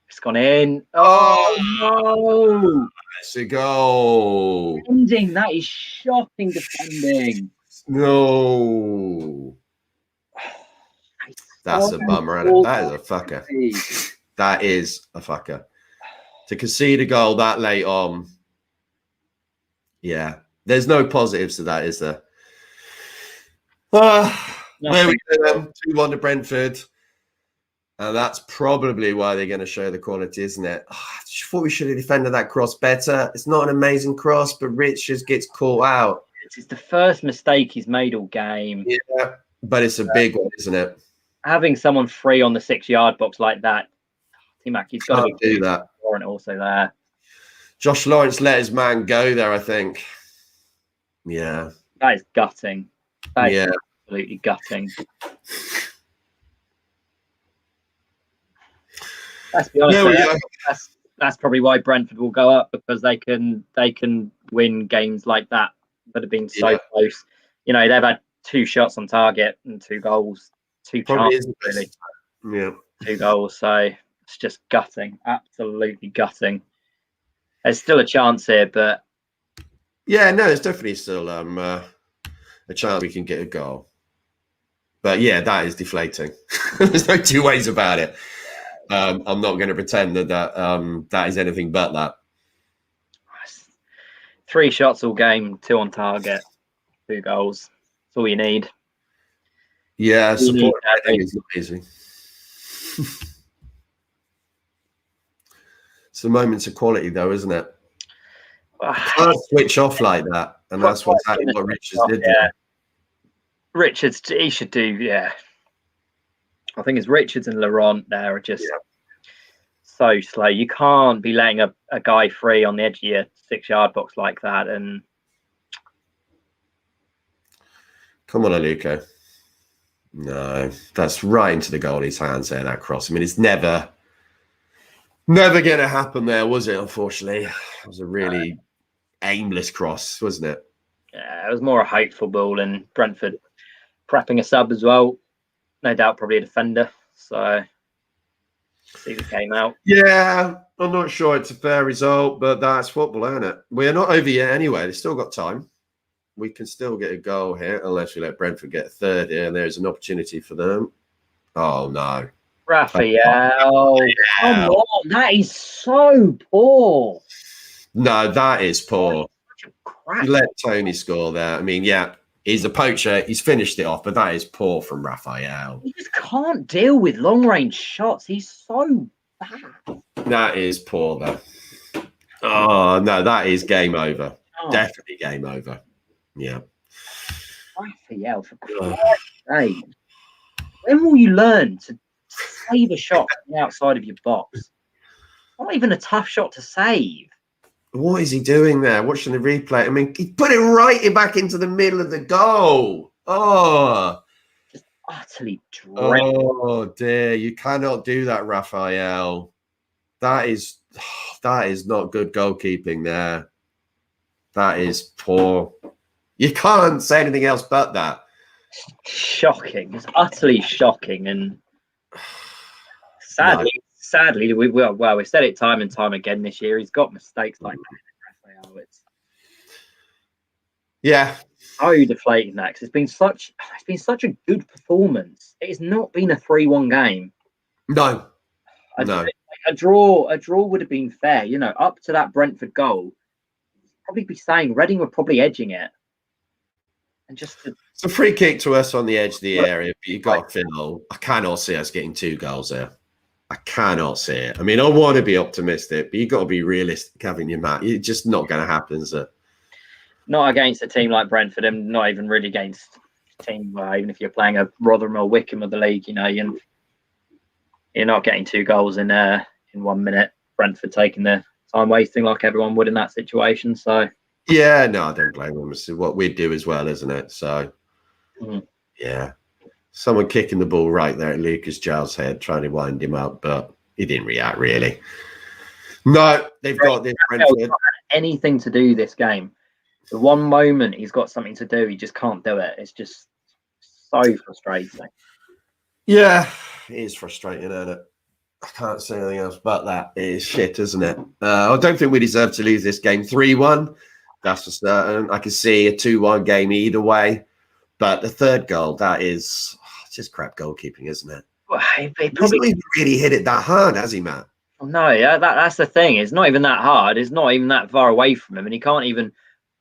It's gone in. Oh no! It's a goal. Defending. That is shocking defending. No. That's a bummer. That is a fucker. That is a fucker. To concede a goal that late on. Yeah, there's no positives to that, is there? There we go. 2-1 to Brentford. And that's probably why they're going to show the quality, isn't it? I thought we should have defended that cross better. It's not an amazing cross, but Richards gets caught out. It's the first mistake he's made all game. Yeah, but it's a big one, isn't it? Having someone free on the 6-yard box like that, T-Mac, he's got to do that. And also there. Josh Lawrence let his man go there, I think. Yeah. That is gutting. That is absolutely gutting. Let's be honest. That's probably why Brentford will go up, because they can win games like that have been so close. You know, they've had 2 shots on target and 2 goals, 2 chances really. Yeah. 2 goals. So it's just gutting. Absolutely gutting. There's still a chance here, but yeah, no, there's definitely still a chance we can get a goal. But yeah, that is deflating. There's no 2 ways about it. I'm not going to pretend that is anything but that. 3 shots all game, 2 on target, 2 goals. That's all you need. Yeah, support is not easy. It's the moments of quality, though, isn't it? Can't switch off like that, and that's what Richards did. Yeah. Richards, he should do. Yeah, I think it's Richards and Laurent there are just so slow. You can't be letting a guy free on the edge of your 6-yard box like that. And come on, Aluko. No, that's right into the goalie's hands there, that cross. I mean, it's never going to happen there, was it? Unfortunately, it was a really aimless cross, wasn't it? Yeah, it was more a hopeful ball, and Brentford prepping a sub as well. No doubt, probably a defender. So see the game out. Yeah, I'm not sure it's a fair result, but that's football, isn't it? We're not over yet anyway. They've still got time. We can still get a goal here, unless we let Brentford get a third here, and there's an opportunity for them. Oh, no. Raphael. Come on. That is so poor. No, that is poor. You let Tony score there. I mean, yeah, He's a poacher. He's finished it off, but that is poor from Raphael. He just can't deal with long range shots. He's so bad. That is poor, though. Oh, no, that is game over. Oh. Definitely game over. Yeah. Raphael, for Christ's sake. When will you learn to save a shot from the outside of your box? Not even a tough shot to save. What is he doing there? Watching the replay. I mean, he put it right back into the middle of the goal. Oh. Just utterly dreadful. Oh, dear. You cannot do that, Raphael. That is not good goalkeeping there. That is poor. You can't say anything else but that. Shocking. It's utterly shocking. And sadly, we've said it time and time again this year. He's got mistakes like that. Raphael. It's so deflating that, because it's been such a good performance. It has not been a 3-1 game. No. A draw would have been fair, up to that Brentford goal. Probably be saying Reading were probably edging it, and just it's a free kick to us on the edge of the area. But you got to feel. I cannot see us getting 2 goals there. I cannot see it. I mean, I want to be optimistic, but you got to be realistic, haven't you, Matt? It's just not going to happen, is it? Not against a team like Brentford, and not even really against a team. Even if you're playing a Rotherham or Wickham of the league, you're not getting 2 goals in 1 minute. Brentford taking their time wasting like everyone would in that situation. So yeah, no, I don't blame them. It's what we do as well, isn't it? So yeah, someone kicking the ball right there at Lucas Giles' head, trying to wind him up, but he didn't react really. No, they've got this. Brentford not had anything to do this game. The one moment he's got something to do, he just can't do it. It's just so frustrating. Yeah, it is frustrating, isn't it? I can't say anything else but that. It is shit, isn't it? I don't think we deserve to lose this game 3-1. That's for certain. I can see a 2-1 game either way. But the third goal, that is just crap goalkeeping, isn't it? Well, he He's not even really hit it that hard, has he, Matt? No, yeah, that's the thing. It's not even that hard. It's not even that far away from him. And he can't even,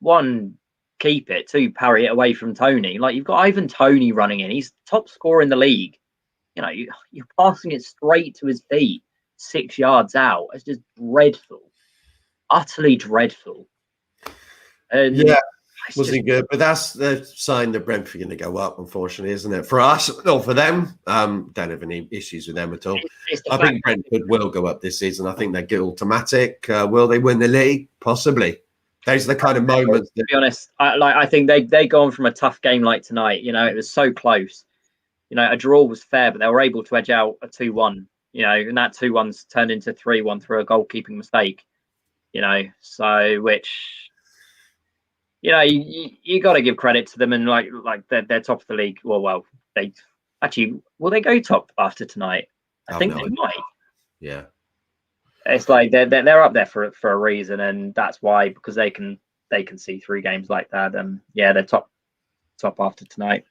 1, keep it, 2, parry it away from Tony. Like, you've got Ivan Toney running in. He's top scorer in the league. You're passing it straight to his feet, 6 yards out. It's just dreadful, utterly dreadful. And yeah, wasn't good. But that's the sign that Brentford are going to go up, unfortunately, isn't it? For us, or for them, don't have any issues with them at all. I think Brentford will go up this season. I think they get automatic. Will they win the league? Possibly. Those are the kind of moments. To be honest, I think they go on from a tough game like tonight. It was so close. A draw was fair, but they were able to edge out a 2-1, and that 2-1's turned into 3-1 through a goalkeeping mistake, so which, you got to give credit to them, and like they're top of the league. Well, they actually, will they go top after tonight? I think they might. Yeah. It's like they're up there for a reason, and that's why, because they can see 3 games like that. Yeah, they're top after tonight.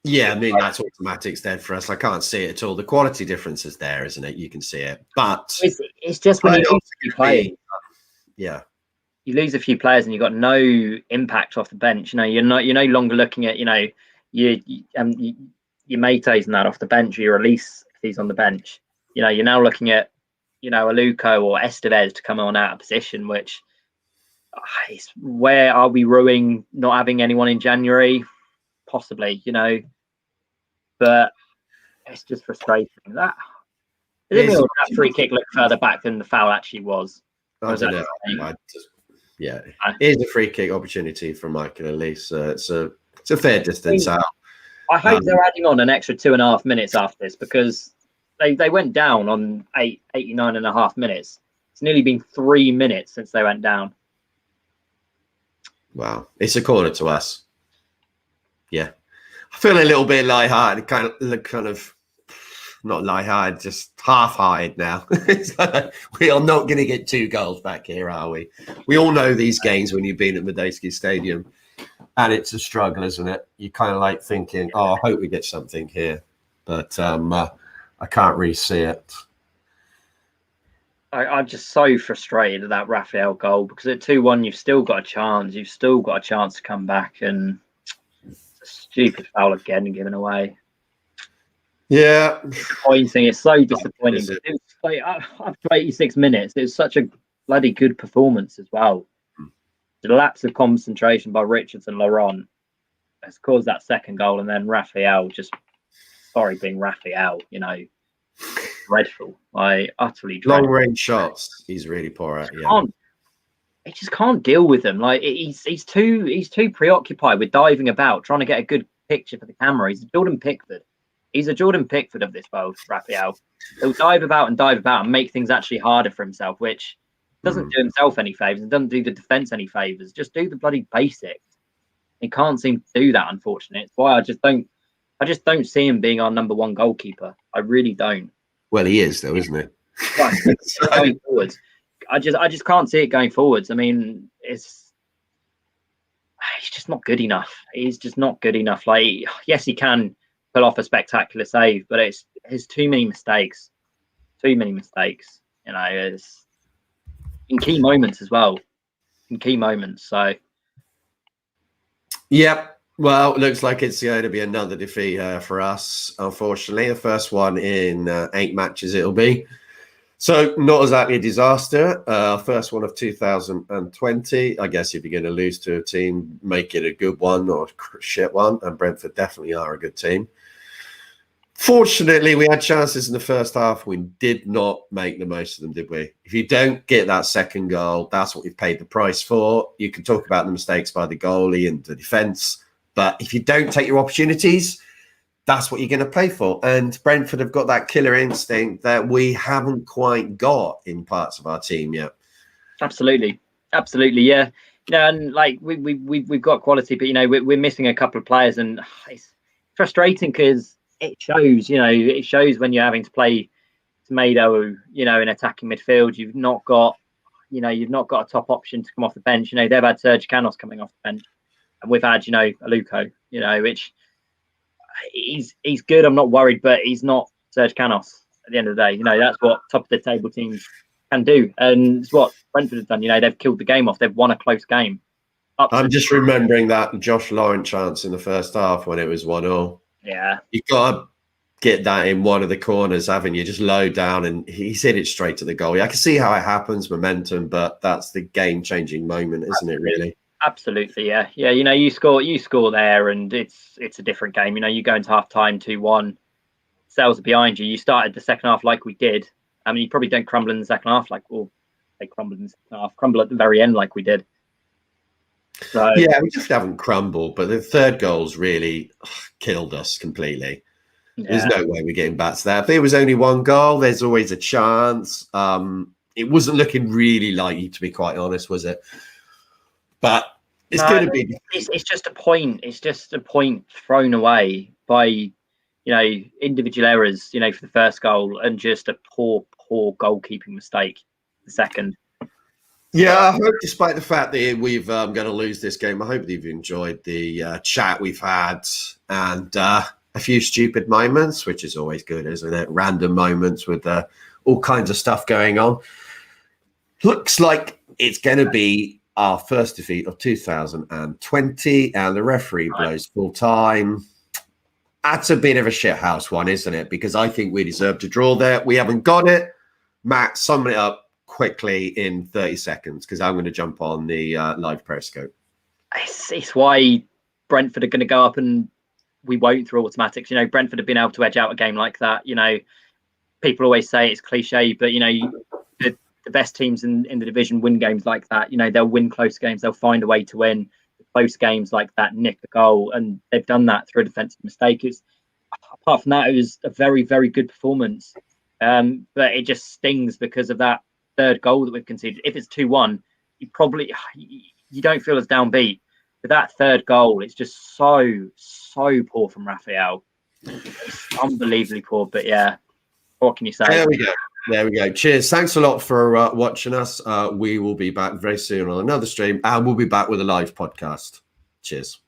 Yeah, I mean, that's automatics then for us. I can't see it at all. The quality difference is there, isn't it? You can see it. But it's just when you lose a few players. Yeah. You lose a few players and you've got no impact off the bench. You're no longer looking at, your Mate's and that off the bench, or your release if he's on the bench. You're now looking at, Aluko or Estevez to come on out of position, which where are we ruining not having anyone in January? Possibly, but it's just frustrating. That free kick looked further back than the foul actually was. I don't know. It is a free kick opportunity for Michael at least. It's a fair distance out. I hope they're adding on an extra 2.5 minutes after this, because they went down on 89.5 minutes. It's nearly been 3 minutes since they went down. Wow, it's a corner to us. Yeah, I feel a little bit lighthearted, kind of not lighthearted, just half-hearted now. We are not going to get 2 goals back here, are we? We all know these games when you've been at Medeski Stadium, and it's a struggle, isn't it? You kind of like thinking, I hope we get something here, but I can't really see it. I'm just so frustrated at that Raphael goal, because at 2-1 you've still got a chance. You've still got a chance to come back, and Stupid foul again given away. Yeah. Disappointing. It's so disappointing. Is it? It's like, after 86 minutes, it was such a bloody good performance as well. The lapse of concentration by Richards and Laurent has caused that second goal, and then Raphael being Raphael, dreadful. Like, utterly dreadful. Long range shots, he's really poor at. He just can't deal with them. Like, he's too preoccupied with diving about, trying to get a good picture for the camera. He's a Jordan Pickford. He's a Jordan Pickford of this world, Raphael. He'll dive about and make things actually harder for himself, which doesn't do himself any favours and doesn't do the defence any favours. Just do the bloody basics. He can't seem to do that, unfortunately. It's why I just don't see him being our number one goalkeeper. I really don't. Well, he is though, isn't he? Right. Going forwards, I just can't see it going forwards. I mean, he's just not good enough. He's just not good enough. Like, yes, he can pull off a spectacular save, but it's too many mistakes. Too many mistakes. It's in key moments as well. In key moments. So. Yep. Well, looks like it's going to be another defeat for us, unfortunately. The first one in 8 matches it'll be. So not exactly a disaster. First one of 2020. I guess if you're going to lose to a team, make it a good one or a shit one. And Brentford definitely are a good team. Fortunately, we had chances in the first half. We did not make the most of them, did we? If you don't get that second goal, that's what you've paid the price for. You can talk about the mistakes by the goalie and the defence. But if you don't take your opportunities, that's what you're going to pay for. And Brentford have got that killer instinct that we haven't quite got in parts of our team yet. Absolutely, yeah. And like we've got quality, but we're missing a couple of players, and it's frustrating because it shows. It shows when you're having to play Tomato, in attacking midfield. You've not got a top option to come off the bench. They've had Serge Canos coming off the bench, and we've had Aluko, which he's good. I'm not worried, but he's not Serge Canos at the end of the day. That's what top of the table teams can do, and it's what Brentford have done. They've killed the game off. They've won a close game. I'm just remembering that Josh Lawrence chance in the first half when it was 1-0. Yeah, you've got to get that in one of the corners, haven't you? Just low down, and he's hit it straight to the goal. I can see how it happens, momentum, but that's the game-changing moment, isn't it? Really. Absolutely, yeah. You score there, and it's a different game. You go into half time 2-1, Sales are behind you. You started the second half like we did. I mean, you probably don't crumble in the second half they crumbled in the second half, crumble at the very end like we did. So yeah, we just haven't crumbled, but the third goal's really killed us completely. Yeah. There's no way we're getting back to that. If there was only one goal, there's always a chance. It wasn't looking really likely, to be quite honest, was it? But it's going to be. It's just a point. It's just a point thrown away by, individual errors, for the first goal, and just a poor goalkeeping mistake. The second. Yeah, I hope, despite the fact that we've going to lose this game, I hope that you've enjoyed the chat we've had and a few stupid moments, which is always good, isn't it? Random moments with all kinds of stuff going on. Looks like it's going to be our first defeat of 2020, and the referee blows full time. That's a bit of a shithouse one, isn't it? Because I think we deserve to draw there. We haven't got it. Matt, sum it up quickly in 30 seconds, because I'm going to jump on the live Periscope. It's why Brentford are going to go up and we won't through automatics. Brentford have been able to edge out a game like that. People always say it's cliche, but the best teams in the division win games like that. They'll win close games. They'll find a way to win close games like that, nick a goal, and they've done that through a defensive mistake. Apart from that, it was a very, very good performance. But it just stings because of that third goal that we've conceded. If it's 2-1, you don't feel as downbeat. But that third goal, it's just so poor from Raphael. It's unbelievably poor. But yeah, what can you say? There we go. Cheers. Thanks a lot for watching us. We will be back very soon on another stream, and we'll be back with a live podcast. Cheers.